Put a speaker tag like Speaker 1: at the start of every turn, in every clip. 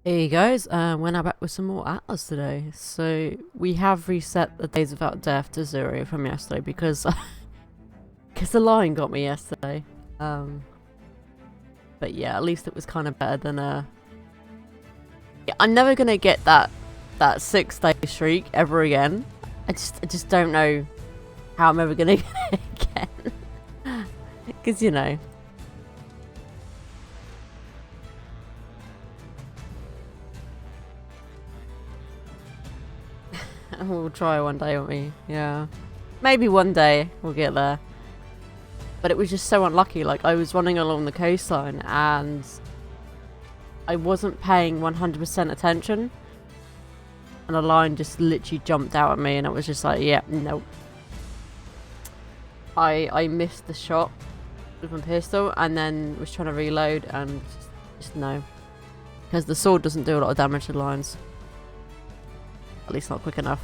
Speaker 1: Hey guys, we're now back with some more Atlas today. So we have reset the days without death to 0 from yesterday because because the line got me yesterday. Um, but yeah, at least it was kind of better than Yeah, I'm never gonna get that 6-day streak ever again. I just don't know how I'm ever gonna get it again. Because you know. We'll try one day, won't we? Yeah. Maybe one day we'll get there. But it was just so unlucky. Like, I was running along the coastline and I wasn't paying 100% attention. And a line just literally jumped out at me and it was just like, yeah, no. I missed the shot with my pistol and then was trying to reload and just no. Because the sword doesn't do a lot of damage to lines. At least not quick enough.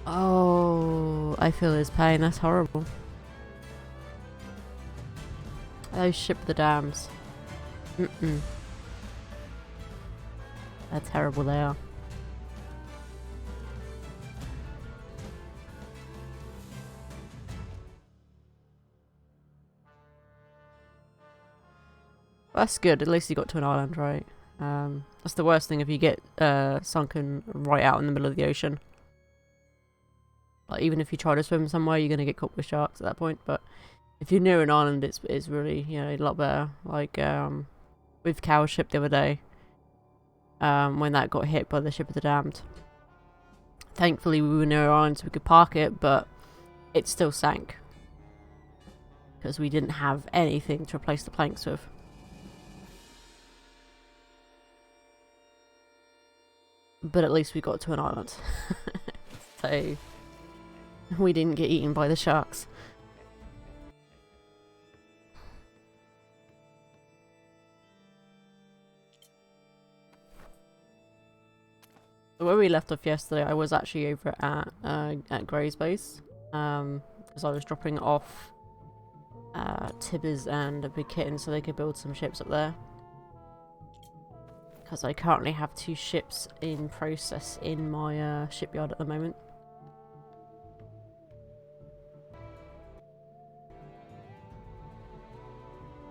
Speaker 1: Oh, I feel his pain. That's horrible. Those ship the dams. Mm-mm. They're terrible, they are. Well, that's good. At least you got to an island, right? That's the worst thing if you get sunken right out in the middle of the ocean. Like, even if you try to swim somewhere, you're gonna get caught with sharks at that point. But if you're near an island, it's really, you know, a lot better. Like with Cow's ship the other day, when that got hit by the ship of the damned. Thankfully, we were near an island so we could park it, but it still sank because we didn't have anything to replace the planks with. But at least we got to an island. So we didn't get eaten by the sharks. Where we left off yesterday, I was actually over at Gray's base. Because I was dropping off Tibbers and a Big Kitten so they could build some ships up there. Because I currently have 2 ships in process in my shipyard at the moment.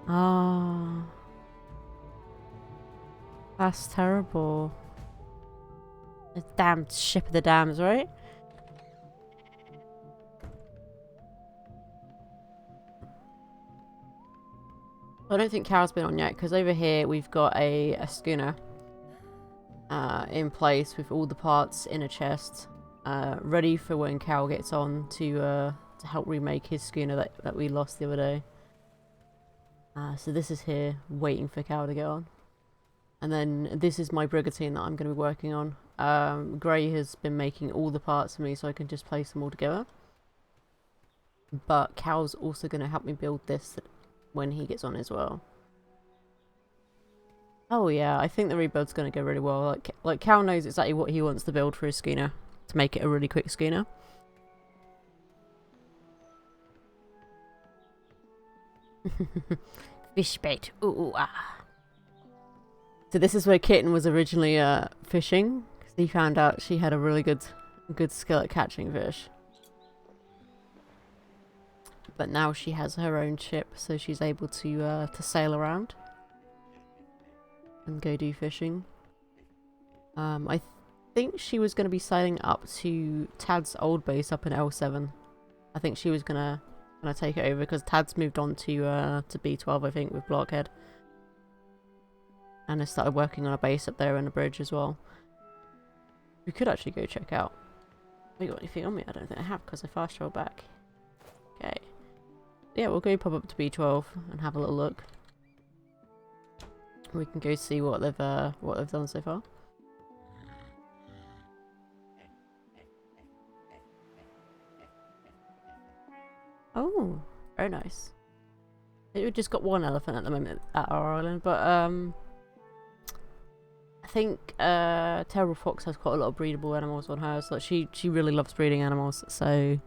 Speaker 1: Ah, that's terrible. The damn ship of the dams, right? I don't think Carol's been on yet, because over here we've got a schooner in place with all the parts in a chest, ready for when Carol gets on to help remake his schooner that we lost the other day. So this is here, waiting for Carol to get on. And then this is my brigantine that I'm going to be working on. Gray has been making all the parts for me so I can just place them all together. But Cal's also going to help me build this when he gets on as well. Oh yeah, I think the rebuild's going to go really well. Like Cal knows exactly what he wants to build for his schooner to make it a really quick schooner. Fish bait. Ooh, ah. So this is where Kitten was originally fishing, because he found out she had a really good skill at catching fish. But now she has her own ship, so she's able to sail around and go do fishing. I think she was going to be sailing up to Tad's old base up in L7. I think she was gonna take it over because Tad's moved on to B12, I think, with Blockhead. And I started working on a base up there and a bridge as well. We could actually go check out. Have we got anything on me? I don't think I have because I fast traveled back. Okay. Yeah, we'll go pop up to B12 and have a little look. We can go see what they've done so far. Oh, very nice. We've just got 1 elephant at the moment at our island, but I think Terrible Fox has quite a lot of breedable animals on her, so she really loves breeding animals, so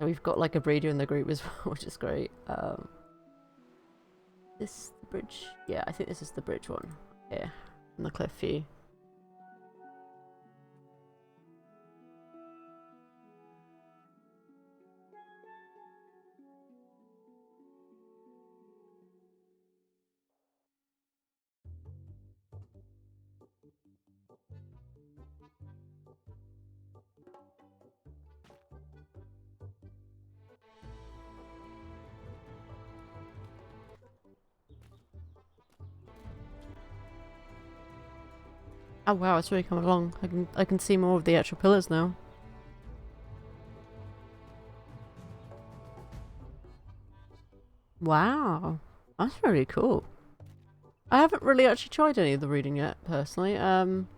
Speaker 1: we've got like a breeder in the group as well, which is great. This bridge? Yeah, I think this is the bridge one. Yeah, on the cliff view. Oh wow, it's really coming along. I can see more of the actual pillars now. Wow, that's really cool. I haven't really actually tried any of the reading yet, personally. I mean,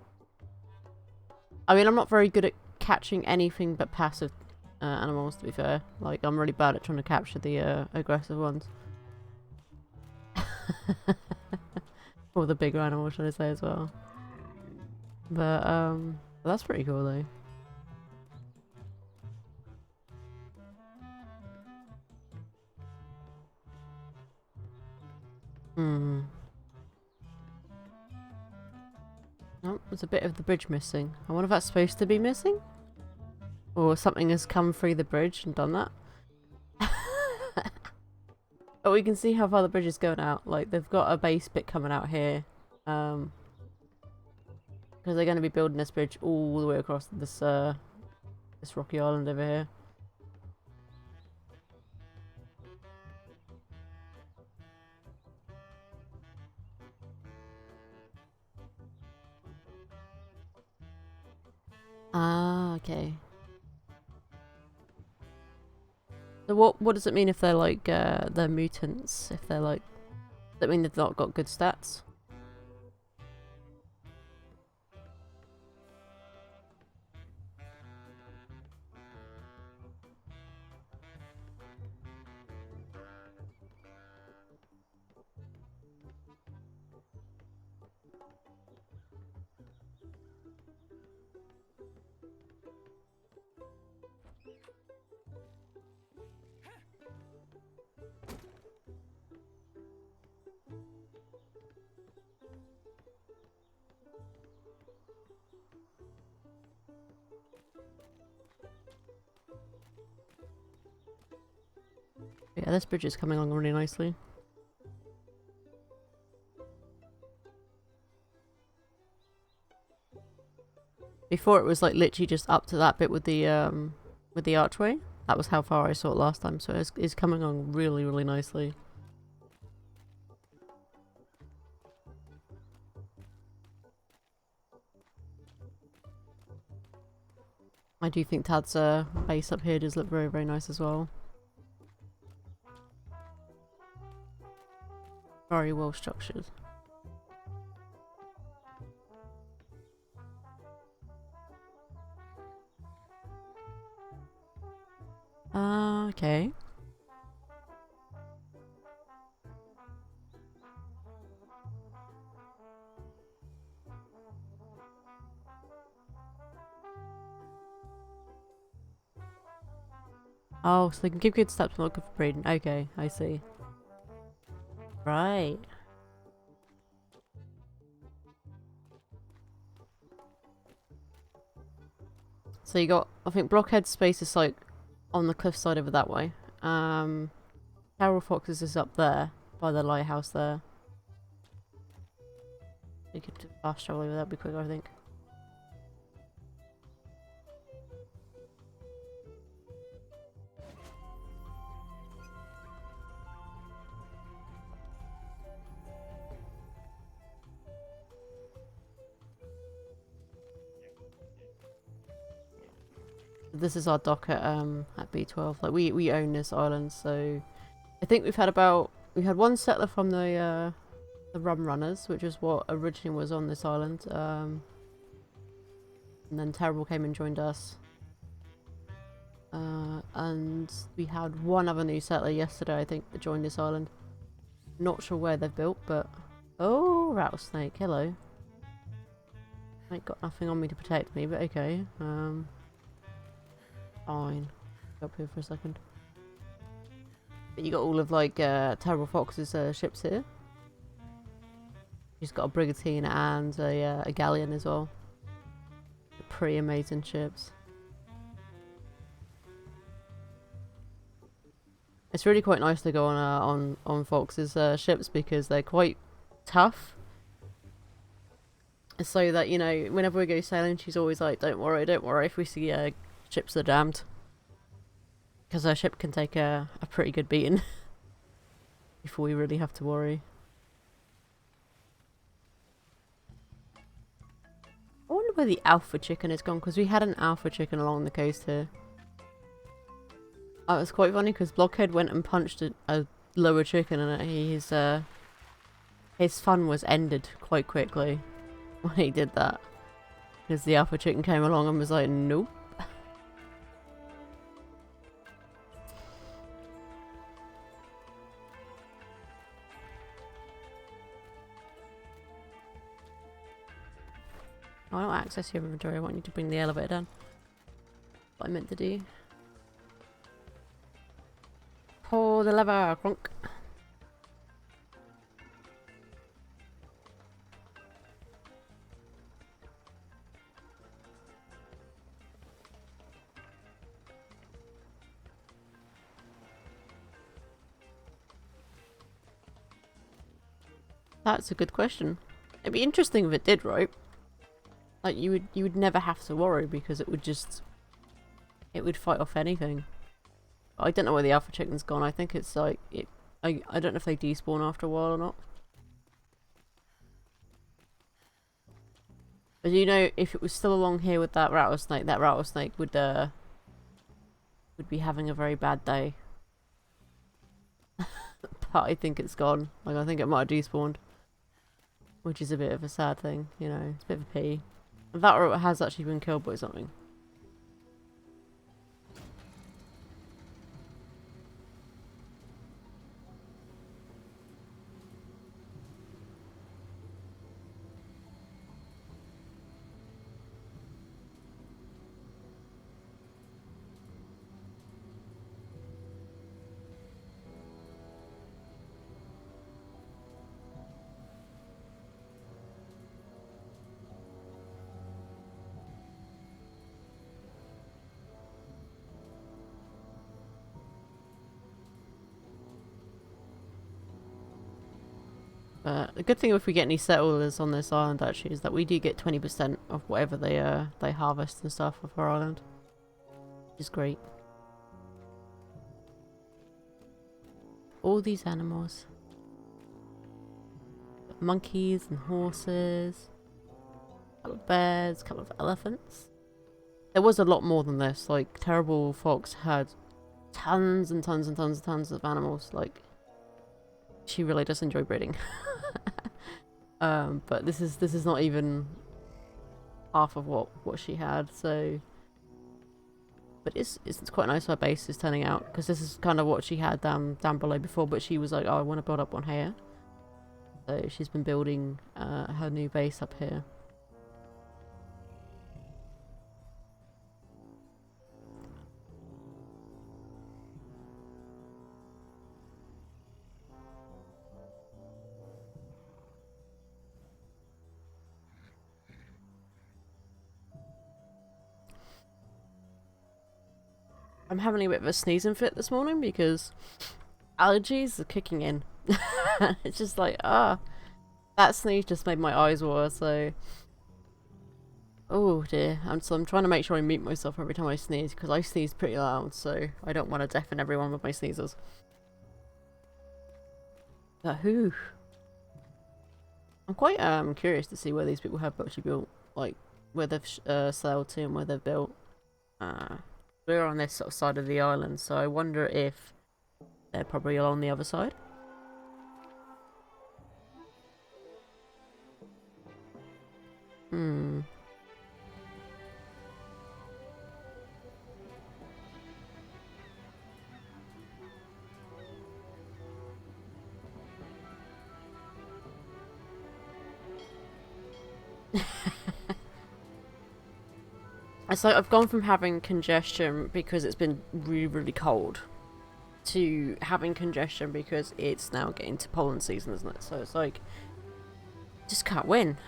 Speaker 1: I'm not very good at catching anything but passive animals, to be fair. Like, I'm really bad at trying to capture the aggressive ones. Or the bigger animals, should I say, as well. But, that's pretty cool, though. Hmm. Oh, there's a bit of the bridge missing. I wonder if that's supposed to be missing? Or something has come through the bridge and done that? But we can see how far the bridge is going out. Like, they've got a base bit coming out here. Because they're going to be building this bridge all the way across this, this rocky island over here. Ah, okay. So what does it mean if they're like they're mutants? If they're like, does that mean they've not got good stats? Yeah, this bridge is coming along really nicely. Before it was like literally just up to that bit with the archway. That was how far I saw it last time, so it's coming along really, really nicely. I do think Tad's base up here does look very, very nice as well. Very well structured. Okay. Oh, so they can give good stats but not good for breeding. Okay, I see. Right. So you got, I think Blockhead space is like on the cliffside over that way. Carol Fox's is up there by the lighthouse there. You could fast travel over that, be quicker, I think. This is our dock at B12. Like we own this island, so I think we had one settler from the Rum Runners, which is what originally was on this island. And then Terrible came and joined us. And we had one other new settler yesterday, I think, that joined this island. Not sure where they've built, but oh, rattlesnake, hello. I ain't got nothing on me to protect me, but okay. Fine. Go up here for a second. But you got all of like Terrible Fox's ships here. She's got a brigantine and a galleon as well. Pretty amazing ships. It's really quite nice to go on Fox's ships because they're quite tough. So that, you know, whenever we go sailing, she's always like, don't worry if we see ships that are damned. Because our ship can take a pretty good beating before we really have to worry. I wonder where the alpha chicken has gone, because we had an alpha chicken along the coast here. Oh, it was quite funny because Blockhead went and punched a lower chicken and his fun was ended quite quickly when he did that. Because the alpha chicken came along and was like, nope. I don't access your inventory, I want you to bring the elevator down. What I meant to do. Pull the lever, clunk. That's a good question. It'd be interesting if it did, right? Like you would never have to worry because it would fight off anything. I don't know where the alpha chicken's gone. I think it's like I don't know if they despawn after a while or not. But you know, if it was still along here with that rattlesnake would be having a very bad day. But I think it's gone. Like I think it might have despawned. Which is a bit of a sad thing, you know, it's a bit of a pity. That or it has actually been killed by something. The good thing if we get any settlers on this island actually is that we do get 20% of whatever they harvest and stuff off our island. Which is great. All these animals. Monkeys and horses. A couple of bears, a couple of elephants. There was a lot more than this. Like, Terrible Fox had tons and tons and tons and tons of animals. Like, she really does enjoy breeding. But this is not even half of what she had, so but it's quite nice her base is turning out, because this is kind of what she had down below before, but she was like, oh, I want to build up one here, so she's been building her new base up here. I'm having a bit of a sneezing fit this morning because allergies are kicking in. It's just like, that sneeze just made my eyes water, so... Oh dear, so I'm trying to make sure I mute myself every time I sneeze, because I sneeze pretty loud, so I don't want to deafen everyone with my sneezes. But whew. I'm quite curious to see where these people have actually built, like, where they've sailed to and where they've built. We're on this sort of side of the island, so I wonder if they're probably along the other side. It's like I've gone from having congestion because it's been really, really cold to having congestion because it's now getting to pollen season, isn't it? So it's like Just can't win.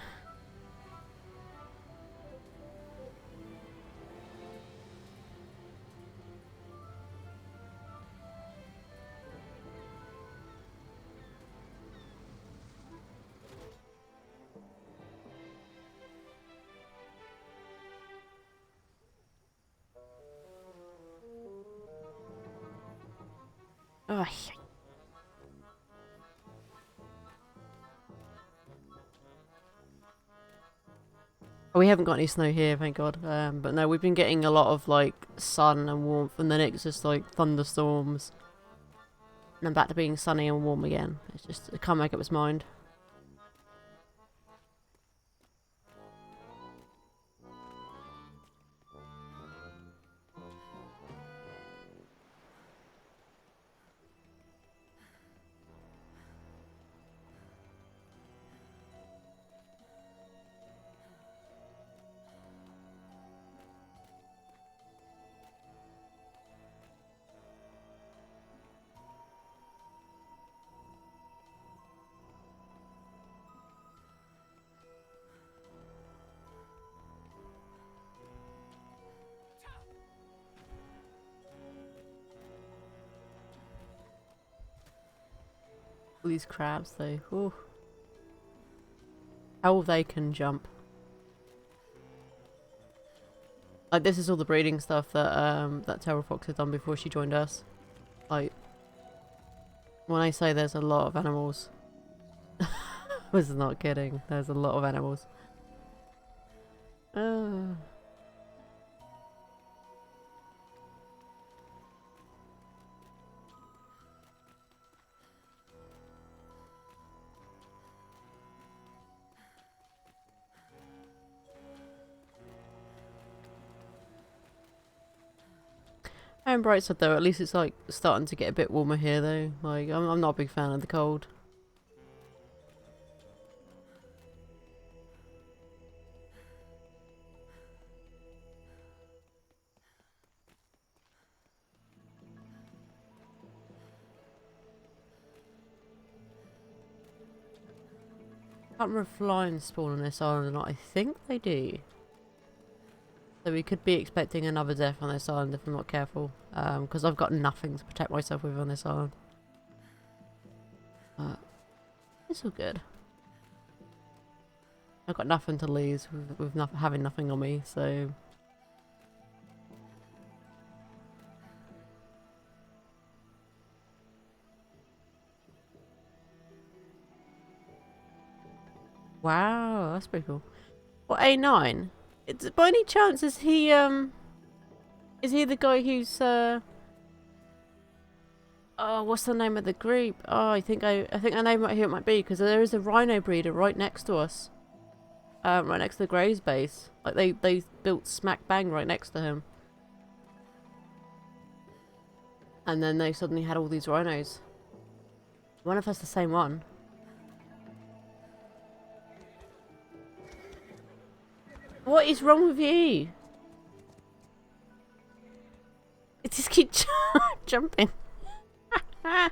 Speaker 1: Oh, we haven't got any snow here, thank God. But no, we've been getting a lot of like sun and warmth, and then it's just like thunderstorms. And then back to being sunny and warm again. It's just, it can't make up its mind. All these crabs though. Ooh. How they can jump. Like, this is all the breeding stuff that that Terra Fox had done before she joined us. Like, when I say there's a lot of animals, I was not kidding. There's a lot of animals. And bright side though, at least it's like starting to get a bit warmer here though. Like, I'm not a big fan of the cold. I can't remember if lions spawn on this island or not. I think they do. So we could be expecting another death on this island if I'm not careful. Because I've got nothing to protect myself with on this island. But it's all good. I've got nothing to lose with having nothing on me, so... Wow, that's pretty cool. What, A9? It's, by any chance, is he the guy who's, oh, what's the name of the group? Oh, I think I know who it might be, because there is a rhino breeder right next to us. Right next to the Gray's base. Like, they built smack bang right next to him. And then they suddenly had all these rhinos. I wonder if that's the same one. What is wrong with you? It just keeps jumping. I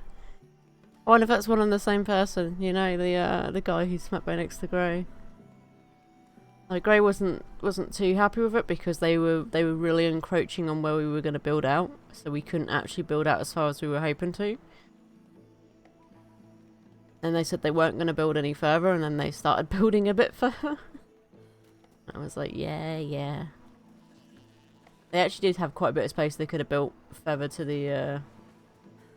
Speaker 1: wonder if that's one and the same person. You know, the guy who smacked by next to Gray. Like, Gray wasn't too happy with it because they were really encroaching on where we were going to build out, so we couldn't actually build out as far as we were hoping to. And they said they weren't going to build any further, and then they started building a bit further. I was like, yeah. They actually did have quite a bit of space they could have built further to the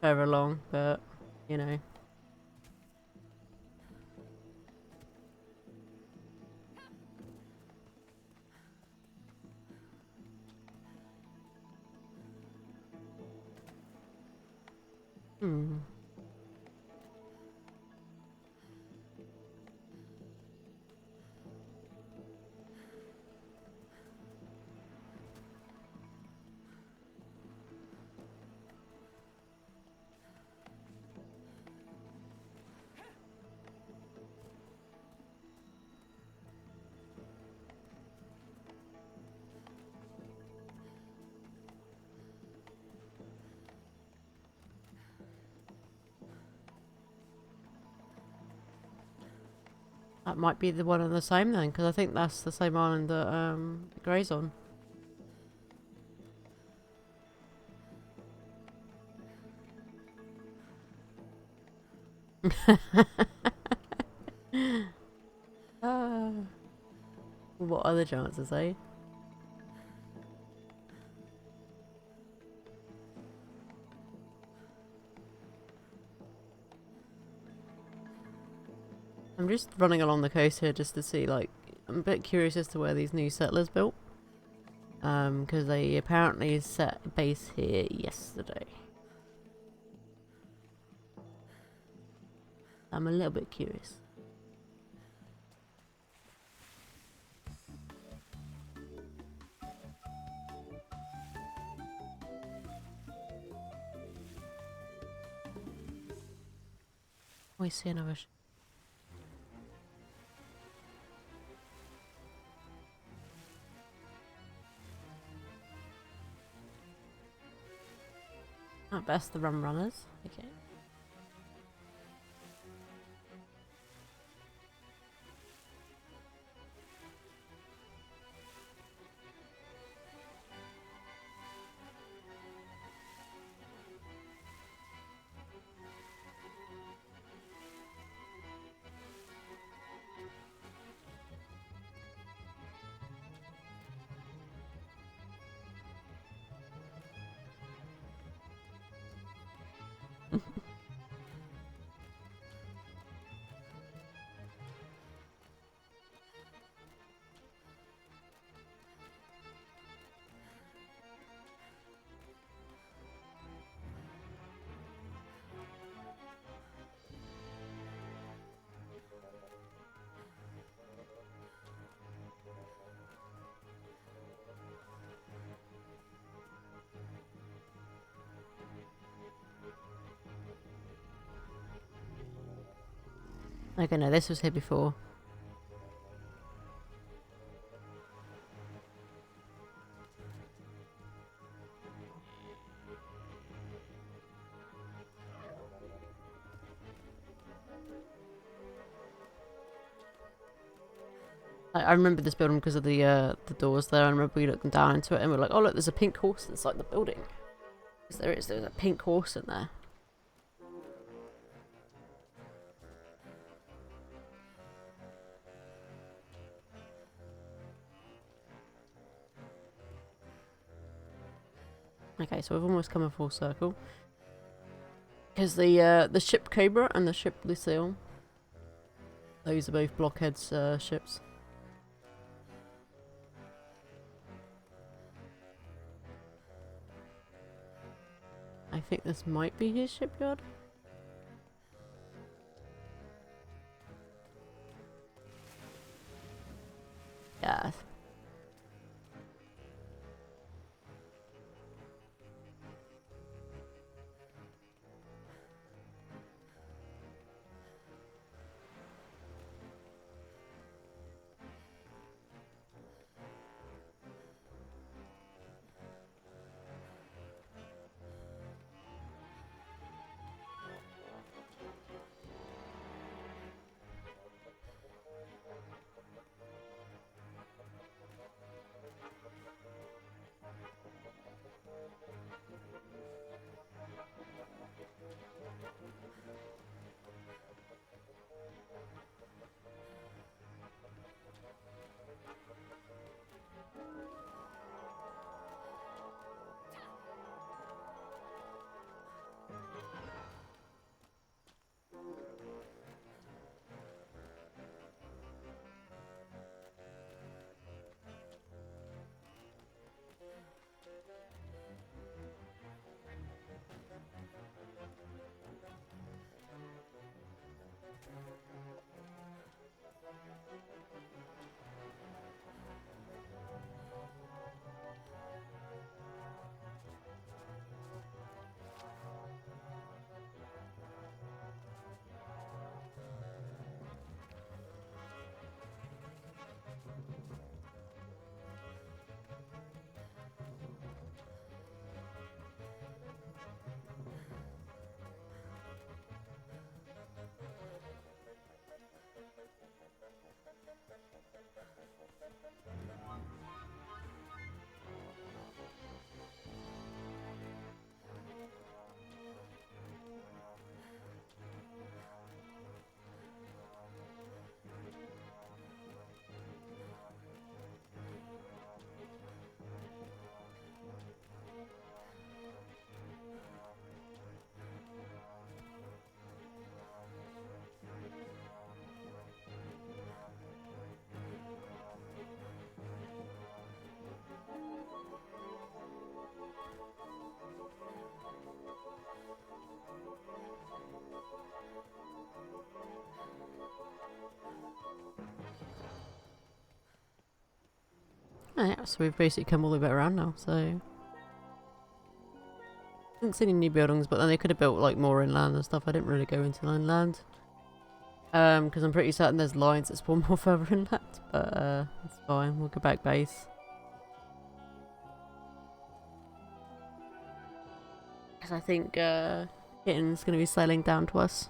Speaker 1: further along, but you know. Hmm. That might be the one and the same then, because I think that's the same island that Grey's on. What are the chances, eh? I'm just running along the coast here just to see, like, I'm a bit curious as to where these new settlers built. Because they apparently set a base here yesterday. I'm a little bit curious. We see another. At best, the rum runners. Okay. Okay, no, this was here before. I remember this building because of the doors there. I remember we looked down into it and we were like, oh look, there's a pink horse inside the building. There's a pink horse in there. Okay, so we've almost come a full circle. Because the ship Cobra and the ship Lucille, those are both Blockhead's ships. I think this might be his shipyard. Yeah. Oh, yeah, so we've basically come all the way around now, so... Didn't see any new buildings, but then they could have built like more inland and stuff. I didn't really go into inland. Because I'm pretty certain there's lines that spawn more further inland, but it's fine, we'll go back base. Because I think Kitten's going to be sailing down to us.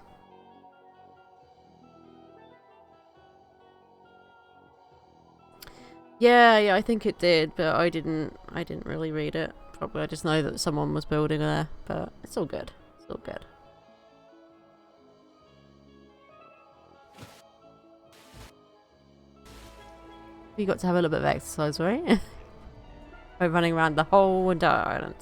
Speaker 1: Yeah, I think it did, but I didn't really read it. Probably I just know that someone was building there, but it's all good. It's all good. You got to have a little bit of exercise, right? By running around the whole entire island.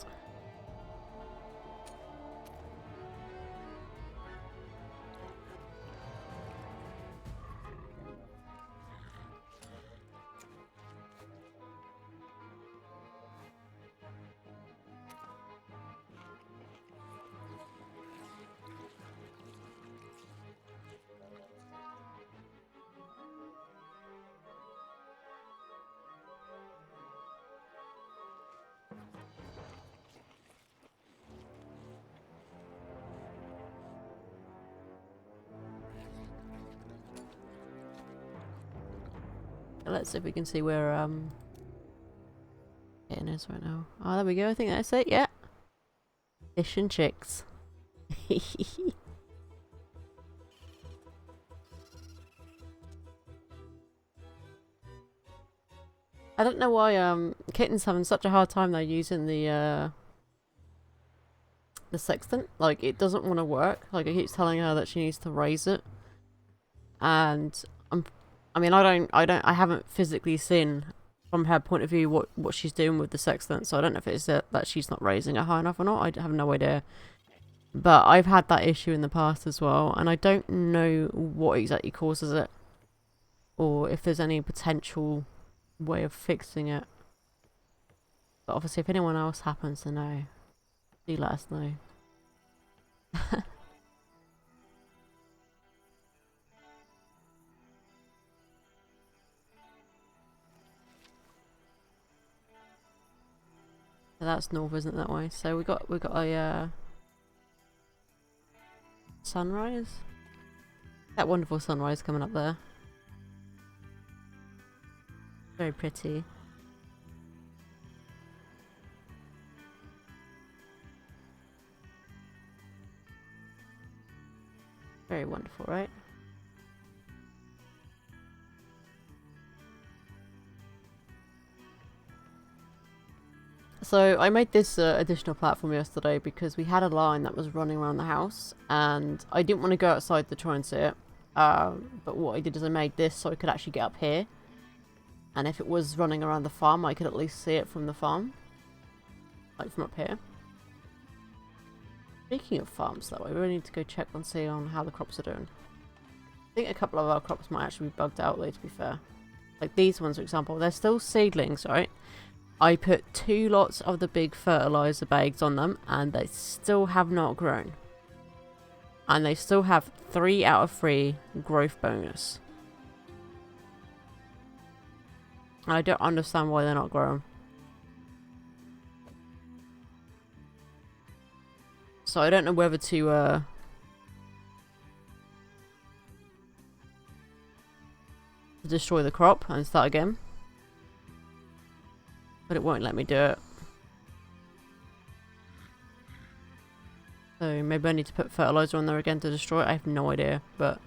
Speaker 1: Let's see if we can see where Kitten is right now. Oh, there we go. I think that's it. Yeah. Fish and chicks. I don't know why Kitten's having such a hard time though using the sextant. Like it doesn't want to work. Like it keeps telling her that she needs to raise it. And I haven't physically seen from her point of view what she's doing with the sextant, so I don't know if it's that she's not raising it high enough or not. I have no idea. But I've had that issue in the past as well, and I don't know what exactly causes it. Or if there's any potential way of fixing it. But obviously if anyone else happens to know, do let us know. So that's north, isn't it, that way? So we got a sunrise. That wonderful sunrise coming up there. Very pretty. Very wonderful, right? So I made this additional platform yesterday because we had a line that was running around the house and I didn't want to go outside to try and see it. But what I did is I made this so I could actually get up here. And if it was running around the farm, I could at least see it from the farm. Like from up here. Speaking of farms though, I really need to go check and see on how the crops are doing. I think a couple of our crops might actually be bugged out though, to be fair. Like these ones, for example, they're still seedlings, right? I put 2 lots of the big fertilizer bags on them and they still have not grown. And they still have 3 out of 3 growth bonus. And I don't understand why they're not growing. So I don't know whether to destroy the crop and start again. But it won't let me do it. So maybe I need to put fertilizer on there again to destroy it. I have no idea. But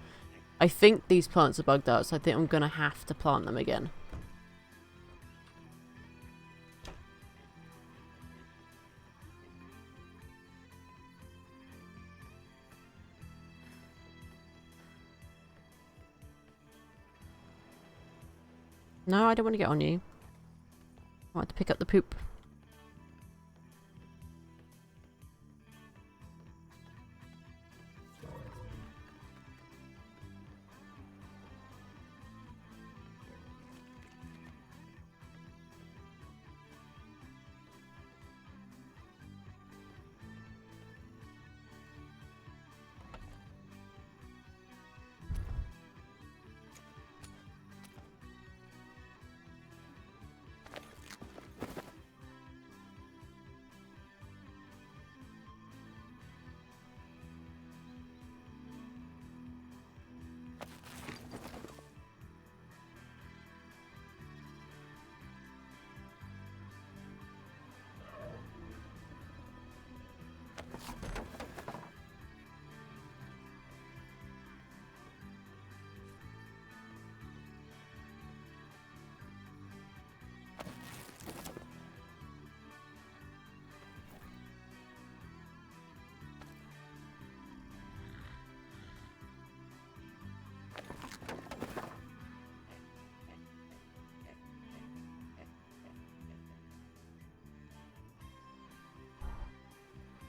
Speaker 1: I think these plants are bugged out, so I think I'm going to have to plant them again. No, I don't want to get on you. I want to pick up the poop.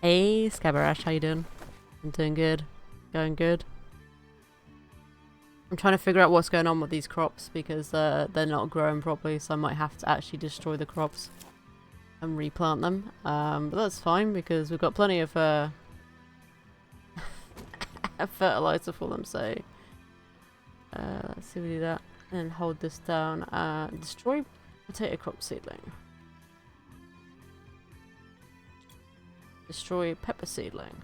Speaker 1: Hey, Scabberash, how you doing? I'm doing good. Going good. I'm trying to figure out what's going on with these crops because they're not growing properly, so I might have to actually destroy the crops and replant them. But that's fine because we've got plenty of fertilizer for them, so let's see if we do that. And then hold this down. Destroy potato crop seedling. Destroy pepper seedling.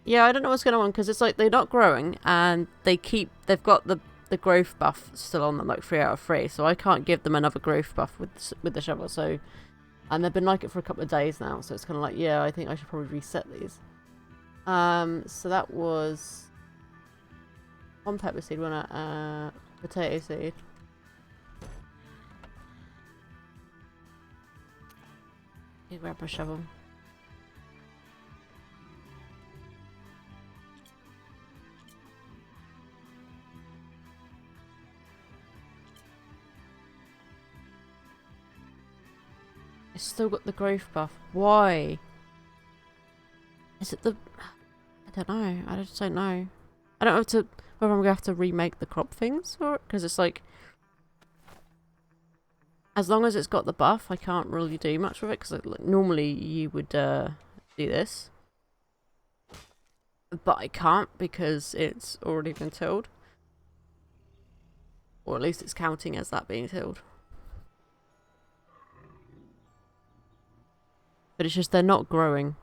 Speaker 1: Yeah, I don't know what's going on because it's like they're not growing and they've got the growth buff still on them, like 3 out of 3, so I can't give them another growth buff with the shovel. So, and they've been like it for a couple of days now, so it's kind of like, yeah, I think I should probably reset these. So that was one pepper seed, one potato seed. You grab my shovel. It's still got the growth buff. Why? Is it the... I don't know. I just don't know. I don't know whether I'm going to have to remake the crop things for it. Because it's like... As long as it's got the buff, I can't really do much with it. Because like, normally you would do this. But I can't because it's already been tilled. Or at least it's counting as that being tilled. But it's just they're not growing.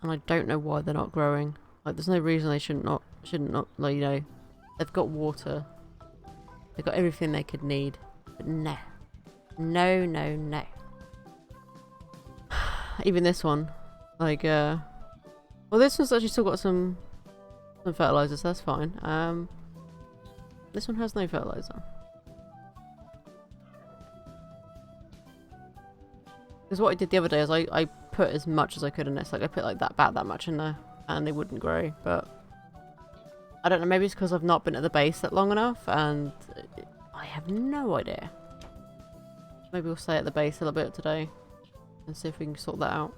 Speaker 1: And I don't know why they're not growing. Like, there's no reason they shouldn't not, like, you know, they've got water. They've got everything they could need. But no. No, no, no. Even this one. Like, well, this one's actually still got some fertilizers, so that's fine. This one has no fertilizer. Because what I did the other day is I put as much as I could in this. Like, I put like about that much in there, and they wouldn't grow. But I don't know. Maybe it's because I've not been at the base that long enough, and I have no idea. Maybe we'll stay at the base a little bit today, and see if we can sort that out.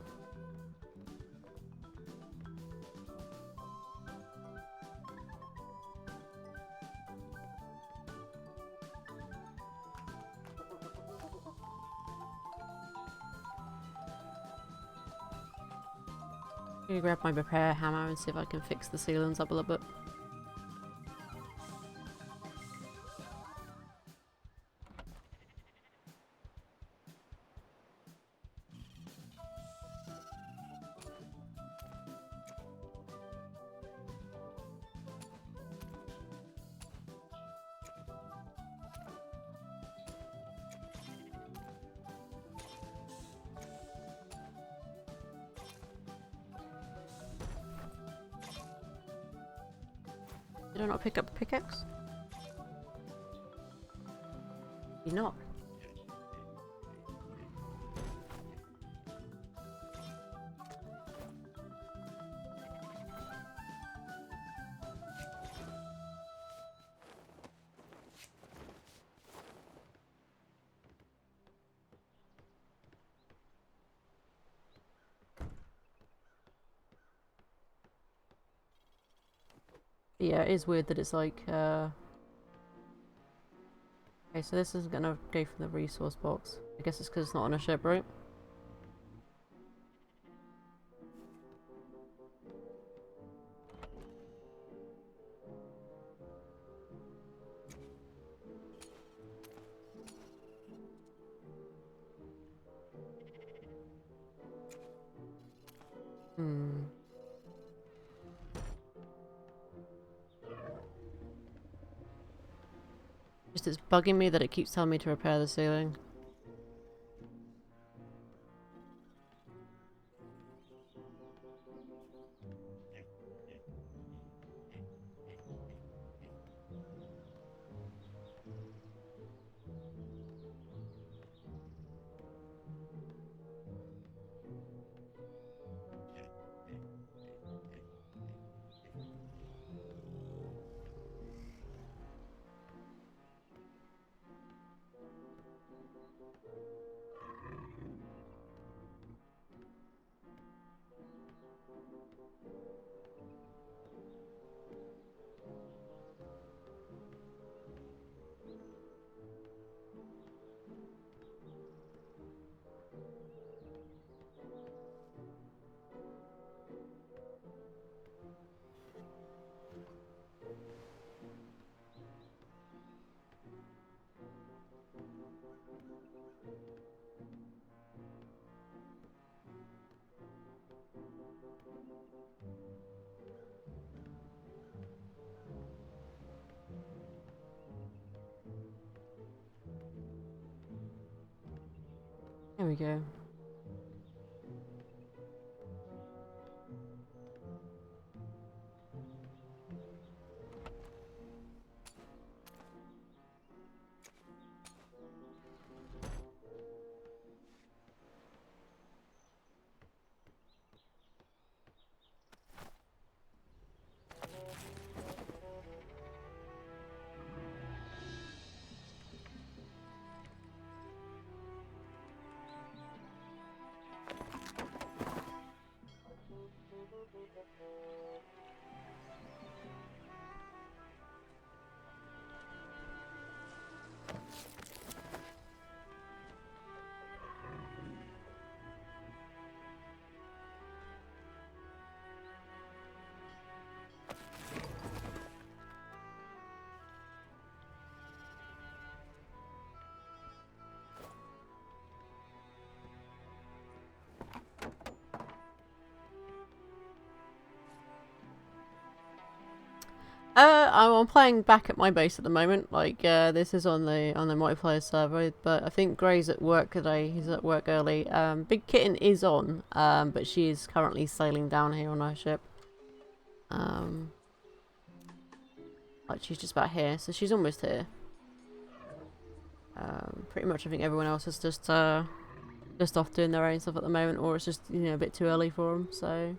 Speaker 1: I'm gonna grab my repair hammer and see if I can fix the ceilings up a little bit. Did I not pick up a pickaxe? You're not. Yeah, it is weird that it's like, okay, so this isn't gonna go from the resource box. I guess it's because it's not on a ship, right? Hmm. Just it's bugging me that it keeps telling me to repair the ceiling. There we go. I'm playing back at my base at the moment. Like, this is on the multiplayer server, but I think Gray's at work today. He's at work early. Big Kitten is on, but she is currently sailing down here on her ship. Like she's just about here, so she's almost here. Pretty much, I think everyone else is just off doing their own stuff at the moment, or it's just, you know, a bit too early for them. So.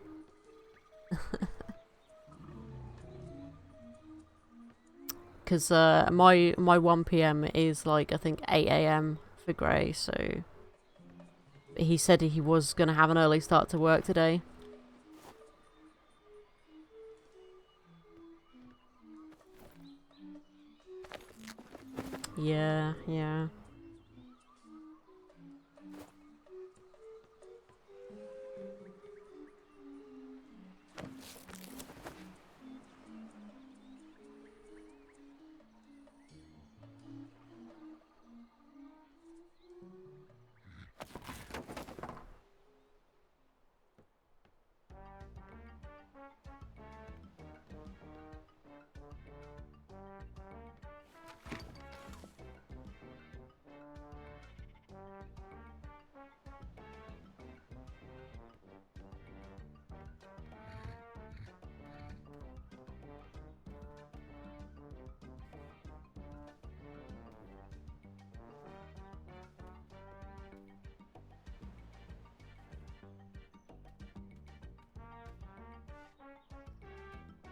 Speaker 1: Because my 1 PM is like, I think 8 AM for Gray, so he said he was going to have an early start to work today. Yeah, yeah.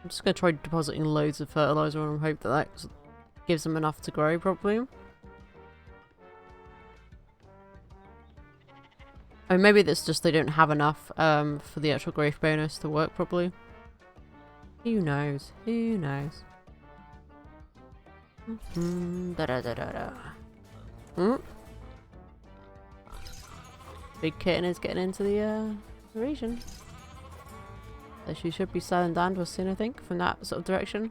Speaker 1: I'm just going to try depositing loads of fertilizer on them, hope that that gives them enough to grow properly. Or maybe that's just they don't have enough for the actual growth bonus to work properly. Who knows? Who knows? Da da da da da. Big Kitten is getting into the region. So she should be sailing down to us soon, I think, from that sort of direction.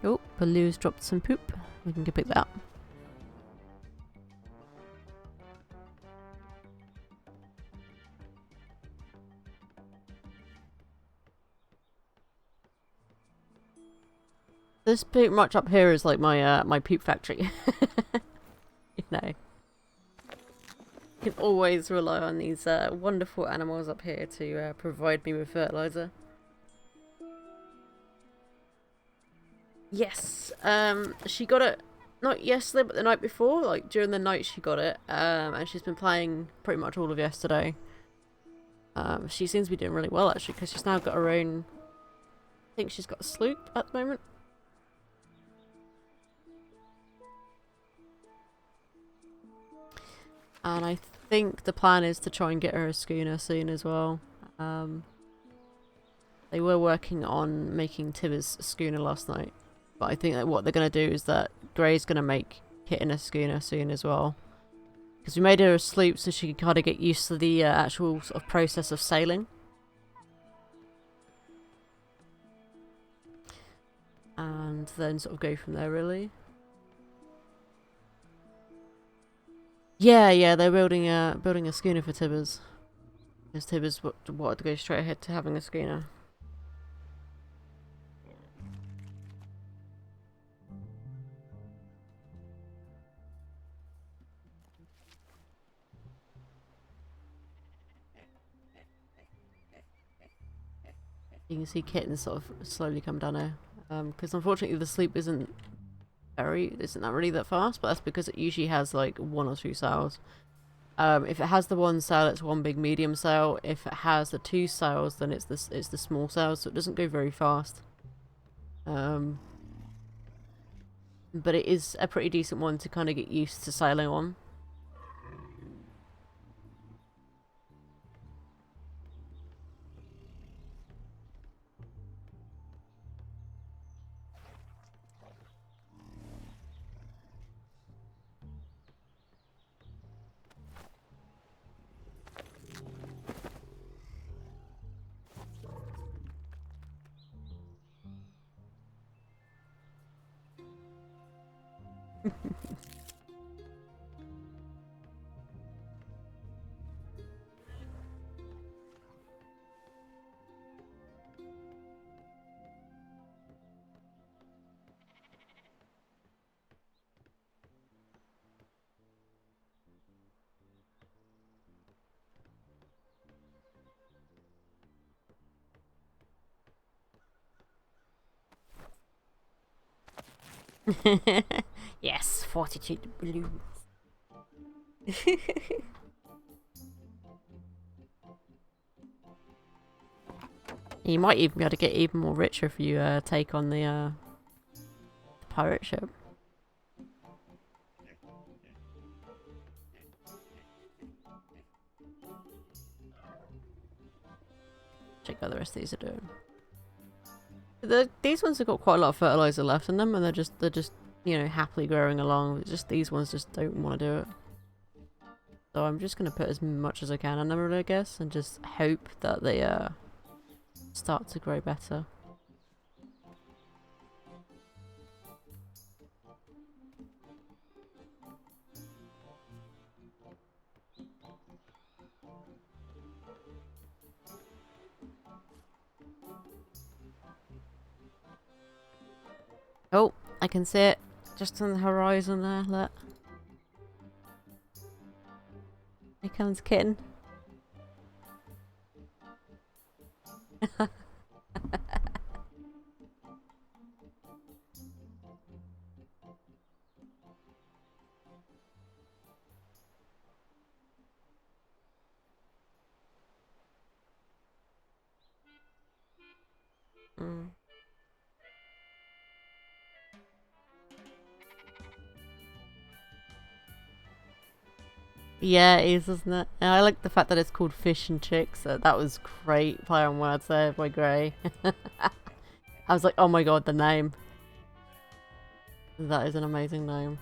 Speaker 1: Oh, Baloo's dropped some poop. We can go pick that up. This pretty much up here is like my my poop factory. You know. You can always rely on these wonderful animals up here to provide me with fertilizer. Yes, she got it not yesterday but the night before, like during the night she got it, and she's been playing pretty much all of yesterday. She seems to be doing really well actually, because she's now got her own, I think she's got a sloop at the moment. And I think the plan is to try and get her a schooner soon as well. They were working on making Tibbers a schooner last night. But I think that what they're going to do is that Gray's going to make Kitten a schooner soon as well. Because we made her a sloop so she could kind of get used to the actual sort of process of sailing. And then sort of go from there, really. Yeah, yeah, they're building a schooner for Tibbers. Because Tibbers wanted to go straight ahead to having a schooner. You can see Kitten sort of slowly come down here. Because unfortunately the sleep isn't that really that fast, but that's because it usually has like 1 or 2 sails. If it has the 1 sail, it's one big medium sail. If it has the 2 sails, then it's the small sail, so it doesn't go very fast. But it is a pretty decent one to kind of get used to sailing on. Yes, Fortitude Blue. You might even be able to get even more richer if you take on the pirate ship. Check out the rest of these are doing. These ones have got quite a lot of fertilizer left in them, and they're just happily growing along. It's just these ones just don't want to do it. So I'm just gonna put as much as I can on them, really, I guess, and just hope that they start to grow better. Oh, I can see it just on the horizon there. Look, here comes Kitten. Mm. Yeah, it is, isn't it? And I like the fact that it's called Fish and Chicks. That was great play on words there by Gray. I was like, oh my god, the name. That is an amazing name.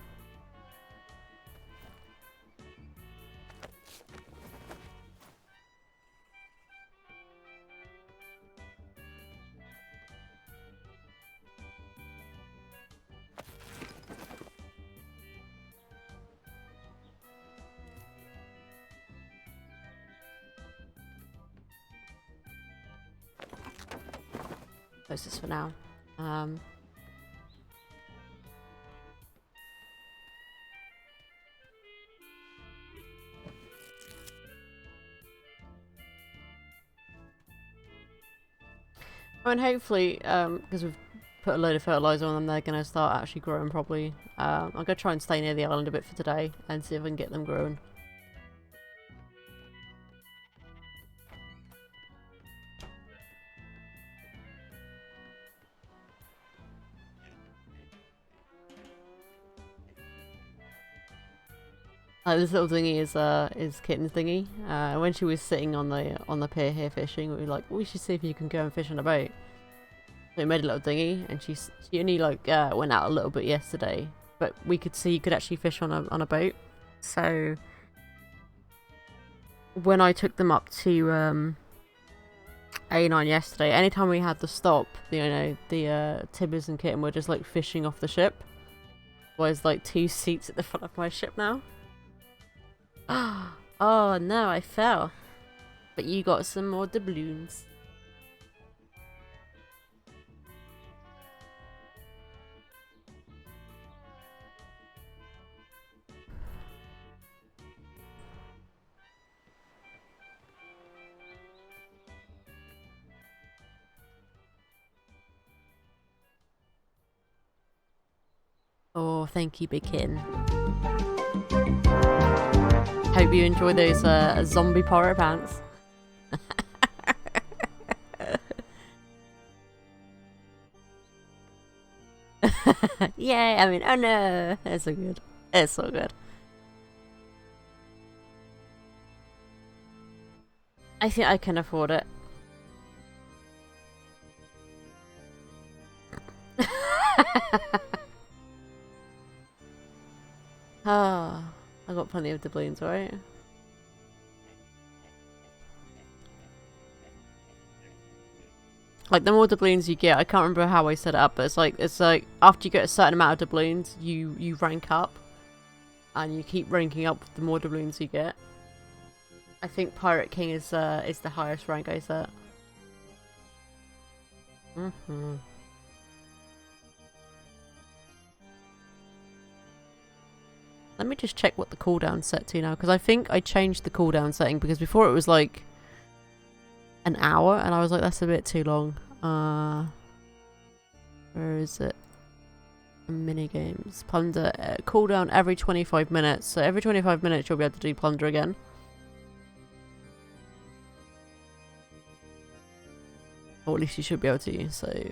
Speaker 1: Closest for now. And hopefully, because we've put a load of fertilizer on them, they're going to start actually growing properly. I'm going to try and stay near the island a bit for today and see if I can get them growing. This little dinghy is Kitten's dinghy. When she was sitting on the pier here fishing, we were like, we should see if you can go and fish on a boat. So we made a little dinghy, and she only went out a little bit yesterday, but we could see you could actually fish on a boat. So when I took them up to A9 yesterday, anytime we had to stop, the Tibbers and Kitten were just like fishing off the ship. There's like 2 seats at the front of my ship now. Oh no, I fell. But you got some more doubloons. Oh, thank you, Big Kitten. Hope you enjoy those zombie pirate pants. Yay, I mean, oh no, it's so good. It's so good. I think I can afford it. Ah, I got plenty of doubloons, right? Like, the more doubloons you get, I can't remember how I set it up, but it's like after you get a certain amount of doubloons, you rank up, and you keep ranking up the more doubloons you get. I think Pirate King is the highest rank I set. Let me just check what the cooldown's set to now, because I think I changed the cooldown setting, because before it was like an hour, and I was like, that's a bit too long. Where is it? Mini games. Plunder. Cooldown every 25 minutes. So every 25 minutes you'll be able to do plunder again. Or at least you should be able to, so...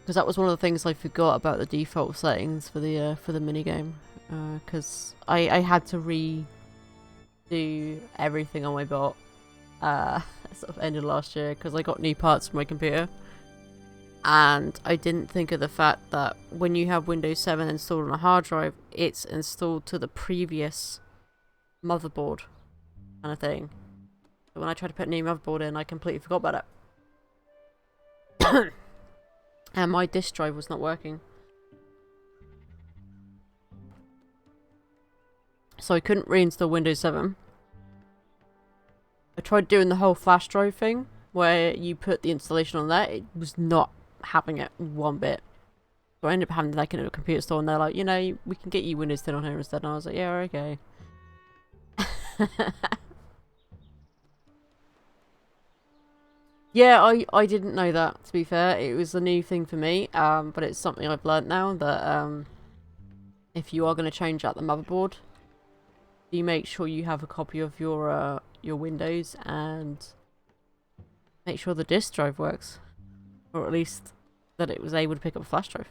Speaker 1: Because that was one of the things I forgot about the default settings for the minigame. Because I had to redo everything on my bot sort of end of last year because I got new parts for my computer. And I didn't think of the fact that when you have Windows 7 installed on a hard drive, it's installed to the previous motherboard kind of thing. But when I tried to put a new motherboard in, I completely forgot about it. And my disk drive was not working. So I couldn't reinstall Windows 7. I tried doing the whole flash drive thing, where you put the installation on there. It was not having it one bit. So I ended up having to like in a computer store, and they're like, you know, we can get you Windows 10 on here instead. And I was like, yeah, okay. Yeah, I didn't know that, to be fair. It was a new thing for me, but it's something I've learnt now that if you are going to change out the motherboard, you make sure you have a copy of your Windows and make sure the disk drive works. Or at least that it was able to pick up a flash drive.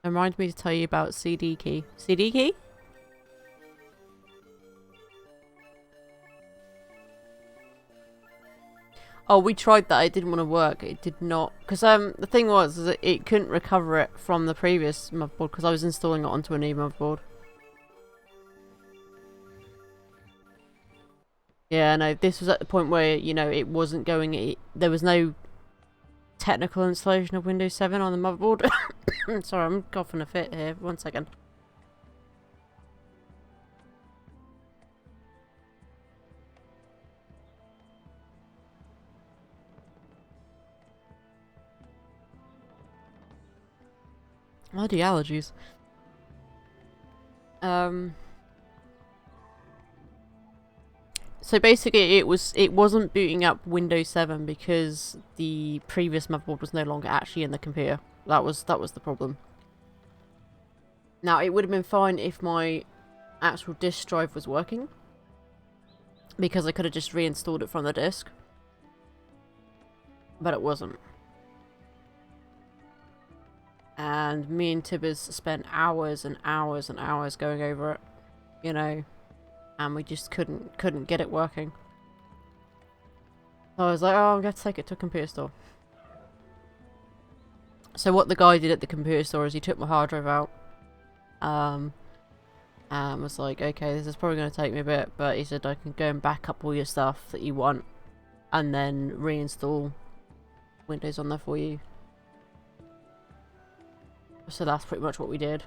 Speaker 1: Remind me to tell you about CD key. CD key? Oh, we tried that. It didn't want to work. It did not. Because the thing was is that it couldn't recover it from the previous motherboard because I was installing it onto a new motherboard. Yeah, no, this was at the point where, you know, it wasn't going... there was no technical installation of Windows 7 on the motherboard. Sorry, I'm coughing a fit here. 1 second. Bloody allergies. So basically, it wasn't booting up Windows 7 because the previous motherboard was no longer actually in the computer. That was the problem. Now, it would have been fine if my actual disk drive was working, because I could have just reinstalled it from the disk. But it wasn't. And me and Tibbers spent hours and hours and hours going over it, you know, and we just couldn't get it working. So I was like, oh, I'm going to take it to a computer store. So what the guy did at the computer store is he took my hard drive out, Was like, okay, this is probably going to take me a bit, but he said I can go and back up all your stuff that you want and then reinstall Windows on there for you. So that's pretty much what we did.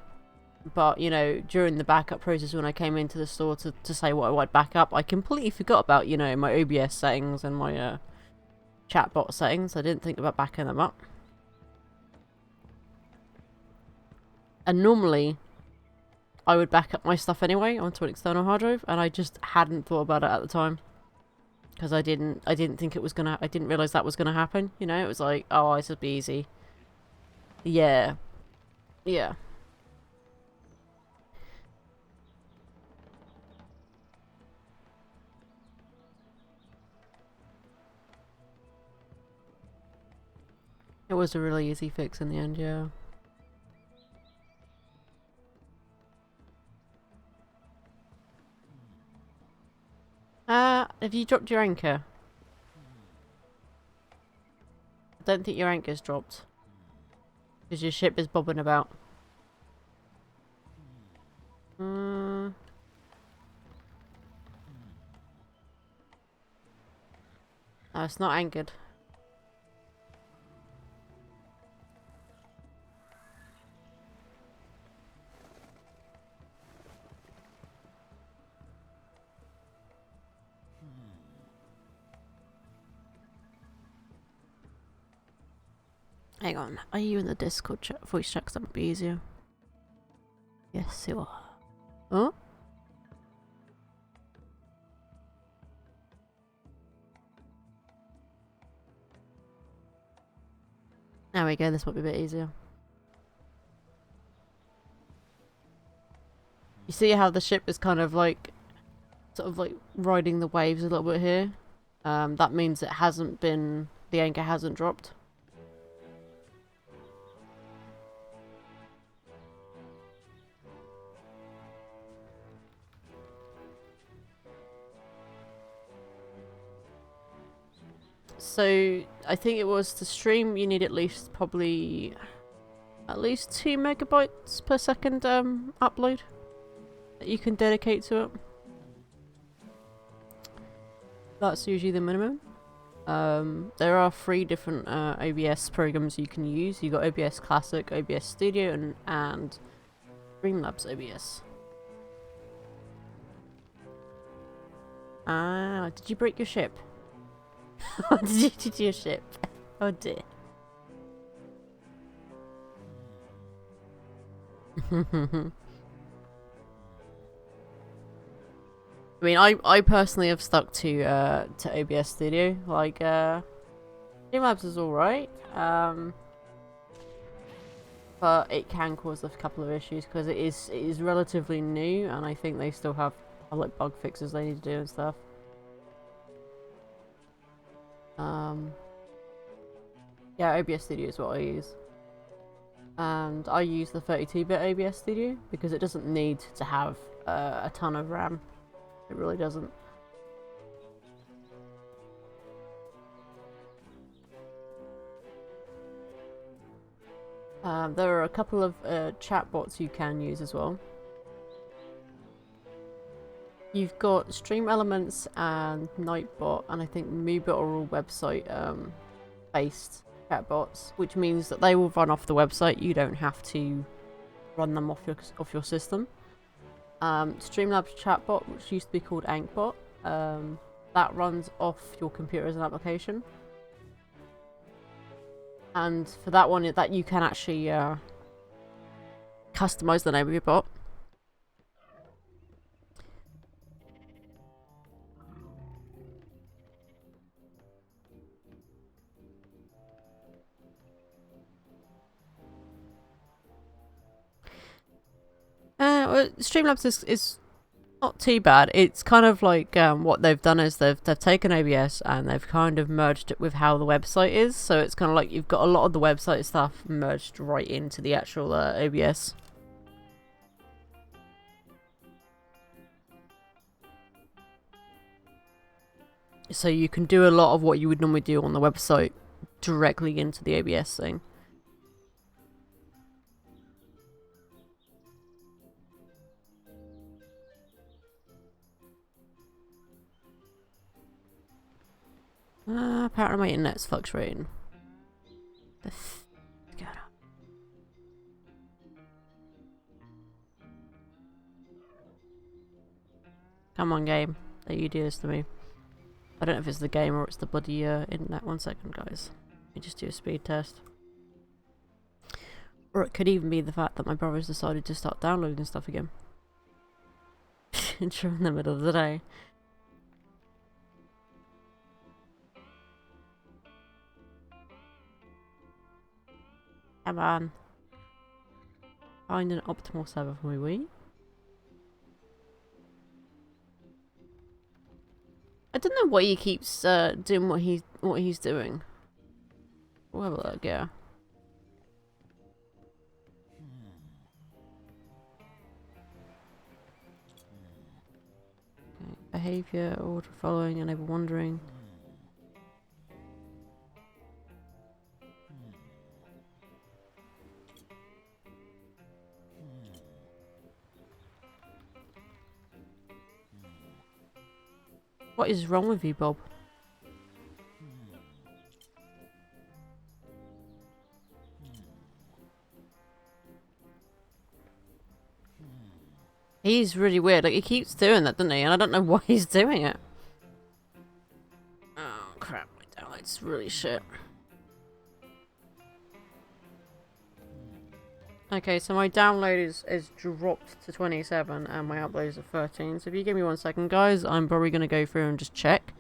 Speaker 1: But, you know, during the backup process when I came into the store to say what I wanted back up, I completely forgot about, you know, my OBS settings and my chatbot settings. I didn't think about backing them up. And normally, I would back up my stuff anyway onto an external hard drive, and I just hadn't thought about it at the time. Because I didn't think it was gonna, I didn't realise that was gonna happen, you know? It was like, oh, this would be easy. Yeah. Yeah. It was a really easy fix in the end, yeah. Have you dropped your anchor? I don't think your anchor's dropped. Because your ship is bobbing about. No, it's not anchored. Hang on, are you in the Discord chat? Voice chat, 'cause that would be easier. Yes, you are. Oh? There we go, this might be a bit easier. You see how the ship is kind of like, sort of like riding the waves a little bit here? That means it hasn't been, the anchor hasn't dropped. So, I think it was to stream, you need at least 2 megabytes per second upload that you can dedicate to it. That's usually the minimum. There are 3 different OBS programs you can use. You've got OBS Classic, OBS Studio, and Streamlabs OBS. Ah, did you break your ship? What did you do to your ship? Oh dear. I mean, I personally have stuck to OBS Studio. Like, Streamlabs is alright. But it can cause a couple of issues because it is relatively new, and I think they still have like bug fixes they need to do and stuff. Yeah, OBS Studio is what I use. And I use the 32-bit OBS Studio because it doesn't need to have a ton of RAM. It really doesn't. There are a couple of chatbots you can use as well. You've got Stream Elements and Nightbot, and I think Moobot are all website based chatbots, which means that they will run off the website. You don't have to run them off your system. Streamlabs chatbot, which used to be called Ankbot, that runs off your computer as an application. And for that one, that you can actually customize the name of your bot. Well, Streamlabs is not too bad. It's kind of like what they've done is they've taken OBS and they've kind of merged it with how the website is. So it's kind of like you've got a lot of the website stuff merged right into the actual OBS. So you can do a lot of what you would normally do on the website directly into the OBS thing. Apparently my internet's fluctuating. The f going on? Come on, game. Let you do this to me. I don't know if it's the game or it's the bloody internet. 1 second, guys. Let me just do a speed test. Or it could even be the fact that my brother's decided to start downloading stuff again. During the middle of the day. Come on. Find an optimal server for me, will you? I don't know why he keeps doing what he's doing. We'll have a look, yeah. Okay. Behavior, order following, enable wandering. What is wrong with you, Bob? He's really weird. Like, he keeps doing that, doesn't he? And I don't know why he's doing it. Oh, crap. My download's really shit. Okay, so my download is dropped to 27 and my upload is at 13. So if you give me 1 second, guys, I'm probably going to go through and just check.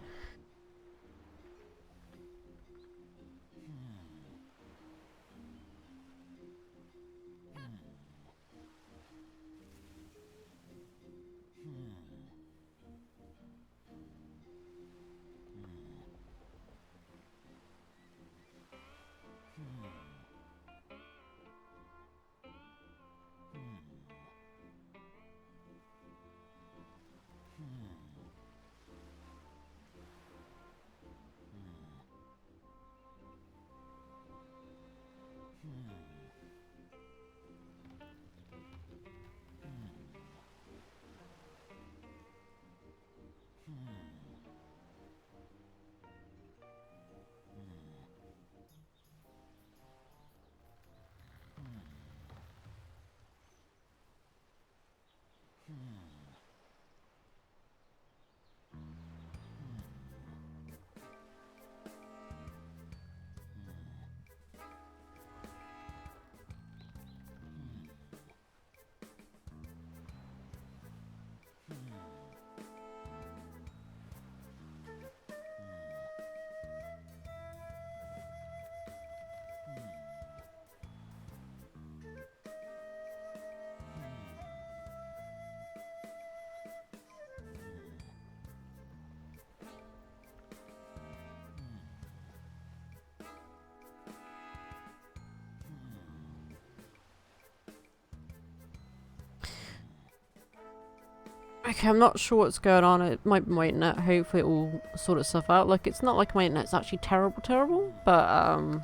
Speaker 1: Okay, I'm not sure what's going on. It might be my internet. Hopefully it will sort itself out. Like, it's not like my internet's actually terrible, but,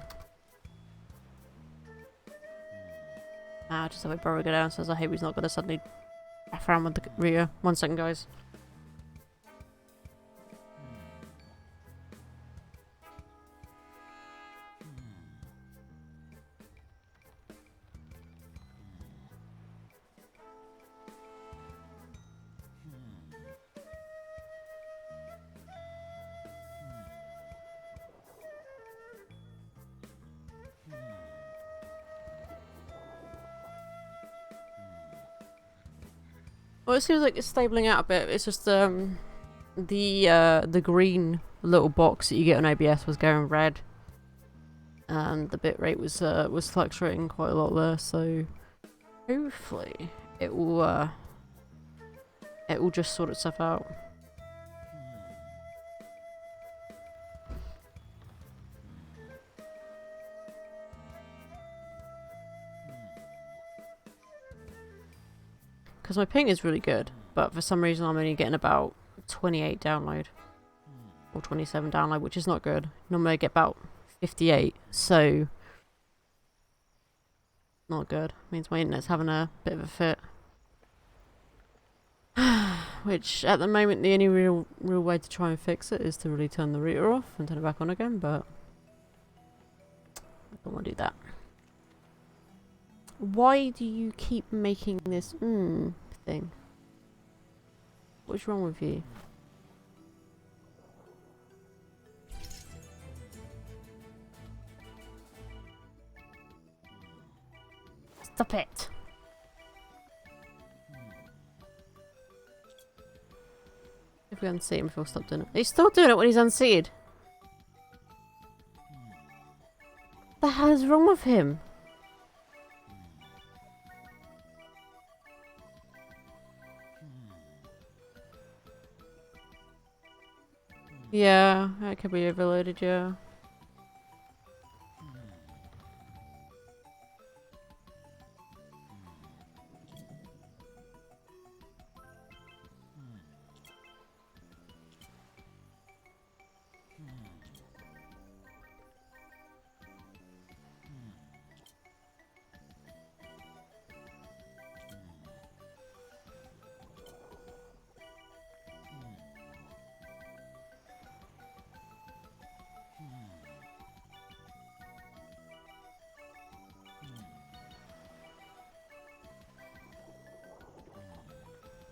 Speaker 1: just have my brother go downstairs. I hope he's not going to suddenly F around with the rear. 1 second, guys. Well, it seems like it's stabling out a bit. It's just the green little box that you get on OBS was going red, and the bitrate was fluctuating quite a lot there. So hopefully it will just sort itself out. Because my ping is really good, but for some reason I'm only getting about 28 download. Or 27 download, which is not good. Normally I get about 58, so not good. Means my internet's having a bit of a fit. which at the moment the only real way to try and fix it is to really turn the router off and turn it back on again, but I don't want to do that. Why do you keep making this thing? What's wrong with you? Stop it! If we unsee him, he'll stop doing it. He's still doing it when he's unseated. What the hell is wrong with him? Yeah, that could be overloaded, yeah.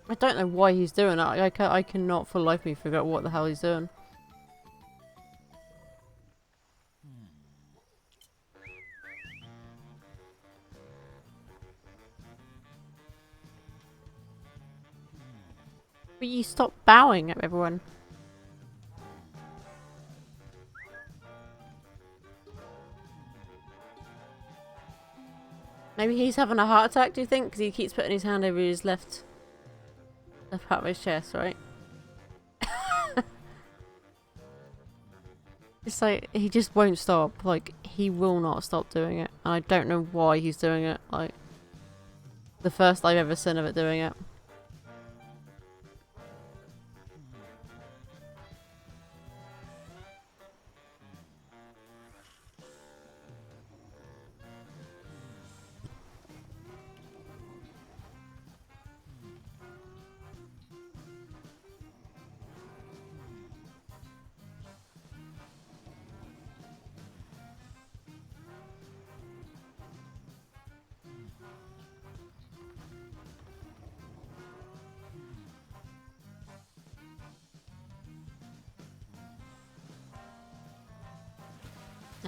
Speaker 1: I don't know why he's doing that. I cannot for the life of me figure out what the hell he's doing. But you stop bowing at everyone. Maybe he's having a heart attack, do you think? Because he keeps putting his hand over his left part of his chest, right? It's like, he just won't stop. Like, he will not stop doing it. And I don't know why he's doing it. Like, the first I've ever seen of it doing it.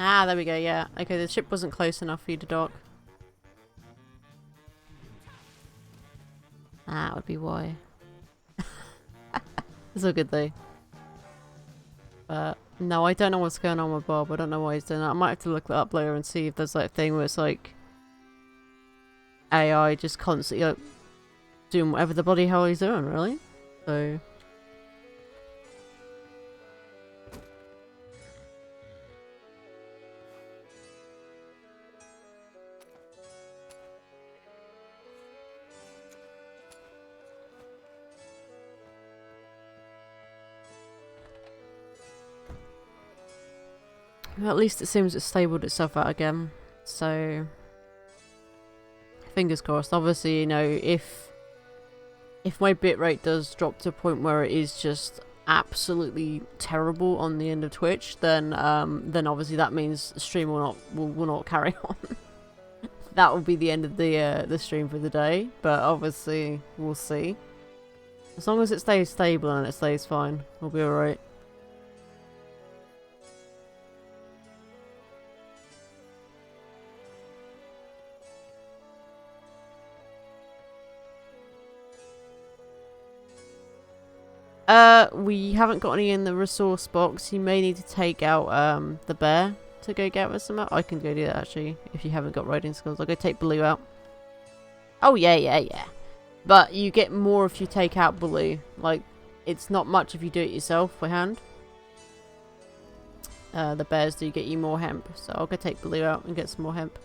Speaker 1: Ah, there we go, yeah. Okay, the ship wasn't close enough for you to dock. That would be why. It's all good though. But no, I don't know what's going on with Bob. I don't know why he's doing that. I might have to look that up later and see if there's like a thing where it's like AI just constantly like, doing whatever the bloody hell he's doing, really. So well, at least it seems it's stabled itself out again. So fingers crossed. Obviously, you know, if my bitrate does drop to a point where it is just absolutely terrible on the end of Twitch, then obviously that means the stream will not carry on. That will be the end of the stream for the day. But obviously, we'll see. As long as it stays stable and it stays fine, we'll be alright. We haven't got any in the resource box. You may need to take out the bear to go get with some. I can go do that actually if you haven't got riding skills. I'll go take Baloo out. Oh yeah. But you get more if you take out Baloo. Like, it's not much if you do it yourself by hand. The bears do get you more hemp, so I'll go take Baloo out and get some more hemp.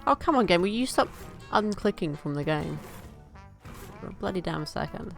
Speaker 1: Oh, come on, game. Will you stop unclicking from the game? For a bloody damn second.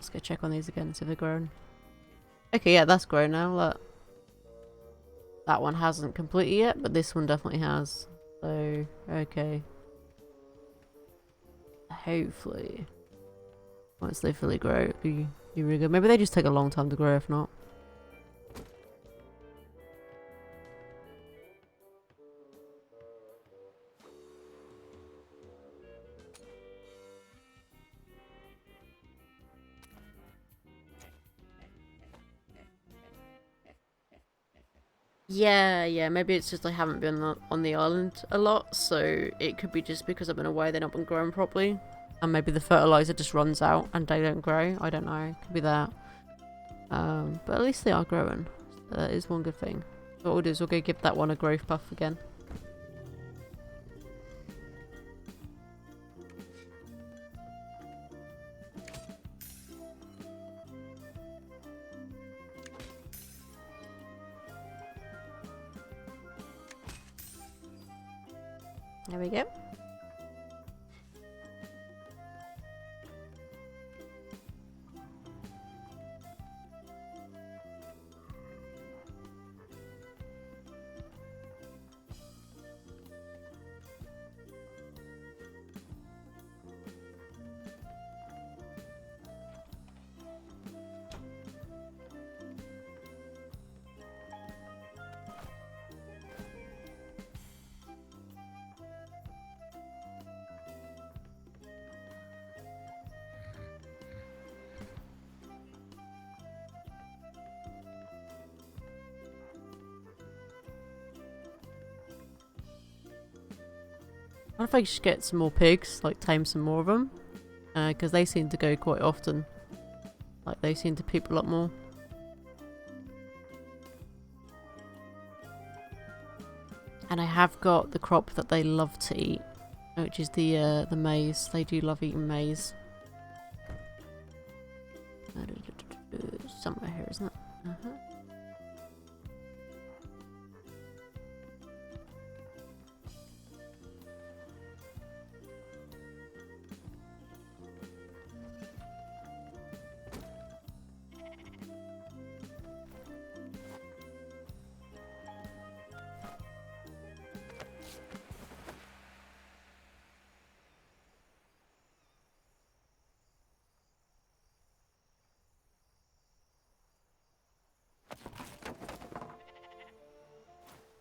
Speaker 1: Let's go check on these again, see if they're grown. Okay, yeah, that's grown now. Look. That one hasn't completed yet, but this one definitely has. So, okay. Hopefully, once they fully grow, it'll be really good. Maybe they just take a long time to grow, if not. Yeah, maybe it's just I haven't been on the island a lot, so it could be just because I've been away, they've not been growing properly. And maybe the fertilizer just runs out and they don't grow. I don't know. Could be that. But at least they are growing. So that is one good thing. So what we'll do is we'll go give that one a growth buff again. There we go. I wonder if I should get some more pigs, like tame some more of them. Because they seem to go quite often. Like they seem to poop a lot more. And I have got the crop that they love to eat, which is the maize. They do love eating maize. Somewhere here, isn't it?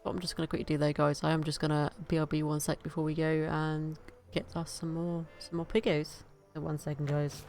Speaker 1: What I'm just gonna quickly do though, guys, I am just gonna BRB 1 sec before we go and get us some more piggos. So 1 second, guys.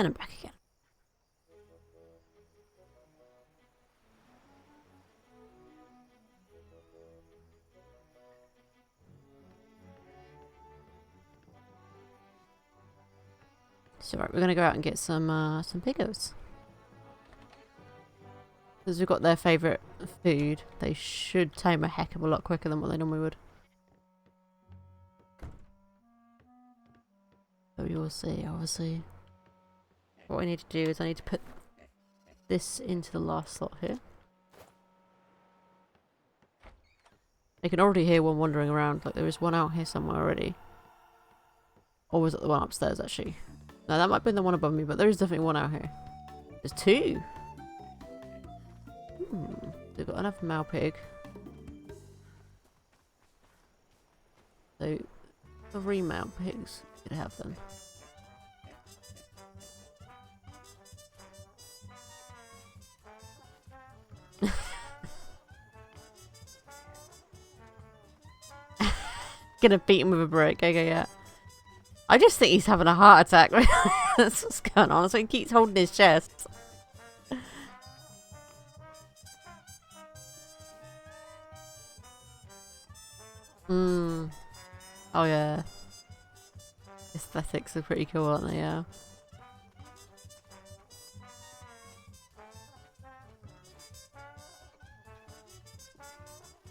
Speaker 1: Send him back again. So right, we're gonna go out and get some piggos. Because we've got their favourite food, they should tame a heck of a lot quicker than what they normally would. But we will see, obviously. What I need to do is I need to put this into the last slot here. I can already hear one wandering around, like there is one out here somewhere already. Or was it the one upstairs actually? No, that might have been the one above me, but there is definitely one out here. There's two! They've got enough male pig. So, 3 male pigs you could have then. Gonna beat him with a brick. Okay, yeah. I just think he's having a heart attack. That's what's going on. So he keeps holding his chest. Oh yeah. Aesthetics are pretty cool, aren't they? Yeah.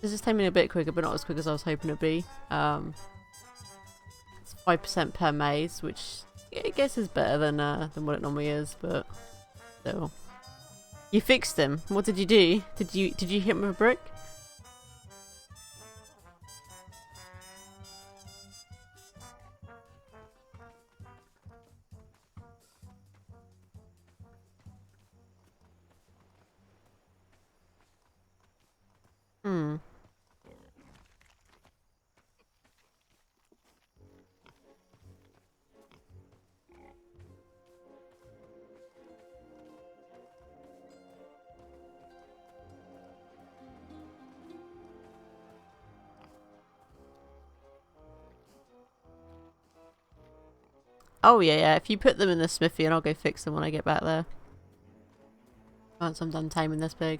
Speaker 1: This is taking me a bit quicker, but not as quick as I was hoping it'd be. It's 5% per maze, which I guess is better than what it normally is, but still. You fixed him. What did you do? Did you hit him with a brick? Oh yeah, yeah. If you put them in the smithy, and I'll go fix them when I get back there. Once I'm done taming this pig.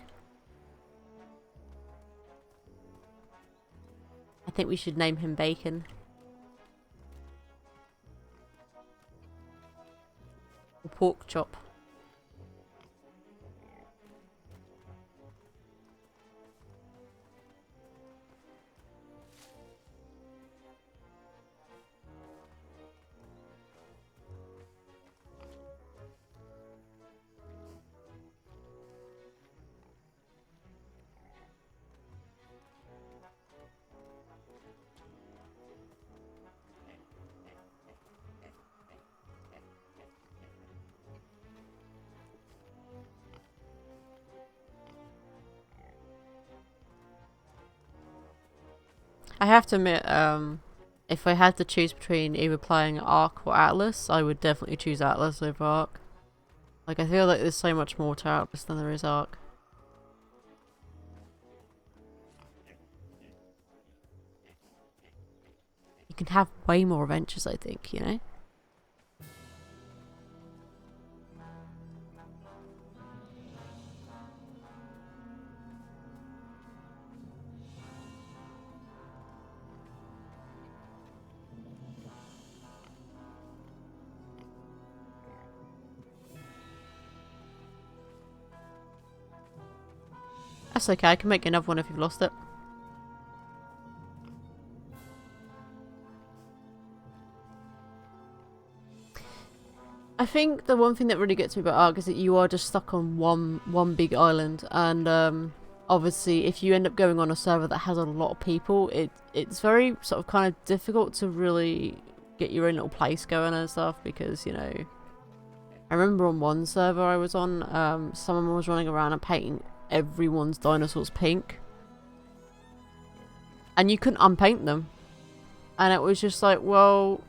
Speaker 1: I think we should name him Bacon. Or Pork Chop. I have to admit, if I had to choose between either playing Ark or Atlas, I would definitely choose Atlas over Ark. Like, I feel like there's so much more to Atlas than there is Ark. You can have way more adventures, I think, you know? That's okay, I can make another one if you've lost it. I think the one thing that really gets me about Ark is that you are just stuck on one big island, and obviously if you end up going on a server that has a lot of people, it's very sort of kind of difficult to really get your own little place going and stuff, because, you know, I remember on one server I was on, someone was running around and painting everyone's dinosaurs pink, and you couldn't unpaint them, and it was just like, well,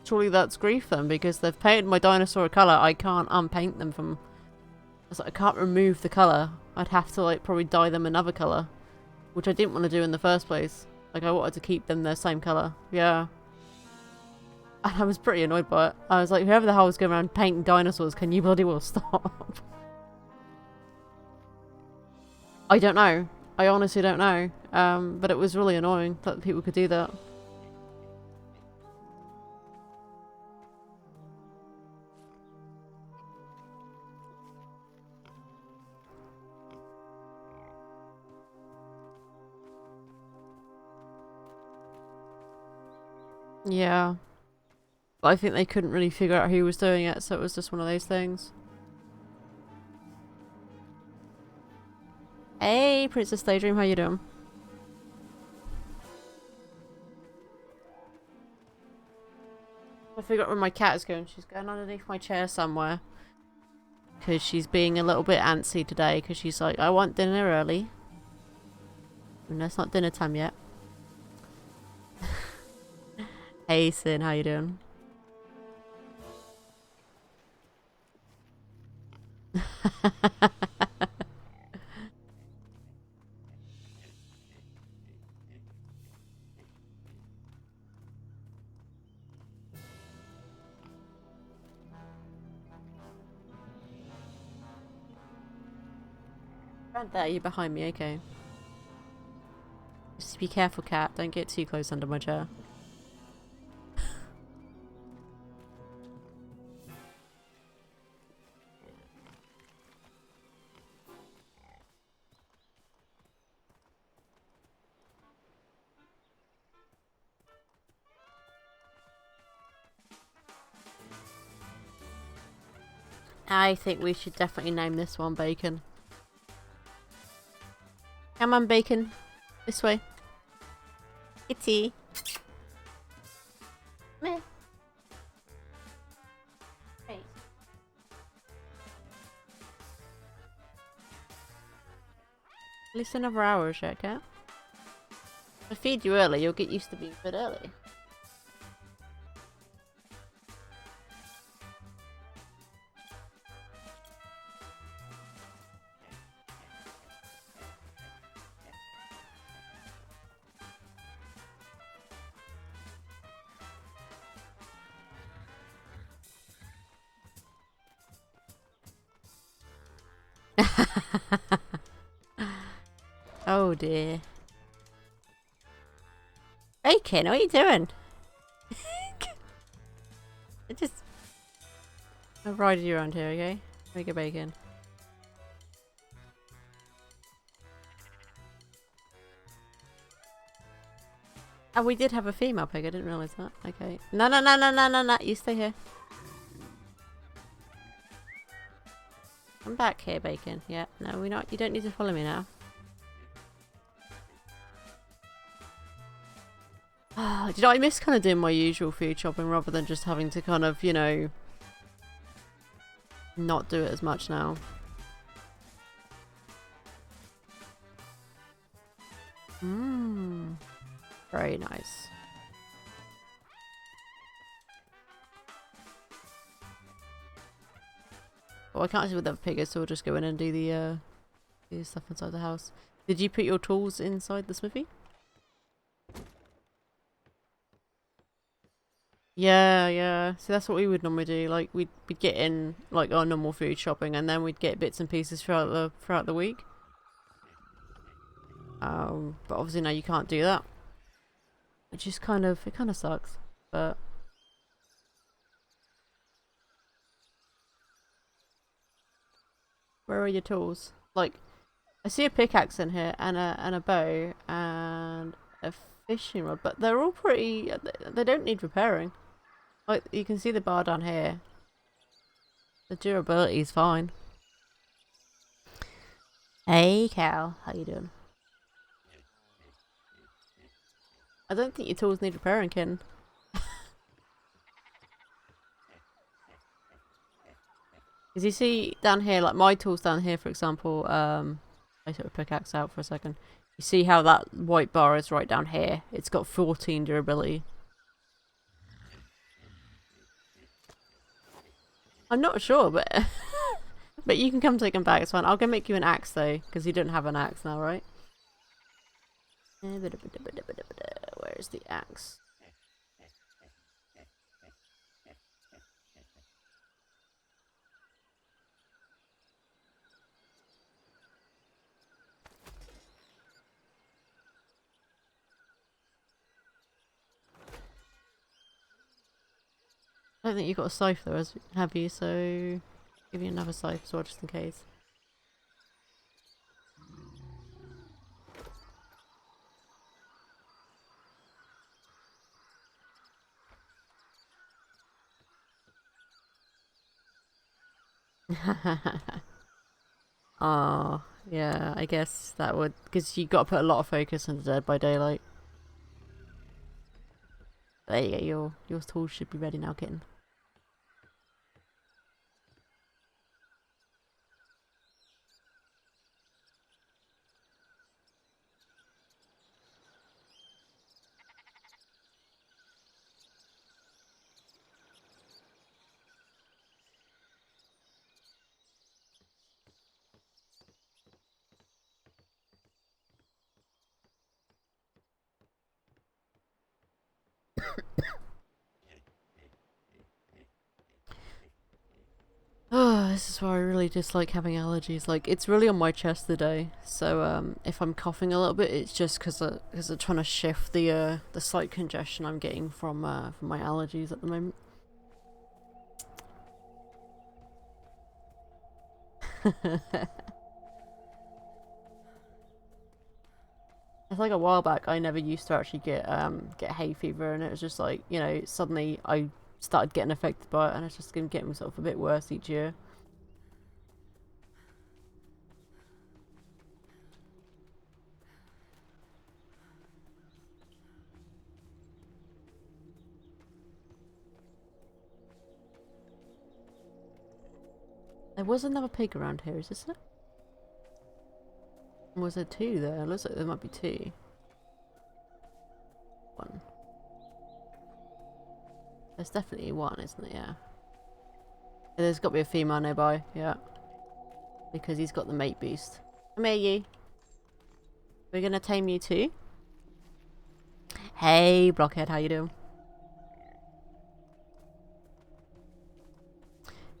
Speaker 1: surely that's grief then, because they've painted my dinosaur a colour. I can't unpaint them from... I was like, I can't remove the colour. I'd have to, like, probably dye them another colour, which I didn't want to do in the first place. Like, I wanted to keep them their same colour. Yeah. And I was pretty annoyed by it. I was like, whoever the hell was going around painting dinosaurs, can you bloody well stop? I don't know. I honestly don't know. But it was really annoying that people could do that. Yeah. But I think they couldn't really figure out who was doing it, so it was just one of those things. Hey, Princess Daydream, how you doing? I figured out where my cat is going. She's going underneath my chair somewhere. Because she's being a little bit antsy today, because she's like, I want dinner early. And it's not dinner time yet. Hey, Sin, how you doing? Right there, you're behind me, okay. Just be careful, cat. Don't get too close under my chair. I think we should definitely name this one Bacon. Come on, Bacon. This way. Kitty. Meh. Hey. At least another hour, check out. If I feed you early, you'll get used to being fed early. Oh dear. Bacon, what are you doing? I'll ride you around here, okay? Make a Bacon. Oh, we did have a female pig. I didn't realise that. Okay. No, no, no, no, no, no, no. You stay here. Come back here, Bacon. Yeah. No, we're not. You don't need to follow me now. Do you know, I miss kind of doing my usual food shopping rather than just having to kind of, you know, not do it as much now. Mmm. Very nice. Well, I can't see what the pig is, so we'll just go in and do the stuff inside the house. Did you put your tools inside the smithy? Yeah, yeah. So that's what we would normally do. Like we'd get in like our normal food shopping, and then we'd get bits and pieces throughout the week. But obviously now you can't do that, which is kind of sucks. But where are your tools? Like I see a pickaxe in here and a bow and a fishing rod, but they're all pretty. They don't need repairing. Like, you can see the bar down here. The durability is fine. Hey, Cal. How you doing? I don't think your tools need repairing, Ken. Because you see down here, like my tools down here, for example, I took a pickaxe out for a second. You see how that white bar is right down here? It's got 14 durability. I'm not sure, but but you can come take them back. It's fine. I'll go make you an axe though, because you don't have an axe now, right? Where's the axe? I don't think you've got a scythe though, have you? So give you another scythe as well, just in case. Ah, yeah, I guess that would, because you got to put a lot of focus into Dead by Daylight. There you go, your tools should be ready now, kitten. Oh, this is why I really dislike having allergies. Like, it's really on my chest today. So, if I'm coughing a little bit, it's just because I'm trying to shift the slight congestion I'm getting from my allergies at the moment. It's like a while back, I never used to actually get hay fever, and it was just like, you know, suddenly I started getting affected by it, and it's just been getting myself a bit worse each year. There was another pig around here, is this it? Was there two there? Looks like there might be two. One. There's definitely one, isn't there? Yeah. There's got to be a female nearby, yeah. Because he's got the mate boost. Come here, you. We're gonna tame you too. Hey, Blockhead, how you doing?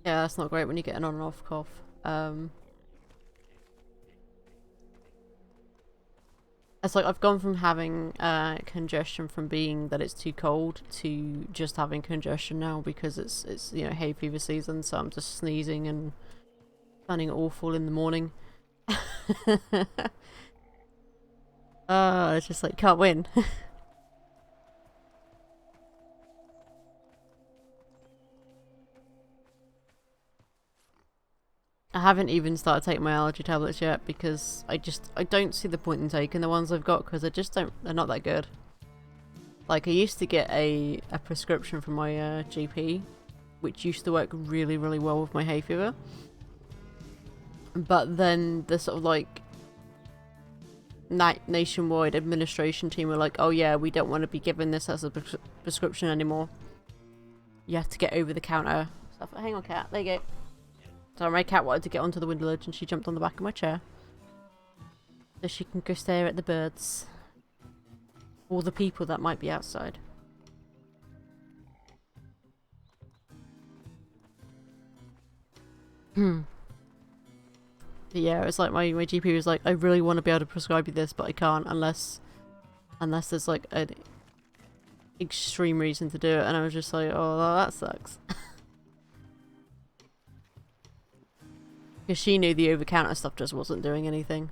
Speaker 1: Yeah, that's not great when you get an on and off cough. It's like I've gone from having congestion from being that it's too cold to just having congestion now because it's you know hay fever season, so I'm just sneezing and sounding awful in the morning. It's just like can't win. I haven't even started taking my allergy tablets yet because I don't see the point in taking the ones I've got because they're not that good. Like I used to get a prescription from my GP, which used to work really really well with my hay fever. But then the sort of like nationwide administration team were like, oh yeah, we don't want to be given this as a prescription anymore. You have to get over the counter stuff. Hang on, cat. There you go. So my cat wanted to get onto the window ledge and she jumped on the back of my chair. So she can go stare at the birds. Or the people that might be outside. But yeah, it's like my GP was like, I really want to be able to prescribe you this, but I can't unless there's like an extreme reason to do it. And I was just like, oh, well, that sucks. Because she knew the over-counter stuff just wasn't doing anything.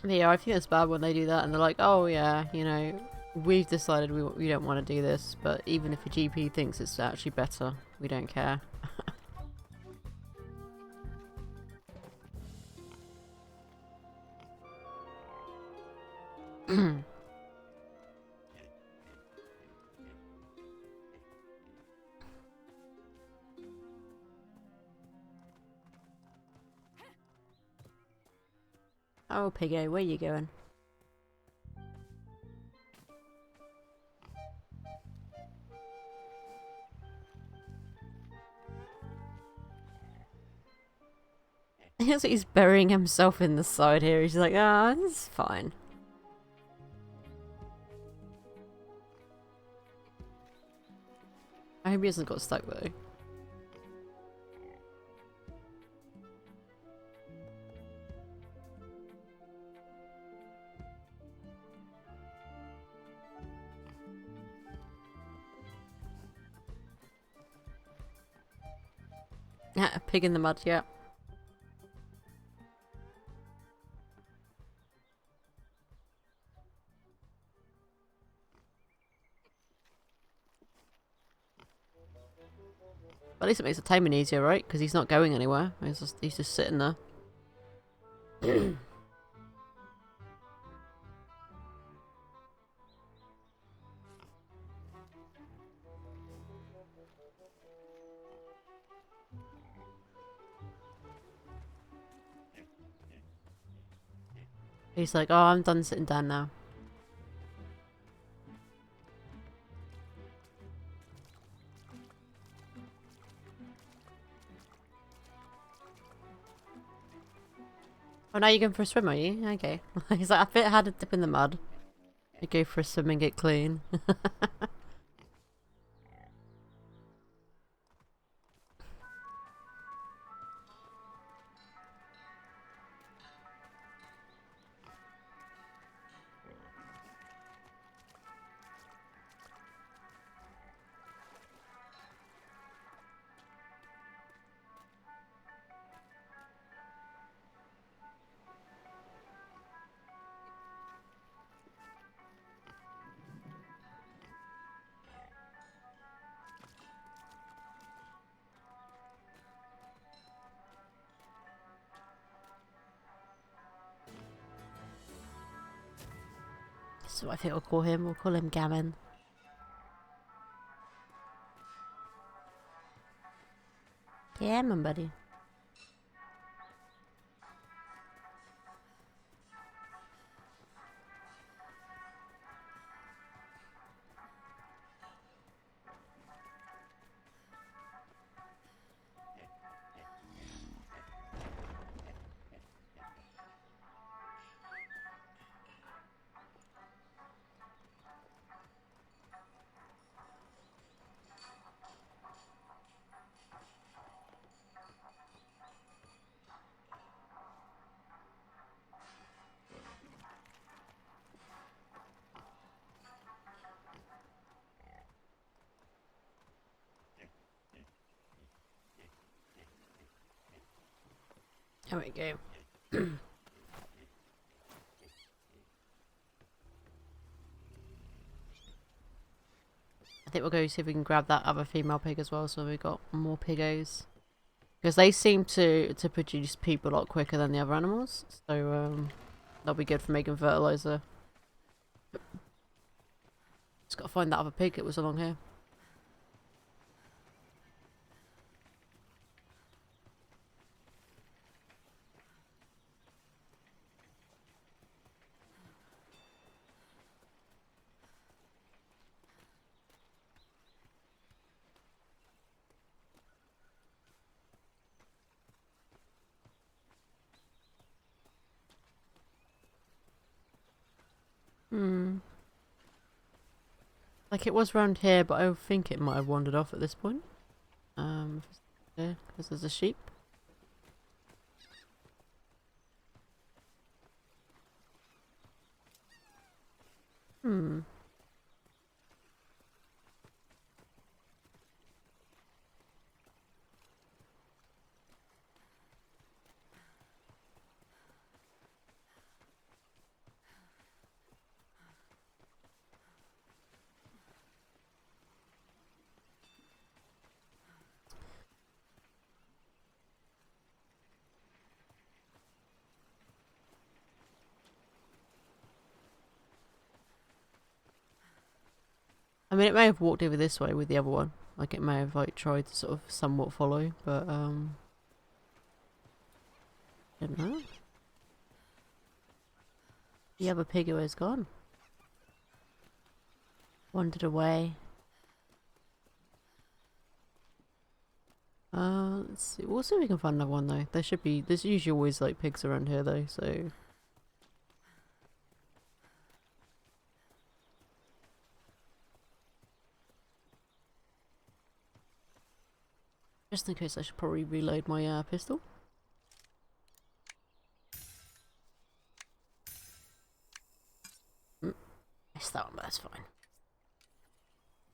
Speaker 1: Yeah, I think it's bad when they do that and they're like, oh yeah, you know, we've decided we don't want to do this, but even if a GP thinks it's actually better, we don't care. Oh, Piggo, where you going? He's burying himself in the side here. He's like, ah, this is fine. I hope he hasn't got stuck though. A pig in the mud, yeah. But at least it makes the timing easier, right? Because he's not going anywhere. He's just sitting there. He's like, oh, I'm done sitting down now. Oh, now you're going for a swim, are you? Okay. He's like, I had a dip in the mud. I go for a swim and get clean. So I think we'll call him. We'll call him Gammon. Gammon, buddy. There we go. I think we'll go see if we can grab that other female pig as well, so we've got more piggos. Because they seem to produce people a lot quicker than the other animals, so that'll be good for making fertilizer. Just gotta find that other pig that was along here. Hmm. Like it was round here, but I think it might have wandered off at this point. Yeah, because there's a sheep. Hmm. mean, it may have walked over this way with the other one. Like, it may have, like, tried to sort of somewhat follow, but, don't know. The other pig is gone. Wandered away. Let's see. We'll see if we can find another one, though. There's usually always, like, pigs around here, though, so... Just in case, I should probably reload my pistol. Missed that one, but that's fine.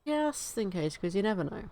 Speaker 1: Just in case, because you never know.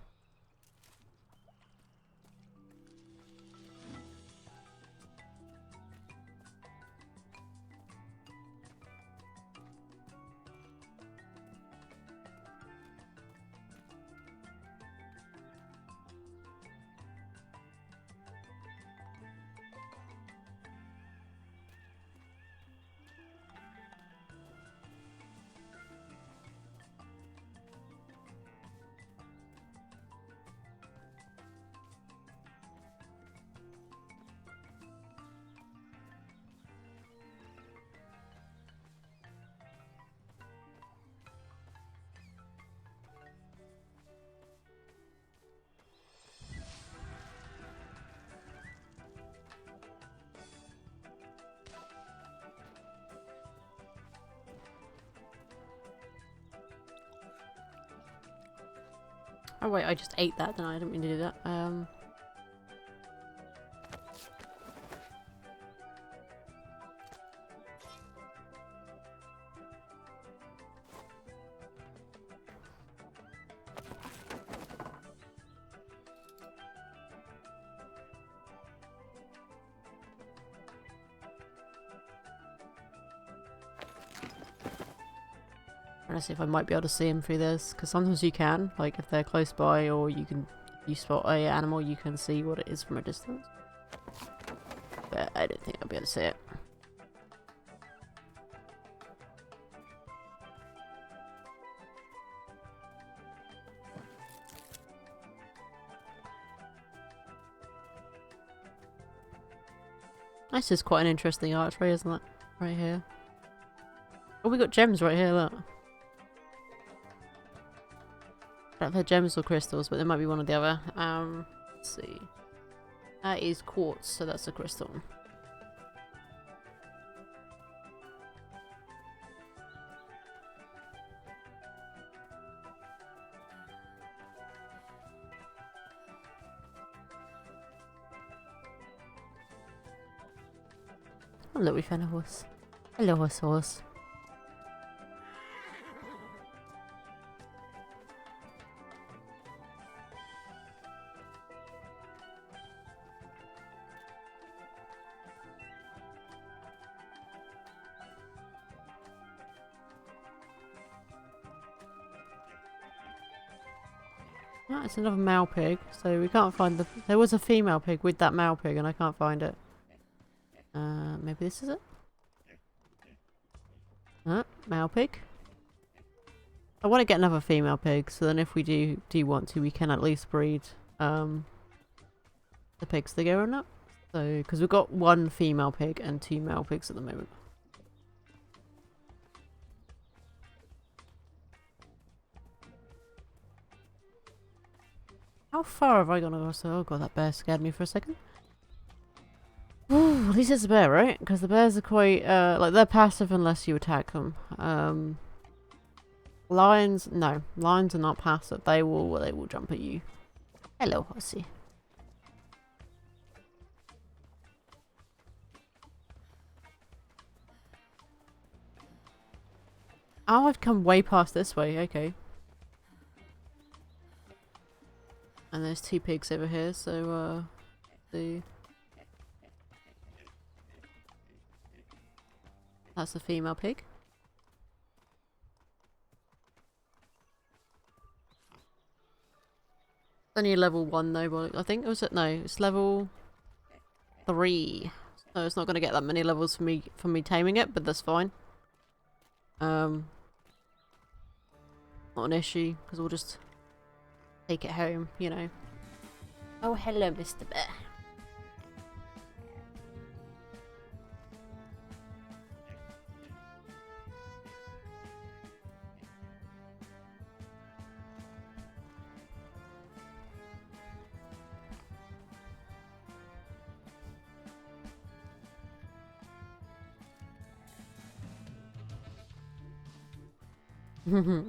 Speaker 1: Oh wait, I just ate that, then I didn't mean to do that. Trying to see if I might be able to see them through this, because sometimes you can, like if they're close by, or you can, if you spot a animal, you can see what it is from a distance. But I don't think I'll be able to see it. This is quite an interesting archway, isn't it? Right here. Oh, we got gems right here, look. I don't know if they're gems or crystals, but there might be one or the other. Let's see. That is quartz, so that's a crystal. Oh look, we found a horse. Hello, horse. Oh, it's another male pig, so we can't find the... There was a female pig with that male pig and I can't find it. Maybe this is it? Male pig. I want to get another female pig, so then if we do want to, we can at least breed the pigs together or not. So, because we've got one female pig and 2 male pigs at the moment. How far have I gone across? Oh god, that bear scared me for a second. Ooh, at least it's a bear, right? Because the bears are quite, like, they're passive unless you attack them. Lions, no. Lions are not passive. They will jump at you. Hello, horsey. Oh, I've come way past this way. Okay. And there's 2 pigs over here, so, that's a female pig. Only level 1 though, but I think it was no, it's level 3. So it's not gonna get that many levels for me taming it, but that's fine. Not an issue, because we'll just take it home, you know. Oh, hello, Mr. Bear.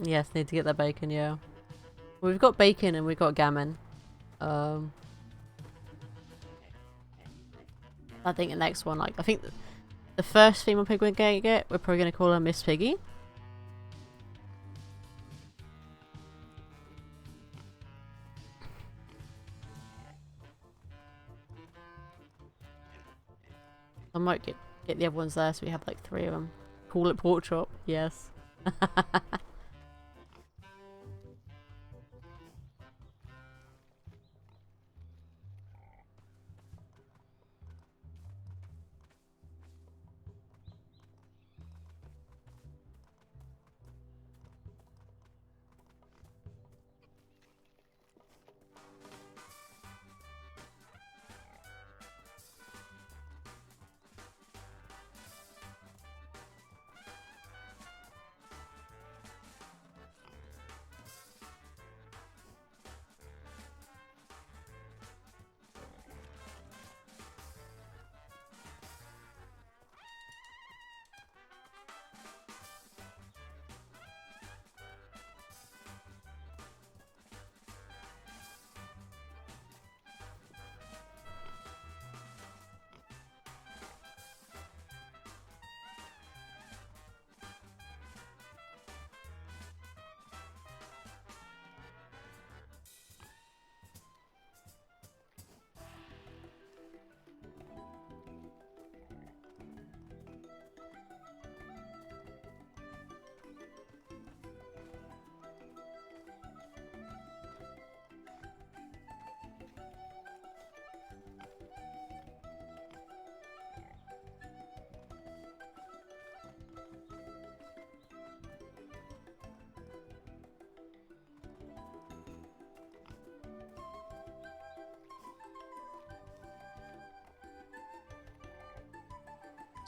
Speaker 1: Yes, need to get that bacon, yeah. Well, we've got bacon and we've got gammon. I think the next one, like, I think the first female pig we're going to get, we're probably going to call her Miss Piggy. I might get the other ones there so we have like 3 of them. Call it pork chop, yes.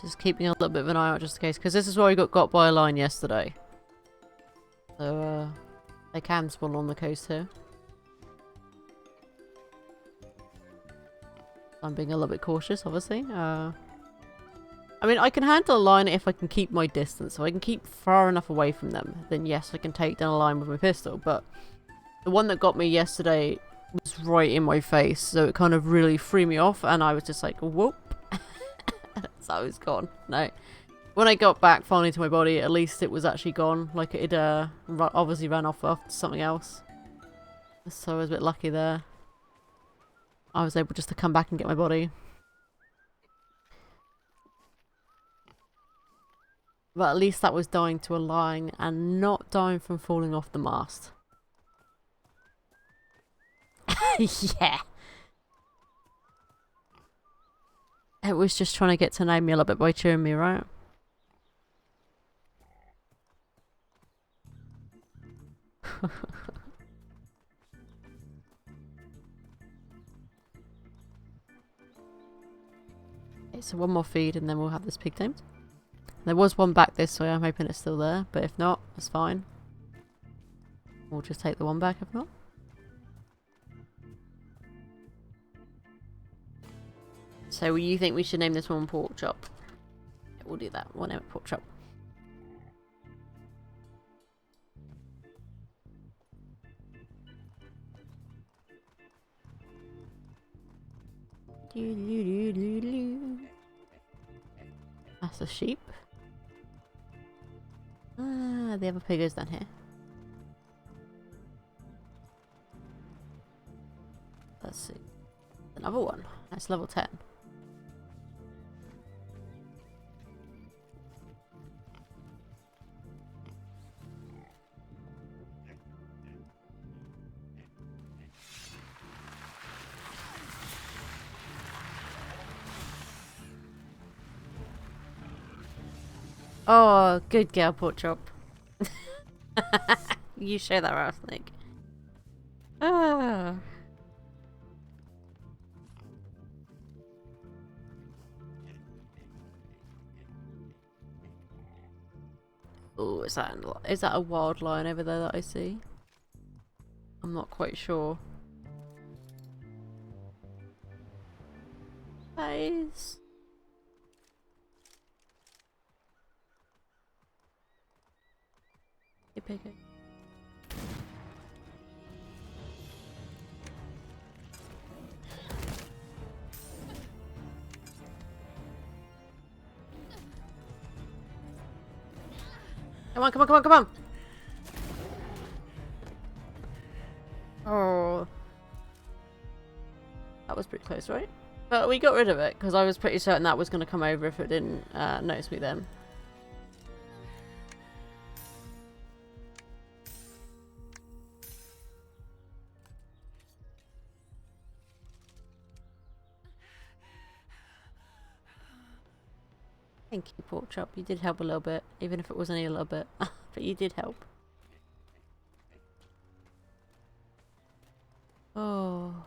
Speaker 1: Just keeping a little bit of an eye out just in case, because this is where we got by a line yesterday. So, they can spawn on the coast here. I'm being a little bit cautious, obviously. I mean, I can handle a line if I can keep my distance. So I can keep far enough away from them. Then yes, I can take down a line with my pistol. But the one that got me yesterday was right in my face. So it kind of really threw me off. And I was just like, whoop. So it was gone. No. When I got back finally to my body, at least it was actually gone. Like it obviously ran off after something else. So I was a bit lucky there. I was able just to come back and get my body. But at least that was dying to a line and not dying from falling off the mast. Yeah. It was just trying to get to know me a little bit by chewing me, right? Okay, so one more feed and then we'll have this pig tamed. There was one back this way, I'm hoping it's still there, but if not, it's fine. We'll just take the one back if not. So you think we should name this one Pork Chop? Yeah, we'll do that. We'll name it Pork Chop. That's a sheep. Ah, the other pig is down here. Let's see. Another one. That's level 10. Oh, good girl, Pork Chop. You share that rattlesnake. Ah. Oh, is that a wild lion over there that I see? I'm not quite sure. Guys. You pick it. Come on, come on, come on, come on! Oh. That was pretty close, right? But we got rid of it, because I was pretty certain that was going to come over if it didn't notice me then. Thank you, Pork Chop. You did help a little bit, even if it was only a little bit. But you did help. Oh.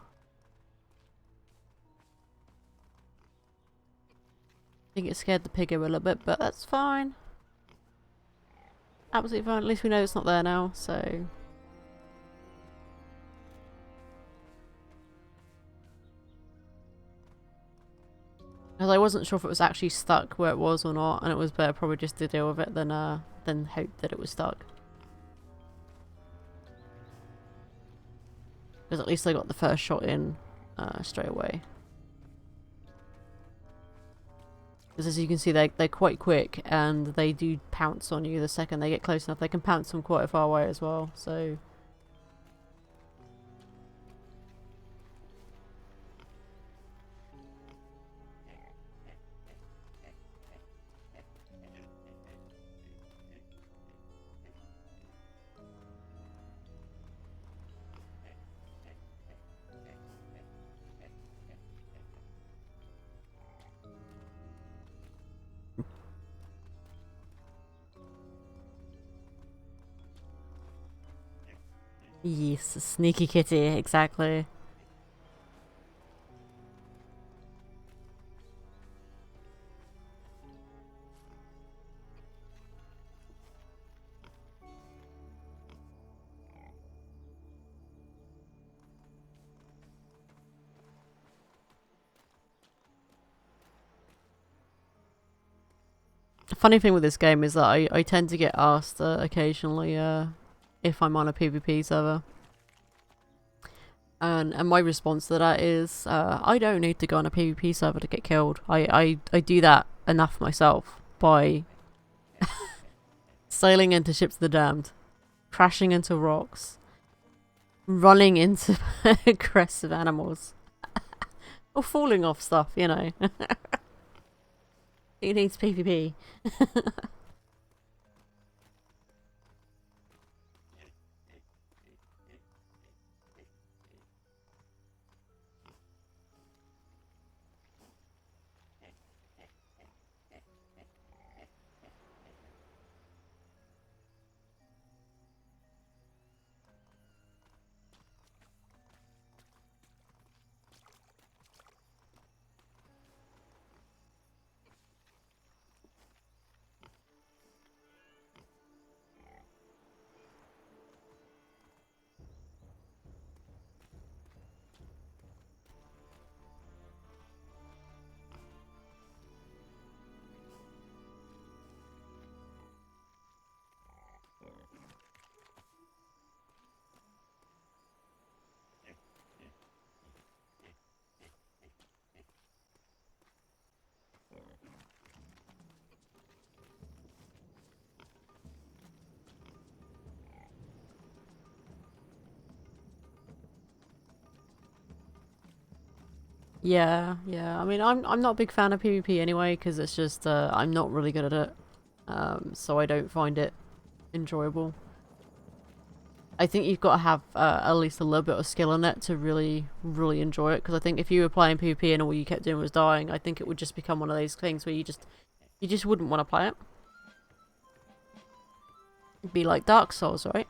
Speaker 1: I think it scared the pig a little bit, but that's fine. Absolutely fine. At least we know it's not there now, so... Because I wasn't sure if it was actually stuck where it was or not, and it was better probably just to deal with it than hope that it was stuck. Because at least I got the first shot in straight away. Because as you can see, they're quite quick, and they do pounce on you the second they get close enough. They can pounce from quite far away as well, so... Yes, a sneaky kitty, exactly. The funny thing with this game is that I tend to get asked occasionally if I'm on a PvP server. And my response to that is, I don't need to go on a PvP server to get killed. I do that enough myself by sailing into ships of the damned, crashing into rocks, running into aggressive animals, or falling off stuff, you know. Who needs PvP? Yeah, yeah. I mean, I'm not a big fan of PvP anyway, because it's just I'm not really good at it, so I don't find it enjoyable. I think you've got to have at least a little bit of skill in it to really enjoy it. Because I think if you were playing PvP and all you kept doing was dying, I think it would just become one of those things where you just wouldn't want to play it. It'd be like Dark Souls, right?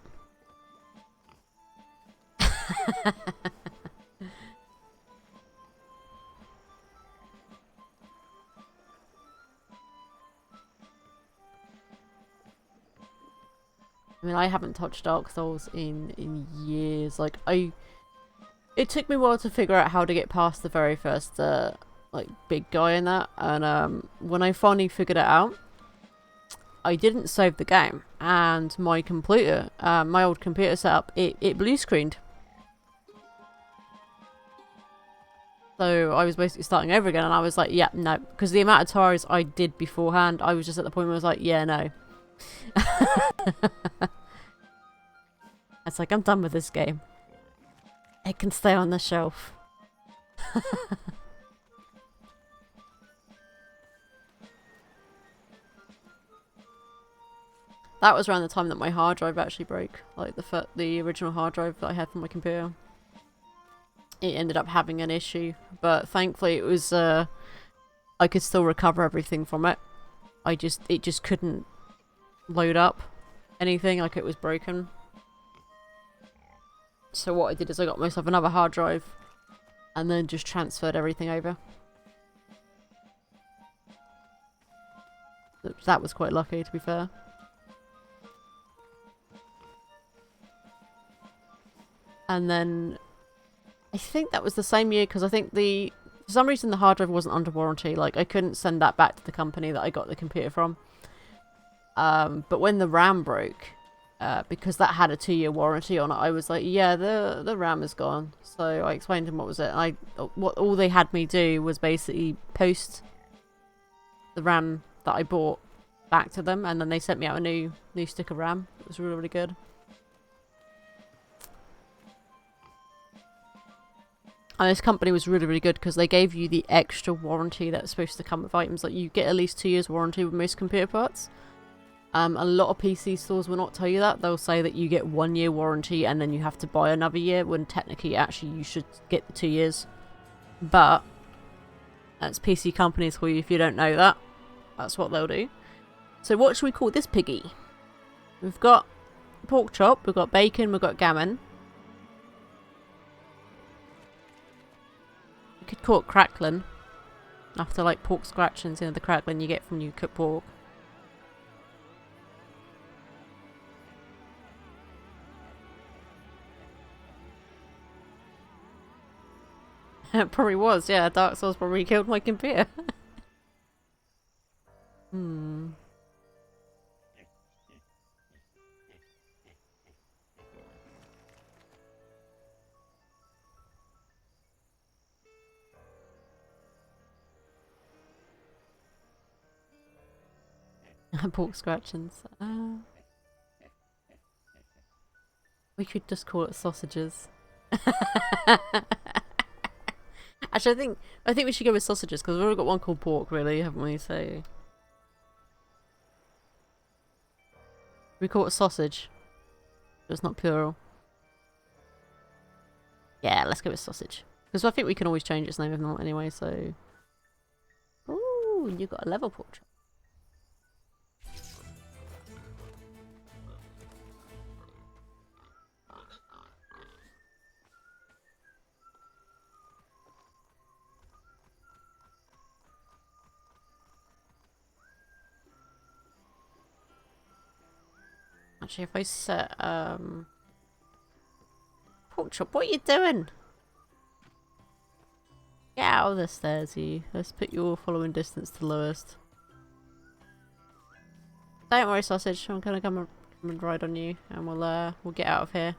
Speaker 1: I mean, I haven't touched Dark Souls in years. Like, it took me a while to figure out how to get past the very first, like, big guy in that. And, when I finally figured it out, I didn't save the game. And my computer, my old computer setup, it blue screened. So I was basically starting over again, and I was like, yeah, no. Because the amount of tries I did beforehand, I was just at the point where I was like, yeah, no. It's like, I'm done with this game. It can stay on the shelf. That was around the time that my hard drive actually broke. Like, the original hard drive that I had for my computer. It ended up having an issue. But thankfully it was, I could still recover everything from it. It just couldn't load up anything, like it was broken. So what I did is I got myself another hard drive and then just transferred everything over. That was quite lucky, to be fair. And then I think that was the same year, because I think for some reason the hard drive wasn't under warranty. Like, I couldn't send that back to the company that I got the computer from. But when the RAM broke, because that had a 2-year warranty on it, I was like, yeah, the RAM is gone. So I explained to them what was it. And all they had me do was basically post the RAM that I bought back to them, and then they sent me out a new stick of RAM. It was really, really good. And this company was really, really good because they gave you the extra warranty that's supposed to come with items. Like, you get at least 2 years warranty with most computer parts. A lot of PC stores will not tell you that. They'll say that you get 1 year warranty and then you have to buy another year, when technically actually you should get the 2 years. But that's PC companies for you if you don't know that. That's what they'll do. So what should we call this piggy? We've got pork chop, we've got bacon, we've got gammon. You could call it crackling. After, like, pork scratchings, you know, the crackling you get from you cook pork. It probably was, yeah. Dark Souls probably killed my computer. Pork scratchings. We could just call it sausages. Actually, I think we should go with sausages, because we've already got one called pork, really, haven't we? So we call it sausage. It's not plural. Yeah, let's go with sausage. Because I think we can always change its name if not anyway, so... Ooh, you got a level portrait. Actually, if I set, pork chop, what are you doing? Get out of the stairs, you. Let's put your following distance to lowest. Don't worry, sausage. I'm gonna come and ride on you, and we'll get out of here.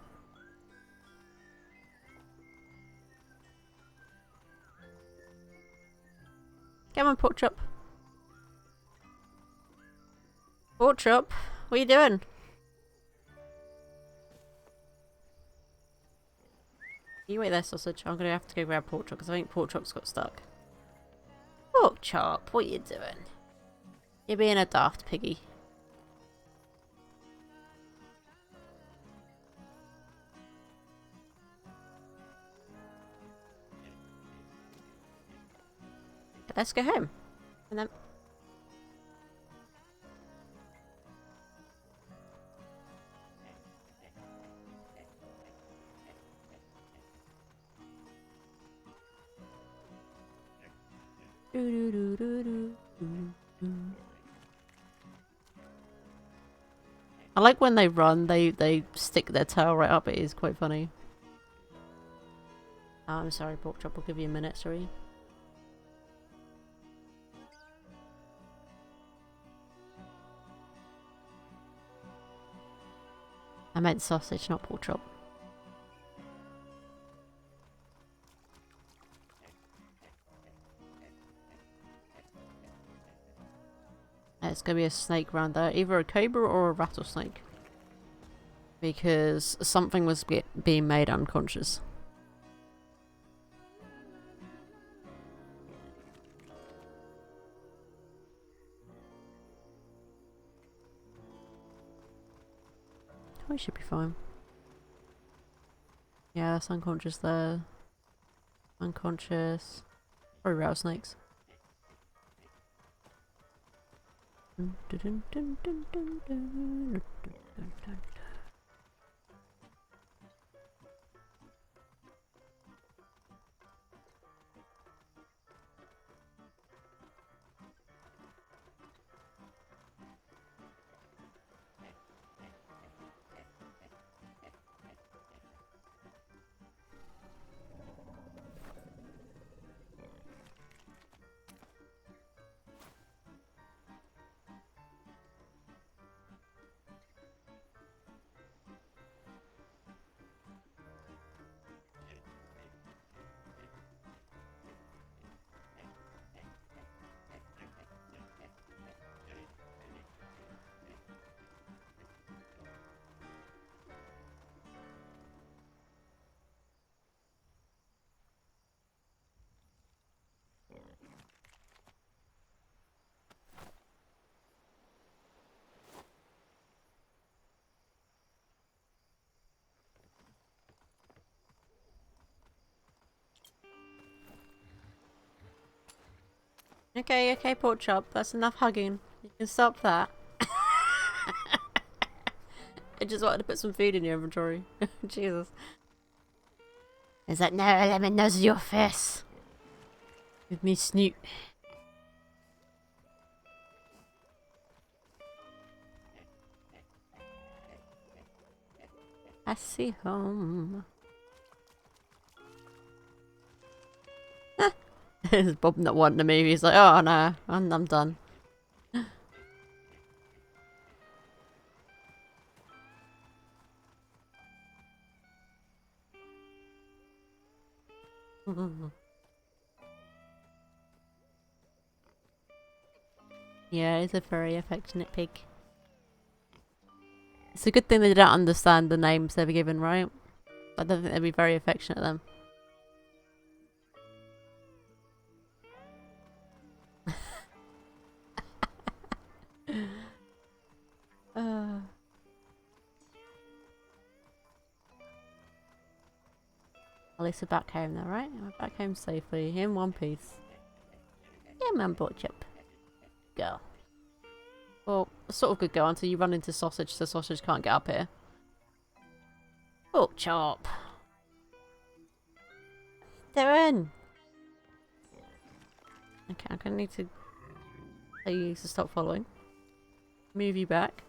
Speaker 1: Come on, pork chop. Pork chop, what are you doing? You wait there, sausage. I'm gonna have to go grab pork chop because I think pork chop's got stuck. Pork chop, what are you doing? You're being a daft piggy. Let's go home. And then... I like when they run, they stick their tail right up. It is quite funny. Oh, I'm sorry, Pork Chop. I'll give you a minute, sorry. I meant sausage, not pork chop. It's gonna be a snake around there, either a cobra or a rattlesnake. Because something was being made unconscious. We should be fine. Yeah, that's unconscious there. Unconscious. Or rattlesnakes. Okay, okay, Pork Chop. That's enough hugging. You can stop that. I just wanted to put some food in your inventory. Jesus. Is that no lemon nose of your face? Give me Snoot. I see home. There's Bob not wanting to move. He's like, oh no, I'm done. Yeah, he's a very affectionate pig. It's a good thing they don't understand the names they're given, right? I don't think they'd be very affectionate at them. At least we're back home though, right? We're back home safely, in one piece. Yeah, man, Pork Chop. Go. Well, sort of good go until you run into Sausage, so Sausage can't get up here. Pork Chop. Doing. Okay, I'm gonna need to tell you to stop following. Move you back.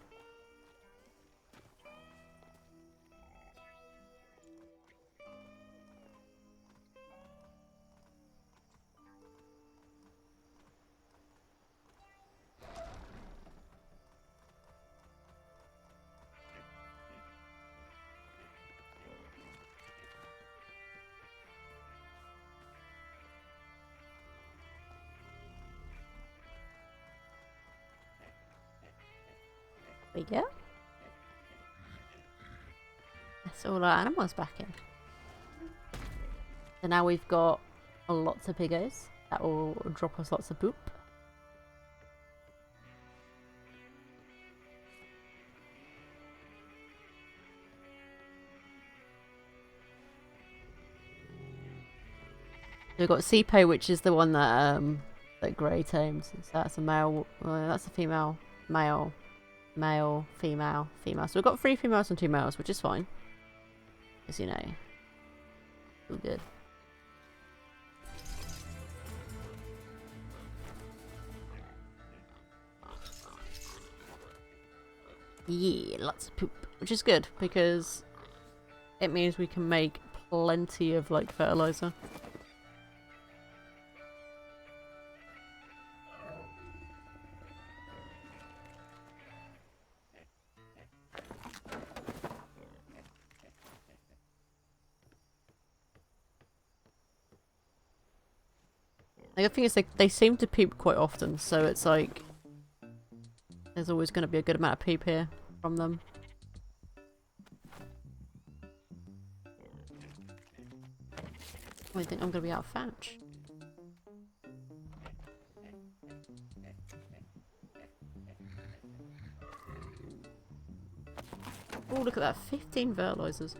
Speaker 1: We go. That's all our animals back in. So now we've got lots of piggos. That will drop us lots of poop. We've got Sipo, which is the one that Grey tames. So that's a male. That's a female. Male. Male. Female. Female. So we've got 3 females and 2 males, which is fine. As you know. All good. Yeah, lots of poop. Which is good, because it means we can make plenty of, like, fertilizer. The other thing is they seem to poop quite often, so it's like there's always going to be a good amount of poop here from them. I think I'm going to be out of thatch. Oh, look at that. 15 fertilizers.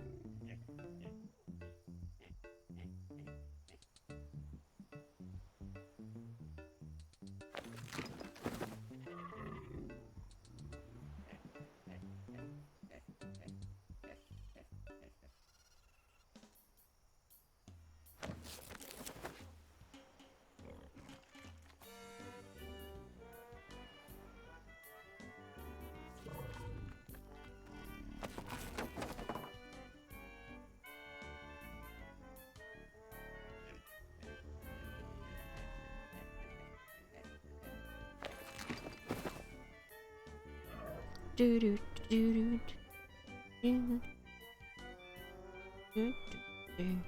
Speaker 1: Do do do do do do.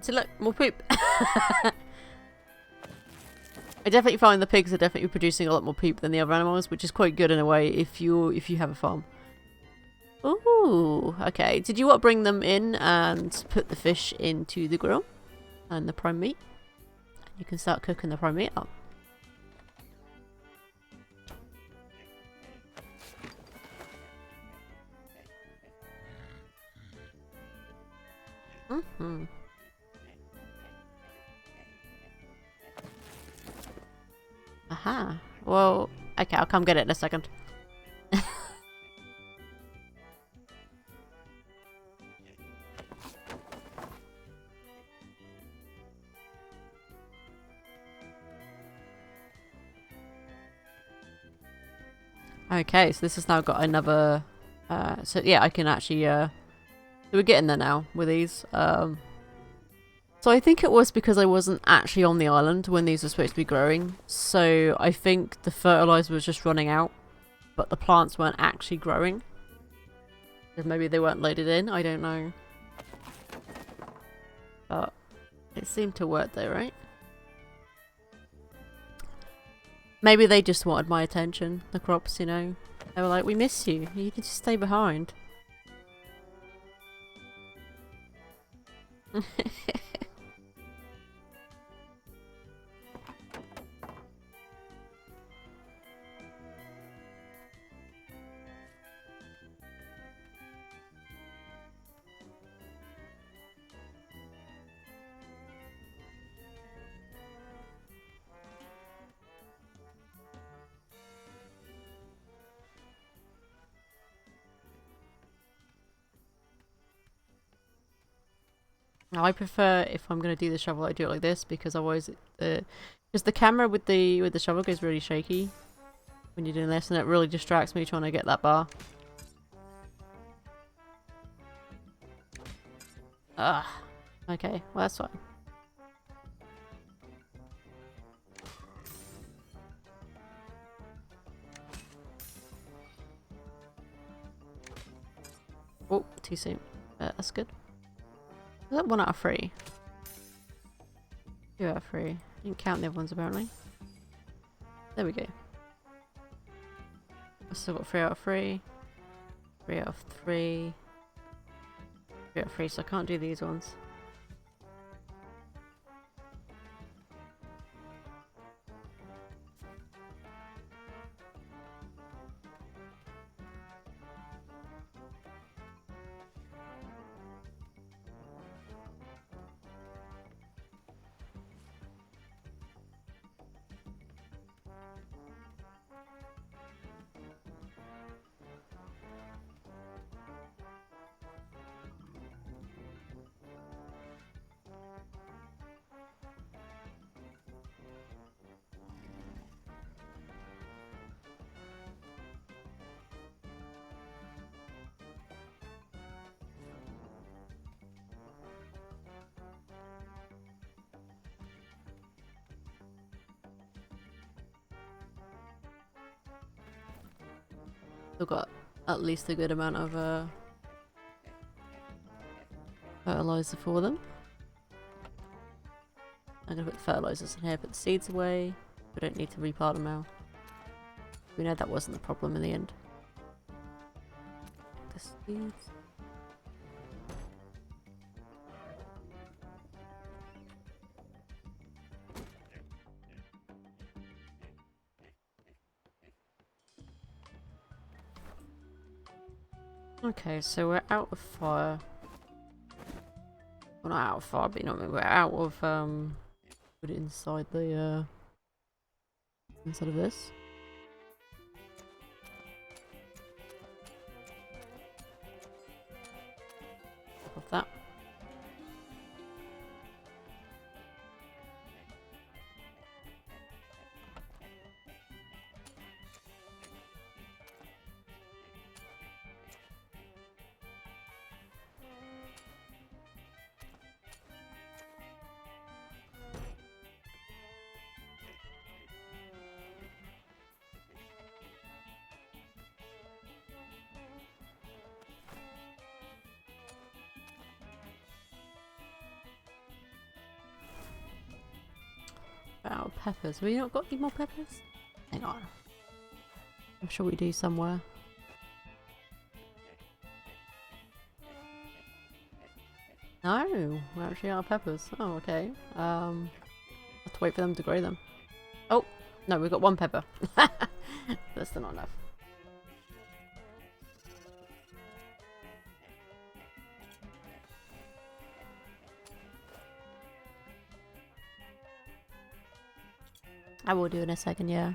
Speaker 1: So look, more poop. I definitely find the pigs are definitely producing a lot more poop than the other animals, which is quite good in a way if you have a farm. Ooh, okay. Did you want to bring them in and put the fish into the grill and the prime meat? You can start cooking the prime meat up. Mm-hmm. Aha. Well, okay, I'll come get it in a second. Okay, so this has now got another... so yeah, I can actually... so we're getting there now with these. So I think it was because I wasn't actually on the island when these were supposed to be growing. So I think the fertilizer was just running out, but the plants weren't actually growing. Maybe they weren't loaded in, I don't know. But it seemed to work though, right? Maybe they just wanted my attention, the crops, you know. They were like, we miss you, you can just stay behind. Now I prefer, if I'm going to do the shovel, I do it like this, because otherwise because the camera with the shovel goes really shaky when you're doing this, and it really distracts me trying to get that bar. Ugh. Okay, well that's fine. Oh, too soon. That's good. Is that 1 out of 3? 2 out of 3. Didn't count the other ones apparently. There we go. I've still got 3 out of 3. 3 out of 3. 3 out of 3, so I can't do these ones. We've got at least a good amount of fertilizer for them. I'm gonna put the fertilizers in here, put the seeds away. We don't need to replant them now. We know that wasn't the problem in the end. The seeds. Okay, so we're out of fire. Well, not out of fire, but you know what I mean. We're out of put it inside the inside of this. Of that. Out of peppers. Have we not got any more peppers? Hang on. I'm sure we do somewhere. No, we're actually out of peppers. Oh, okay. Have to wait for them to grow them. Oh, no, we've got one pepper. That's still not enough. I will do in a second, yeah.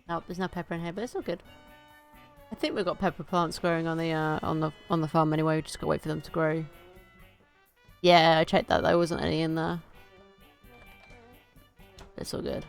Speaker 1: Nope, there's no pepper in here, but it's all good. I think we've got pepper plants growing on the farm anyway. We just gotta wait for them to grow. Yeah, I checked that. There wasn't any in there. It's all good.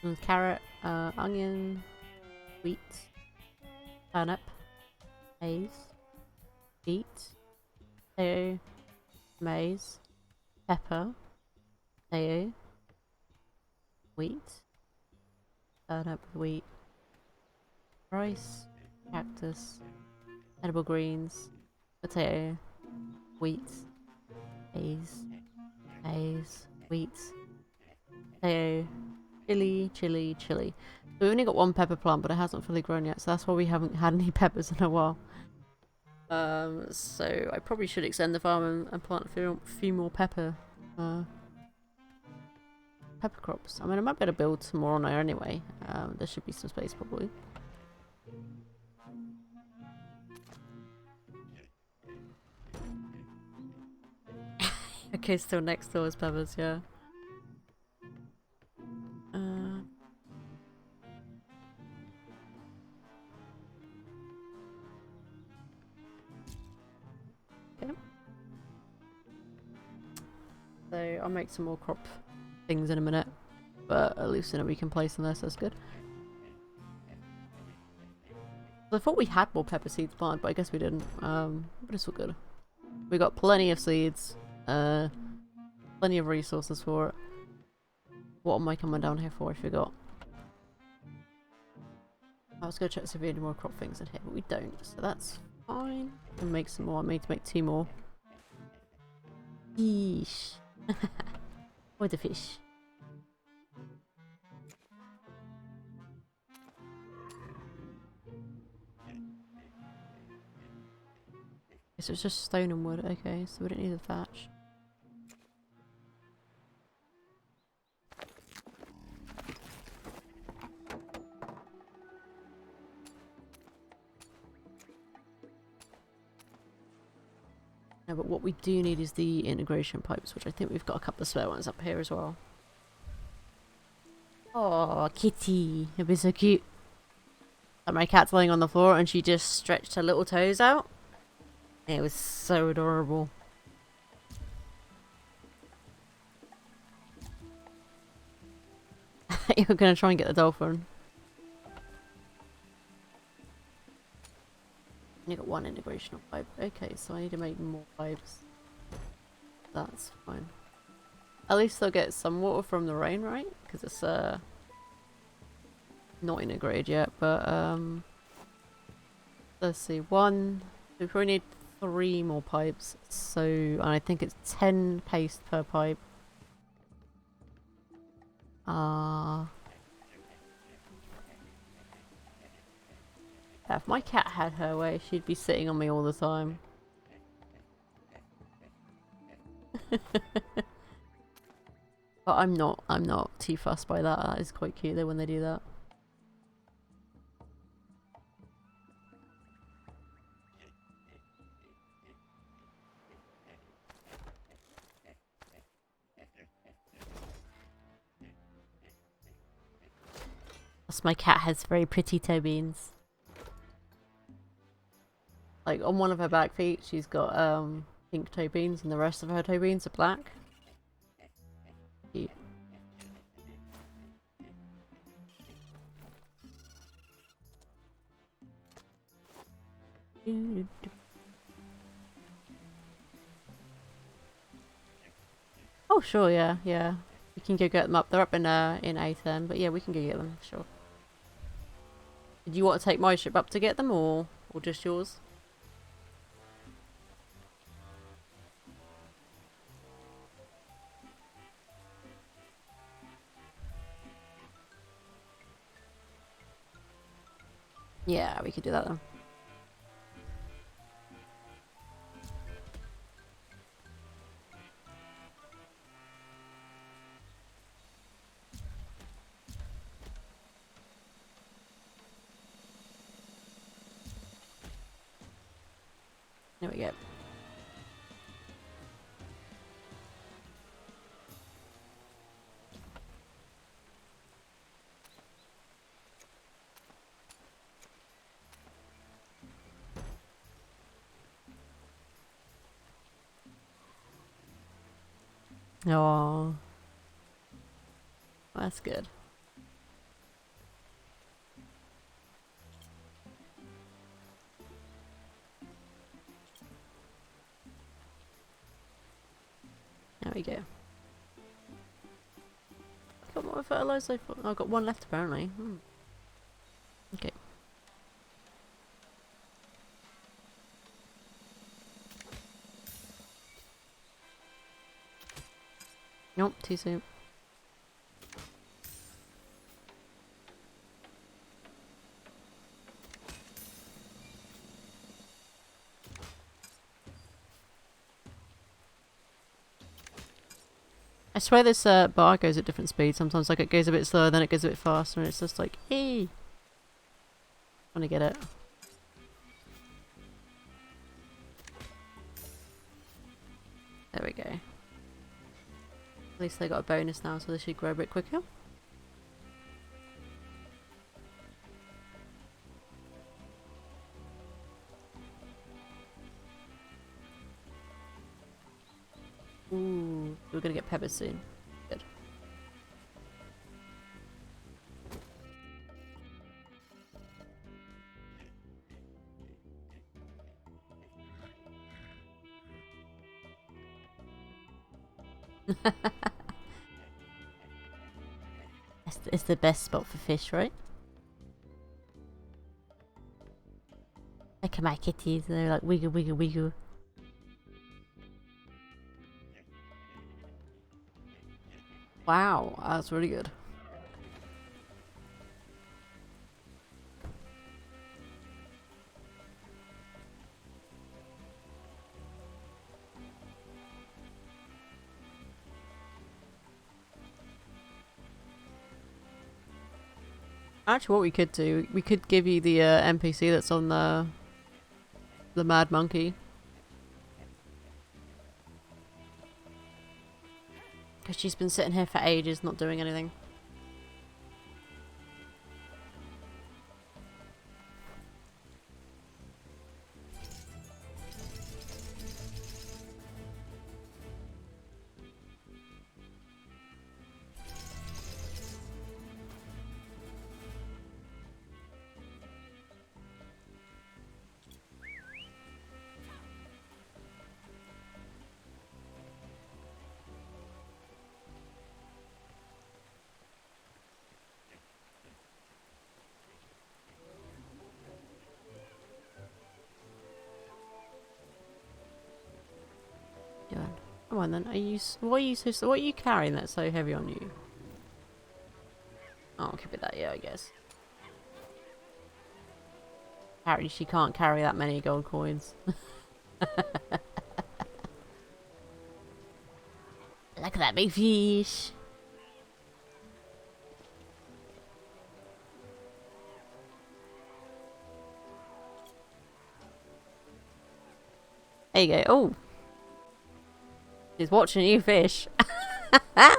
Speaker 1: And carrot, onion, wheat, turnip, maize, beet, potato, maize, pepper, potato, wheat, turnip, wheat, rice, cactus, edible greens, potato, wheat, maize, wheat, potato, chili. So we've only got one pepper plant, but it hasn't fully grown yet, so that's why we haven't had any peppers in a while. So I probably should extend the farm and plant a few more pepper crops. I mean, I might be able to build some more on there anyway. There should be some space probably. Okay, still next door is peppers, yeah. Okay. So I'll make some more crop things in a minute, but at least we can place them there, so that's good. I thought we had more pepper seeds planted, but I guess we didn't. But it's all good. We got plenty of seeds, plenty of resources for it. What am I coming down here for? I forgot. I was gonna check if we had any more crop things in here, but we don't, so that's fine. I'll make some more. I need to make 2 more. Yeesh. Or the fish. So it's just stone and wood. Okay, so we don't need the thatch. No, but what we do need is the integration pipes, which I think we've got a couple of spare ones up here as well. Oh, kitty. It'd be so cute. And my cat's laying on the floor and she just stretched her little toes out. It was so adorable. You're gonna try and get the dolphin. You got one integration pipe. Okay, so I need to make more pipes. That's fine. At least they'll get some water from the rain, right? Because it's not integrated yet, but let's see. We probably need 3 more pipes. So, and I think it's 10 paste per pipe. If my cat had her way, she'd be sitting on me all the time. But I'm not too fussed by that. That is quite cute though when they do that. Plus my cat has very pretty toe beans. Like on one of her back feet she's got pink toe beans and the rest of her toe beans are black. Cute. Oh sure, yeah. We can go get them up. They're up in A10, but yeah, we can go get them, sure. Did you want to take my ship up to get them or just yours? Yeah, we could do that then. There we go. Oh, that's good. There we go. Got more fertilizer. I've got 1 left apparently. Okay. Nope, too soon. I swear this bar goes at different speeds. Sometimes like it goes a bit slower, then it goes a bit faster, and it's just like, hey, trying to get it. There we go. At least they got a bonus now, so they should grow a bit quicker. Ooh, we're gonna get peppers soon. Good. It's the best spot for fish, right? Look at my kitties, they're like wiggle, wiggle, wiggle. Wow, that's really good. Actually, what we could do, we could give you the NPC that's on the Mad Monkey. Because she's been sitting here for ages, not doing anything. Yeah. Come on then. What are you carrying that's so heavy on you? Oh, it could be that, yeah, I guess. Apparently she can't carry that many gold coins. Look at that big fish. There you go. Oh. She's watching you fish. I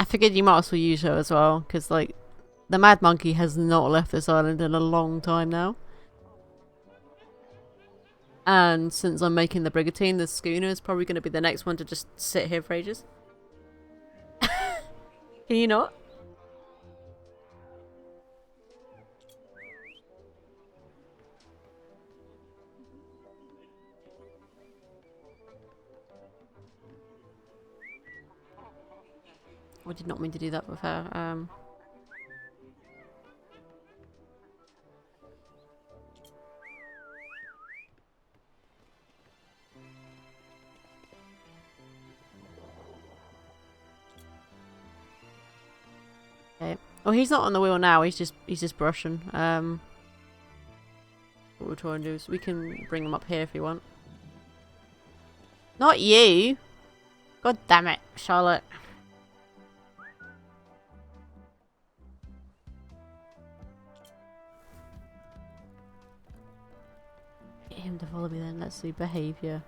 Speaker 1: figured you might as well use her as well, because, like, the Mad Monkey has not left this island in a long time now. And since I'm making the brigantine, the schooner is probably going to be the next one to just sit here for ages. Can you not? I did not mean to do that with her. Okay. Well, he's not on the wheel now. He's just brushing. What we'll try and do is we can bring him up here if you want. Not you. God damn it, Charlotte. Get him to follow me then. Let's see behaviour.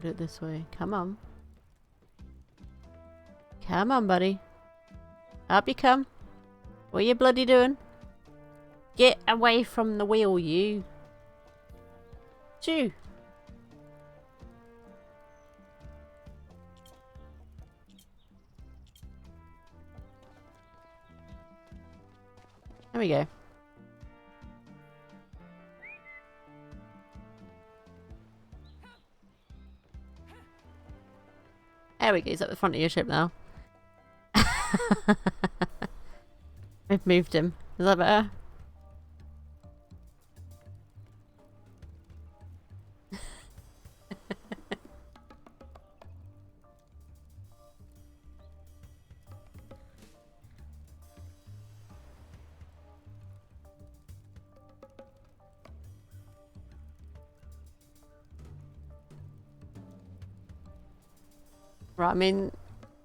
Speaker 1: Do it this way. Come on. Come on, buddy. Up you come. What are you bloody doing? Get away from the wheel, you. Shoo. There we go. There we go. He's at the front of your ship now. I've moved him. Is that better? Right, I mean,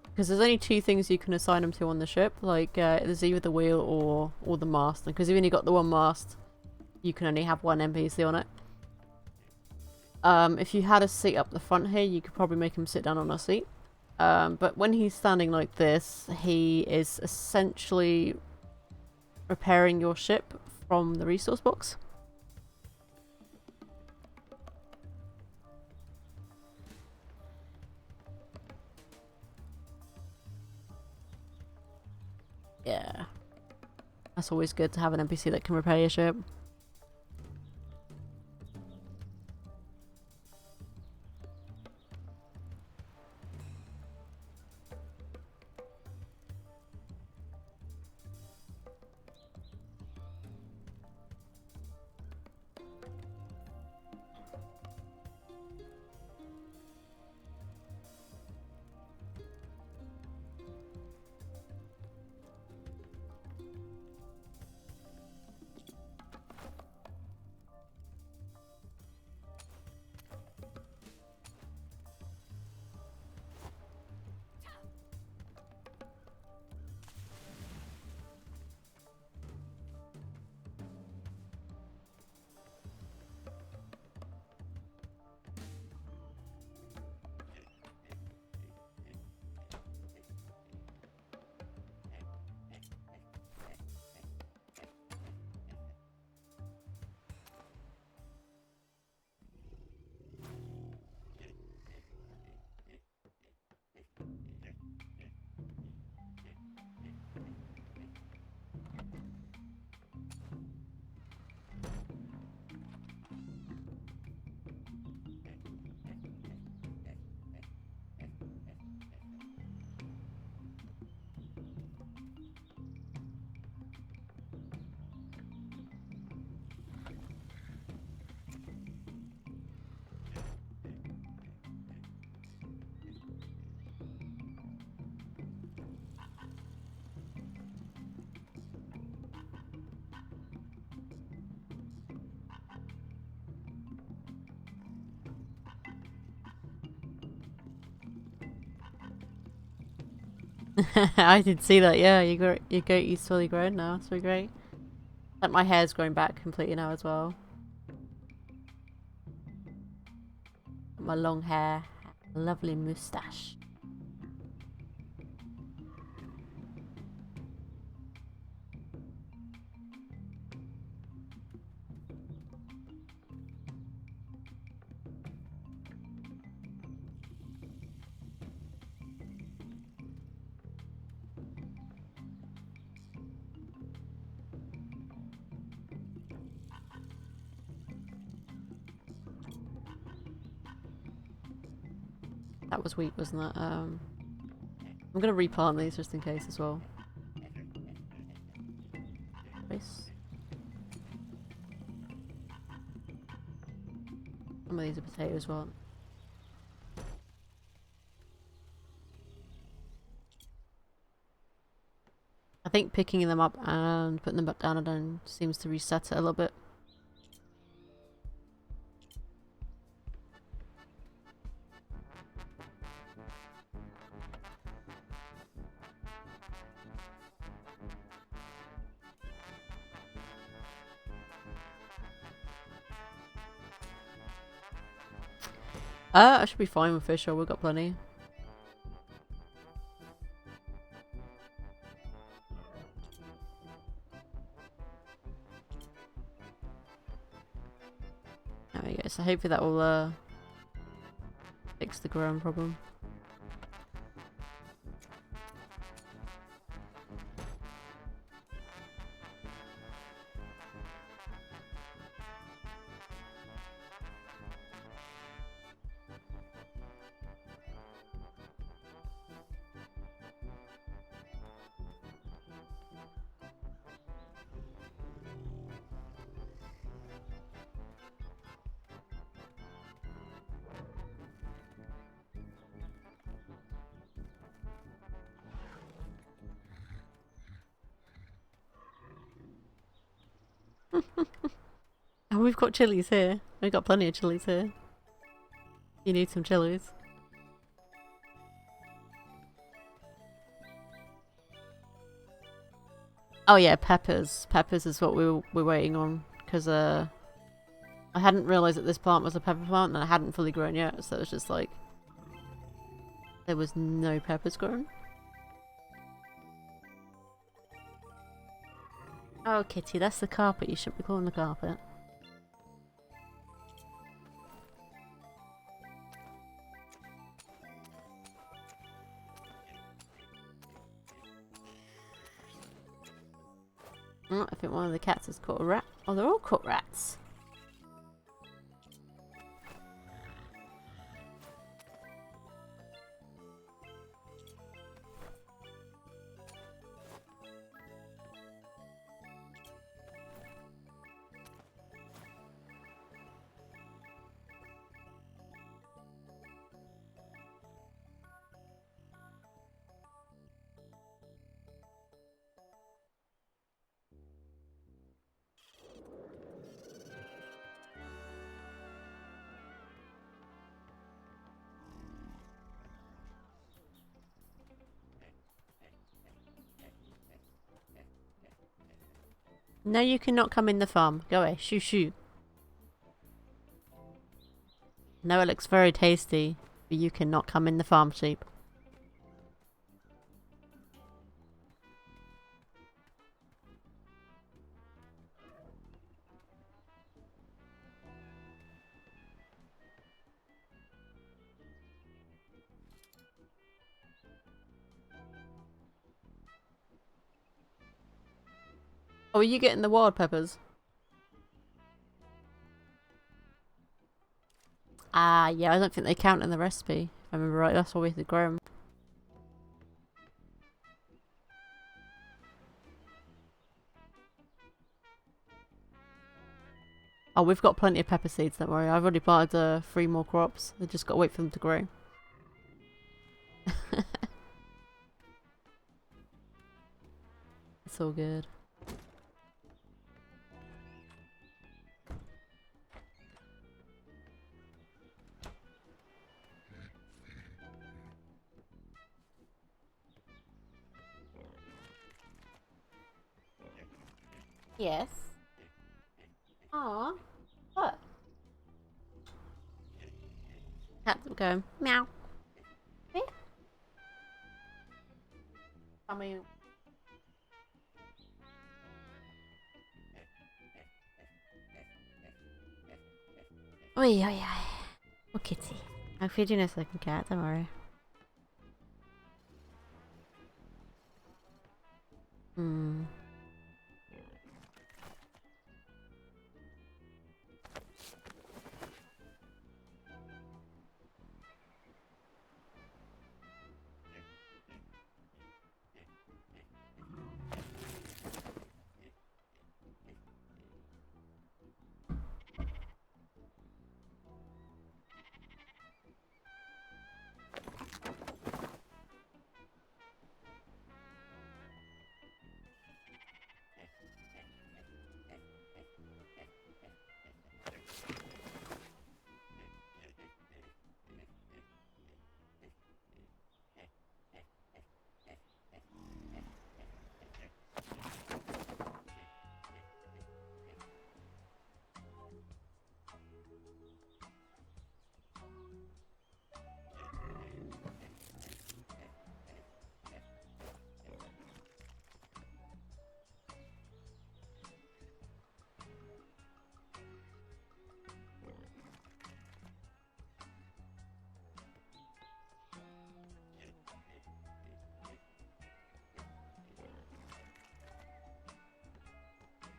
Speaker 1: because there's only two things you can assign them to on the ship. Like, there's either the wheel or the mast. Because you've only got the one mast, you can only have one NPC on it. If you had a seat up the front here, you could probably make him sit down on a seat. But when he's standing like this, he is essentially repairing your ship from the resource box. Yeah. That's always good to have an NPC that can repair your ship. I did see that. Yeah, your goatee's fully grown now. It's really great. Like my hair's growing back completely now as well. My long hair, lovely moustache. That was weak, wasn't it? I'm gonna replant these just in case as well. Nice. Some of these are potatoes as well. I think picking them up and putting them back down again seems to reset it a little bit. I should be fine with fish oil, we've got plenty. There we go, so hopefully that will fix the ground problem. Oh, we've got chilies here. We've got plenty of chilies here. You need some chilies. Oh yeah, peppers. Peppers is what we're waiting on. Because I hadn't realised that this plant was a pepper plant and it hadn't fully grown yet. So it was just like... there was no peppers grown. Oh Kitty, that's the carpet. You shouldn't be calling the carpet. Oh, I think one of the cats has caught a rat. Oh, they're all caught rats. No, you cannot come in the farm. Go away. Shoo shoo. No, it looks very tasty, but you cannot come in the farm, sheep. Oh, are you getting the wild peppers? Ah, yeah, I don't think they count in the recipe. If I remember right, that's why we had to grow them. Oh, we've got plenty of pepper seeds, don't worry. I've already planted 3 more crops. I just got to wait for them to grow. It's all good. Yes. Aw. What? Cat's go meow. Eh? I mean. Oi, oi, oi. Oh, kitty. I'll feed you in a second, cat. Don't worry. Hmm.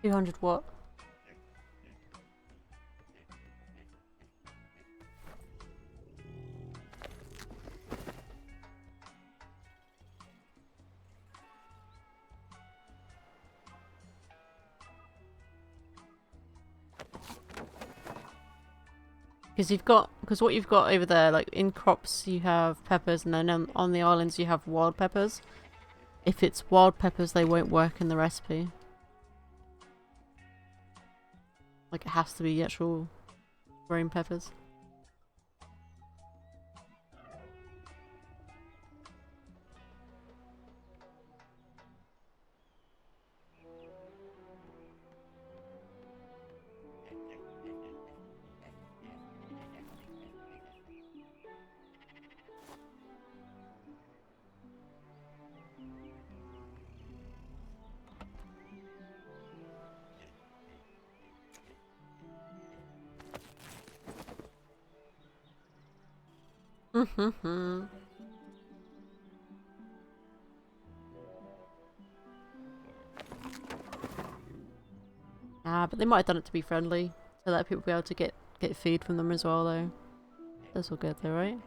Speaker 1: 200 what? Because what you've got over there, like in crops you have peppers, and then on the islands you have wild peppers. If it's wild peppers, they won't work in the recipe. Like it has to be actual green peppers. Ah, but they might have done it to be friendly, to let people be able to get food from them as well, though. That's all good, though, right?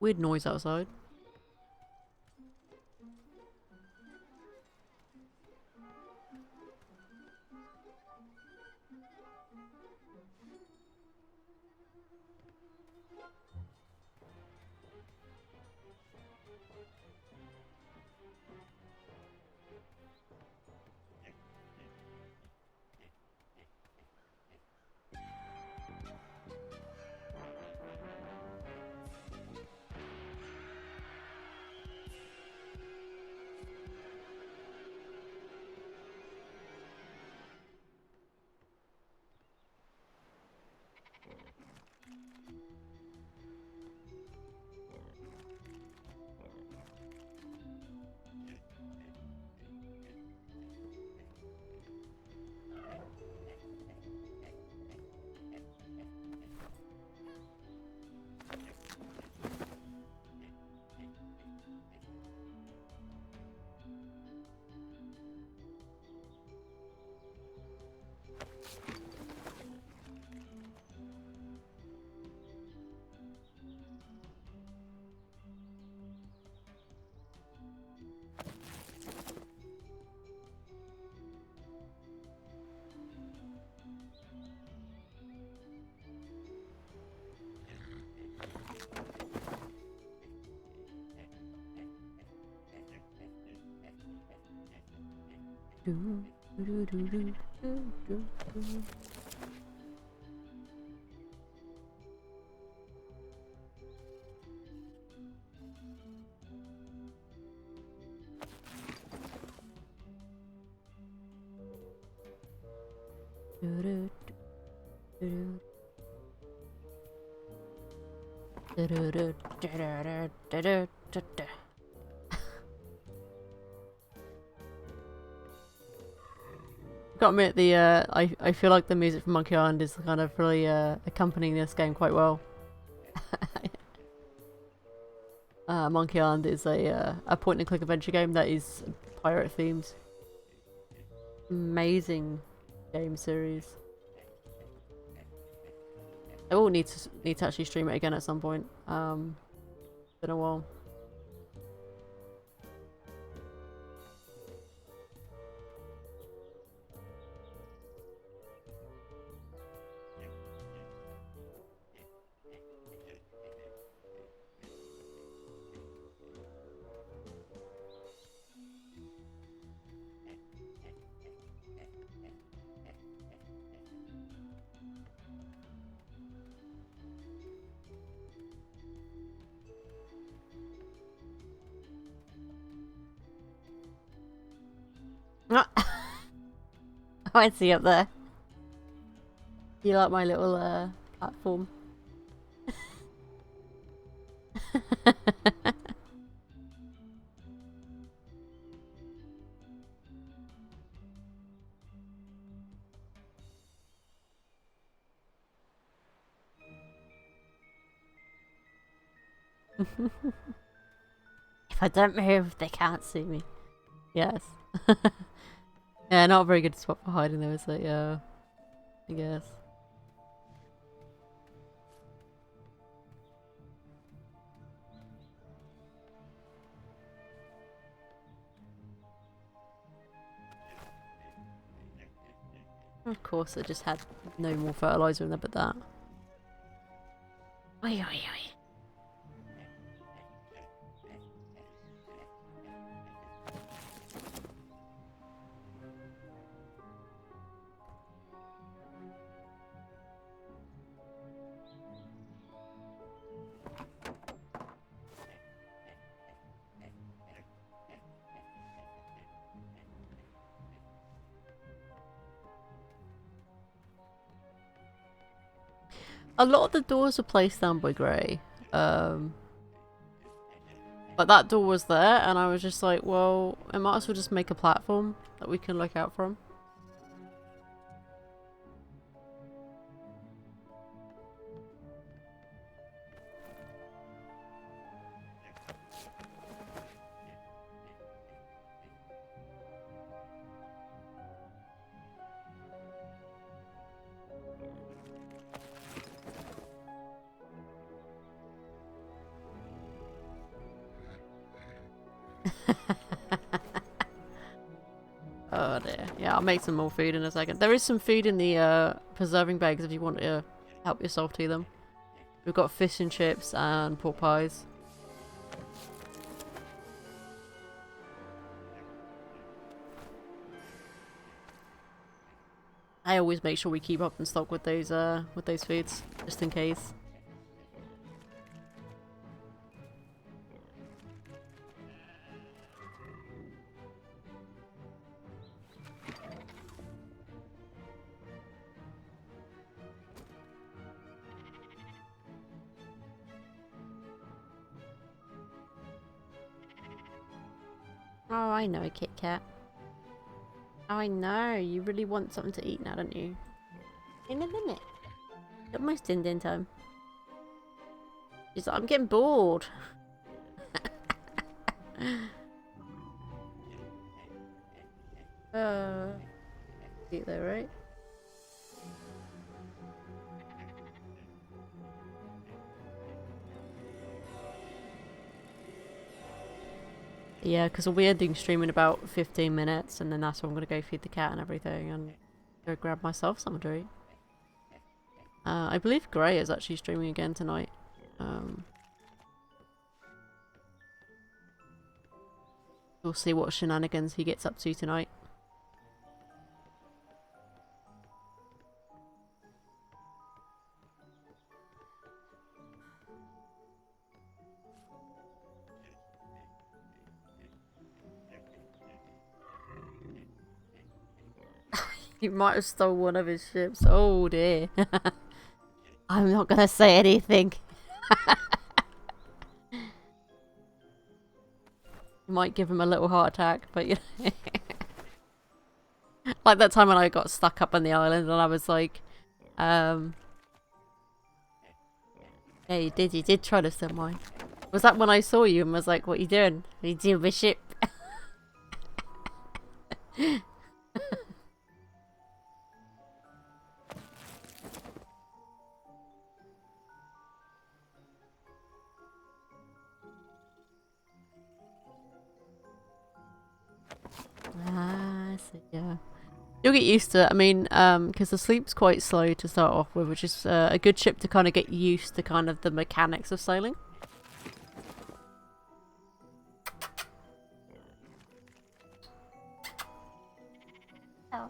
Speaker 1: Weird noise outside. Gotta admit, I feel like the music from Monkey Island is kind of really accompanying this game quite well. Monkey Island is a point-and-click adventure game that is pirate themed. Amazing game series. I will need to actually stream it again at some point. Been a while. I see up there. You like my little platform? If I don't move, they can't see me. Yes. Yeah, not a very good spot for hiding though, is it? Yeah. I guess. Of course, I just had no more fertilizer in there but that. Oi, oi, oi. A lot of the doors are placed down by Gray. But that door was there, and I was just like, well, I might as well just make a platform that we can look out from. Oh dear. Yeah, I'll make some more food in a second. There is some food in the preserving bags if you want to help yourself to them. We've got fish and chips and pork pies. I always make sure we keep up in stock with those foods, just in case. Oh, I know, Kit Kat. Oh, I know. You really want something to eat now, don't you? In a minute. Almost din time. She's like, I'm getting bored. Cute though, right? Yeah, because we'll be ending stream in about 15 minutes, and then that's when I'm going to go feed the cat and everything, and go grab myself something to eat. I believe Gray is actually streaming again tonight. We'll see what shenanigans he gets up to tonight. You might have stole one of his ships. Oh dear. I'm not gonna say anything. You might give him a little heart attack, but you know. Like that time when I got stuck up on the island and I was like, yeah, you did try to steal mine. Was that when I saw you and was like, what are you doing? What are you doing with ship? So yeah. You'll get used to it. I mean, because the sleep's quite slow to start off with, which is a good ship to kind of get used to kind of the mechanics of sailing. Oh.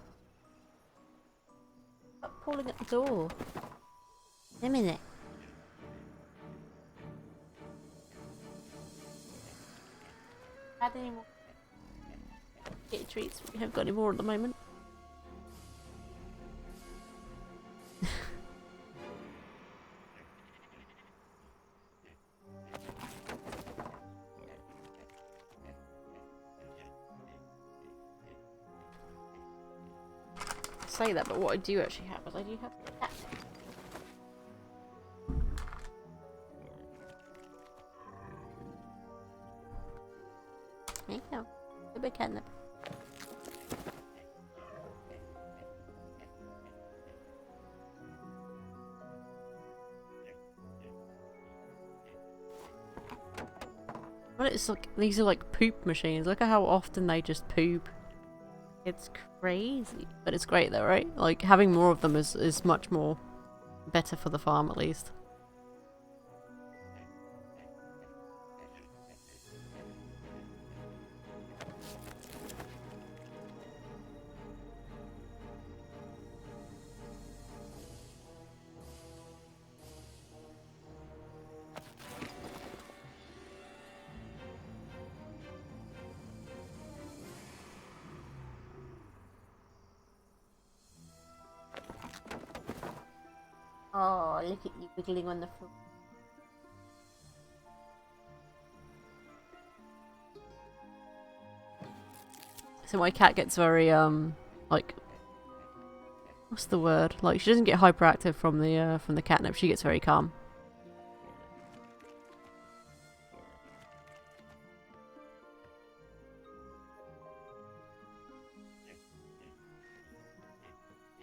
Speaker 1: Stop pulling at the door. A minute. Had any more? Get your treats. We haven't got any more at the moment. Say that, but what I do actually have is I do have that. There you go. A big catnip. Well, it's like these are like poop machines. Look at how often they just poop. It's crazy, but it's great though, right? Like having more of them is much more better for the farm, at least. Oh, look at you wiggling on the floor. So my cat gets very, like, what's the word? Like, she doesn't get hyperactive from the catnip. She gets very calm.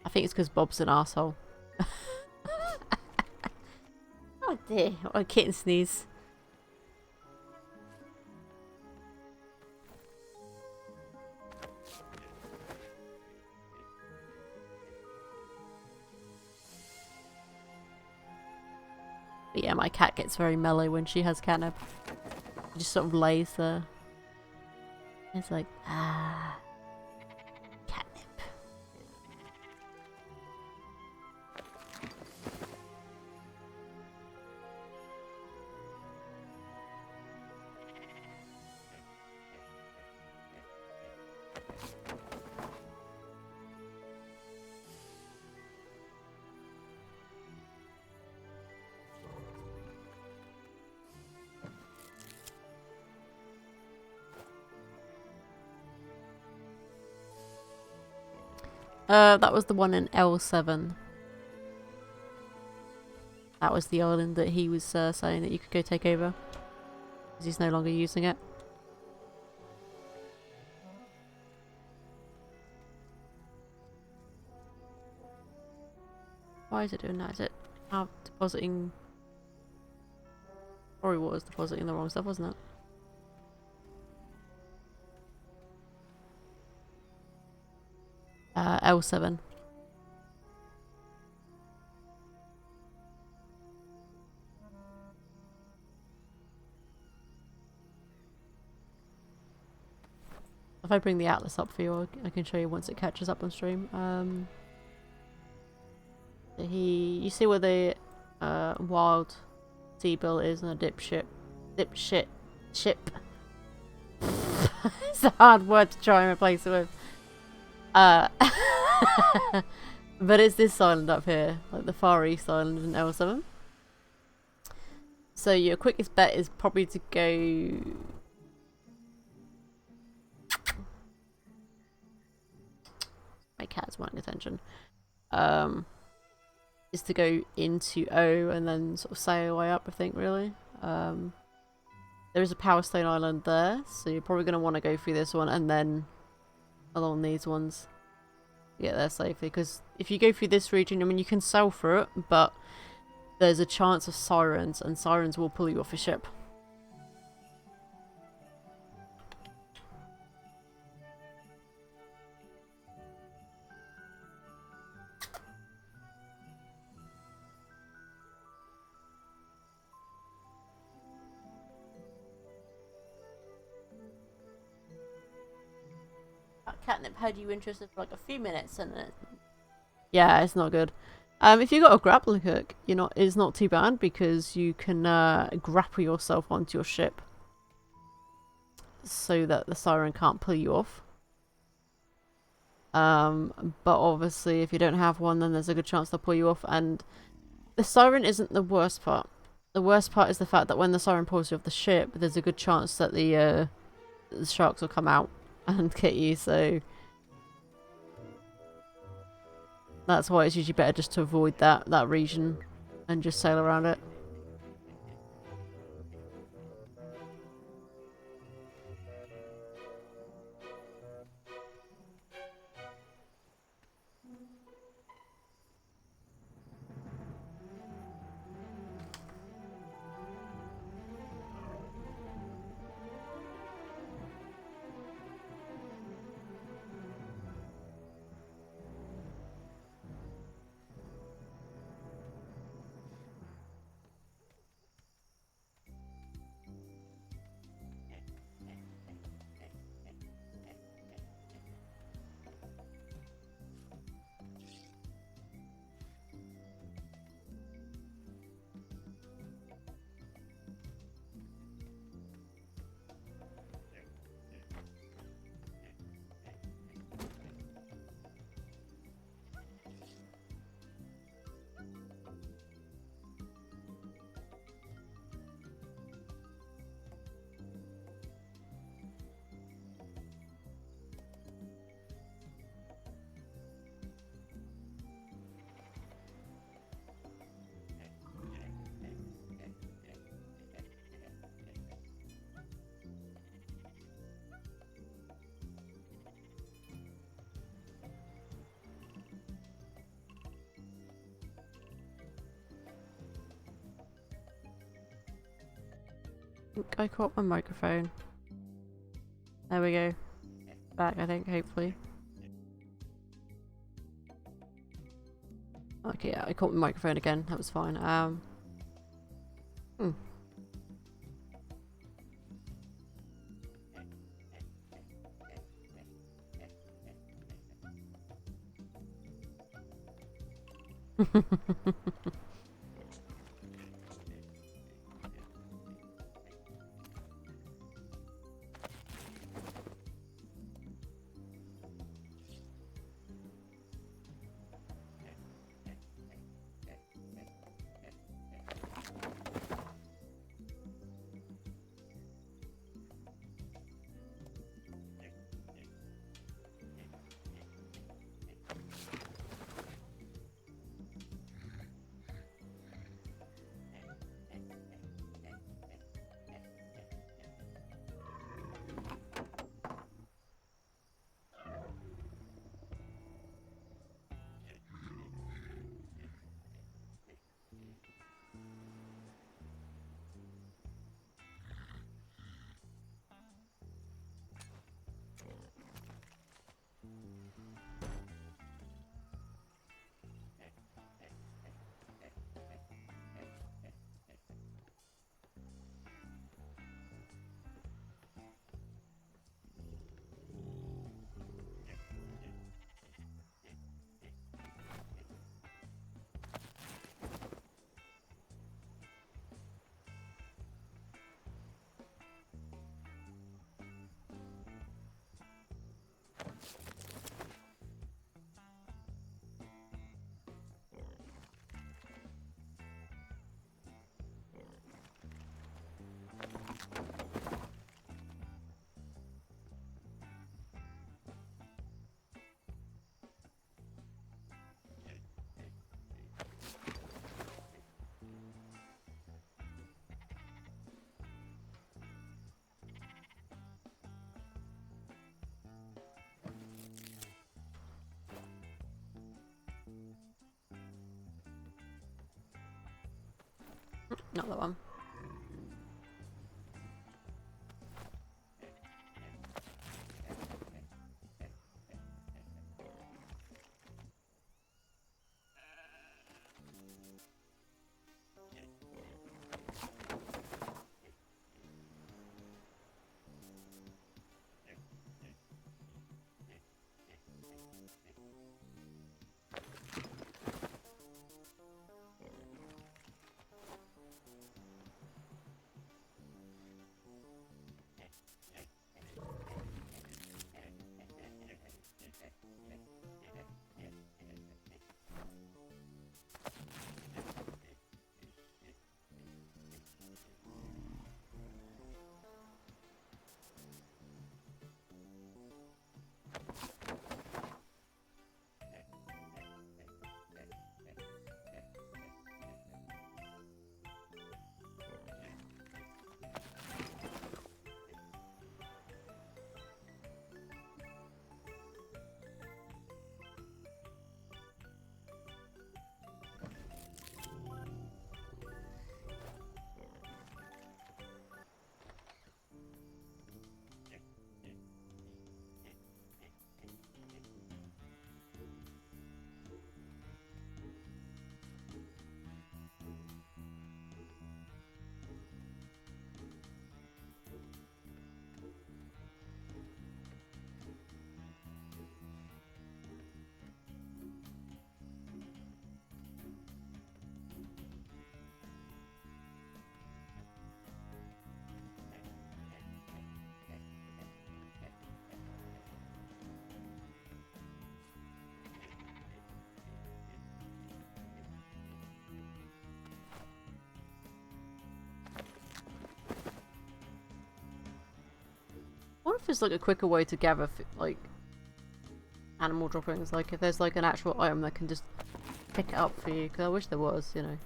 Speaker 1: I think it's because Bob's an arsehole. Oh dear, what a kitten sneeze. But yeah, my cat gets very mellow when she has catnip. She just sort of lays there. It's like, ah. That was the one in L7. That was the island that he was saying that you could go take over. Because he's no longer using it. Why is it doing that? Is it now depositing... Or it was depositing the wrong stuff, wasn't it? L7. If I bring the atlas up for you, I can show you once it catches up on stream. You see where the wild sea bill is and a dipshit ship. It's a hard word to try and replace it with. But it's this island up here, like the Far East Island in L7. So your quickest bet is probably to go... My cat's wanting attention. Is to go into O and then sort of sail away up, I think, really. There is a Power Stone Island there, so you're probably going to want to go through this one and then along these ones to get there safely. Because if you go through this region, I mean, you can sail through it, but there's a chance of sirens, and sirens will pull you off your ship. Catnip had you interested for like a few minutes and then... Yeah, it's not good. If you got a grappling hook, it's not too bad because you can grapple yourself onto your ship so that the siren can't pull you off. But obviously if you don't have one, then there's a good chance they'll pull you off, and the siren isn't the worst part. The worst part is the fact that when the siren pulls you off the ship, there's a good chance that the sharks will come out and get you, so that's why it's usually better just to avoid that region and just sail around it. I caught my microphone. There we go. Back, I think, hopefully. Okay, yeah, I caught my microphone again. That was fine. Not that one. I wonder if there's like a quicker way to gather like animal droppings, like if there's like an actual item that can just pick it up for you, because I wish there was, you know.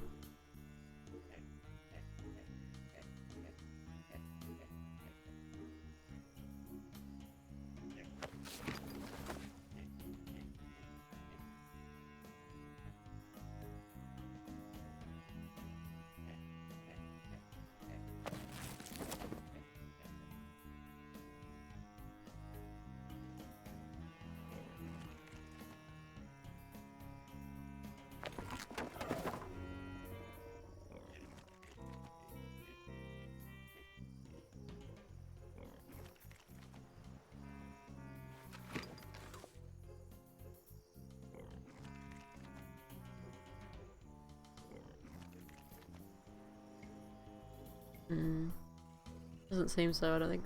Speaker 1: Doesn't seem so. I don't think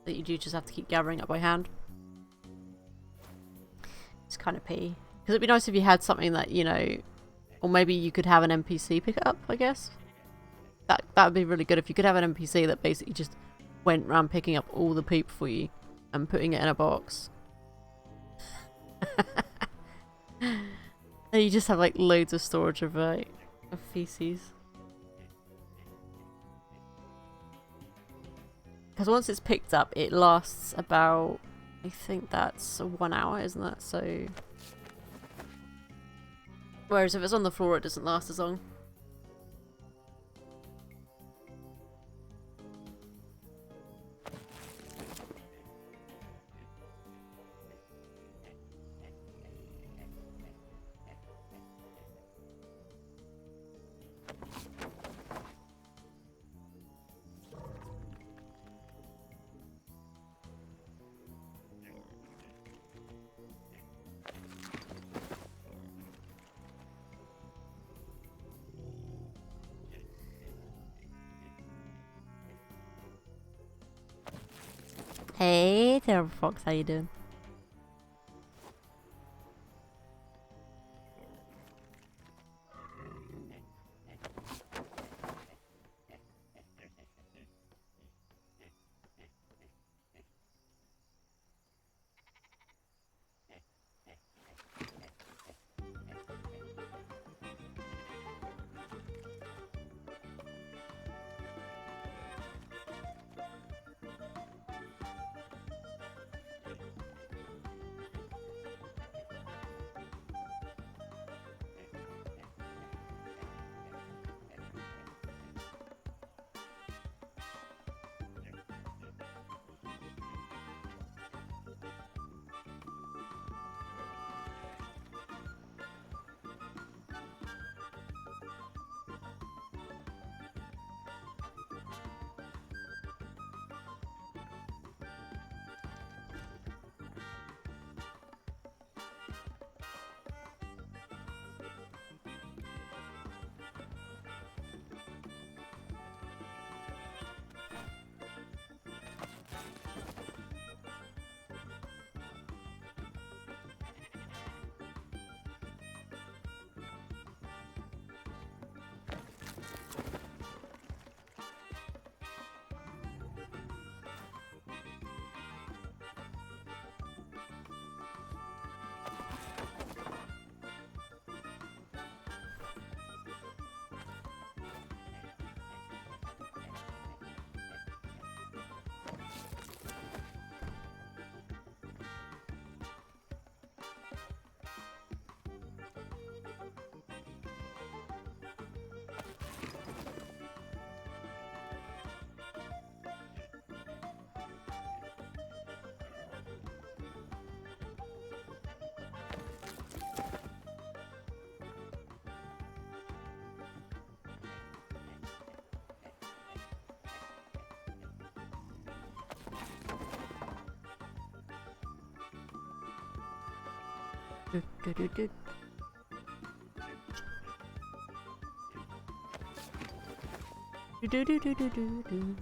Speaker 1: that you do just have to keep gathering it by hand. It's kind of pee. Because it'd be nice if you had something that, you know, or maybe you could have an NPC pick it up, I guess. That would be really good if you could have an NPC that basically just went around picking up all the poop for you and putting it in a box. And you just have like loads of storage of feces. Because once it's picked up, it lasts about, I think that's 1 hour, isn't that? So, whereas if it's on the floor, it doesn't last as long. Hey, Terrible Fox, how you doing? Do, do, do, do. Do, do, do, do, do, do, do.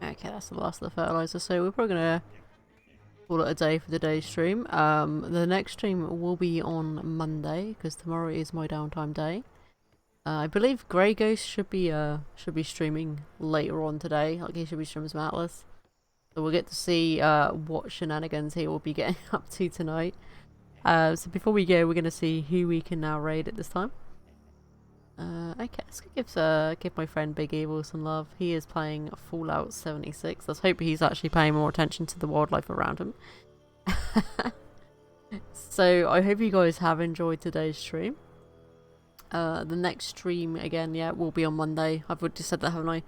Speaker 1: Okay, that's the last of the fertilizer. So we're probably gonna call it a day for today's stream. The next stream will be on Monday because tomorrow is my downtime day. I believe Grey Ghost should be streaming later on today. Like he should be streaming some Atlas. So we'll get to see what shenanigans he will be getting up to tonight. So before we go, we're gonna see who we can now raid at this time. Okay, let's give my friend Big Evil some love. He is playing Fallout 76. Let's hope he's actually paying more attention to the wildlife around him. So I hope you guys have enjoyed today's stream. The next stream again, yeah, will be on Monday. I've already said that, haven't I?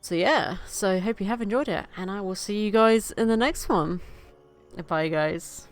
Speaker 1: So yeah, so I hope you have enjoyed it, and I will see you guys in the next one. Bye guys.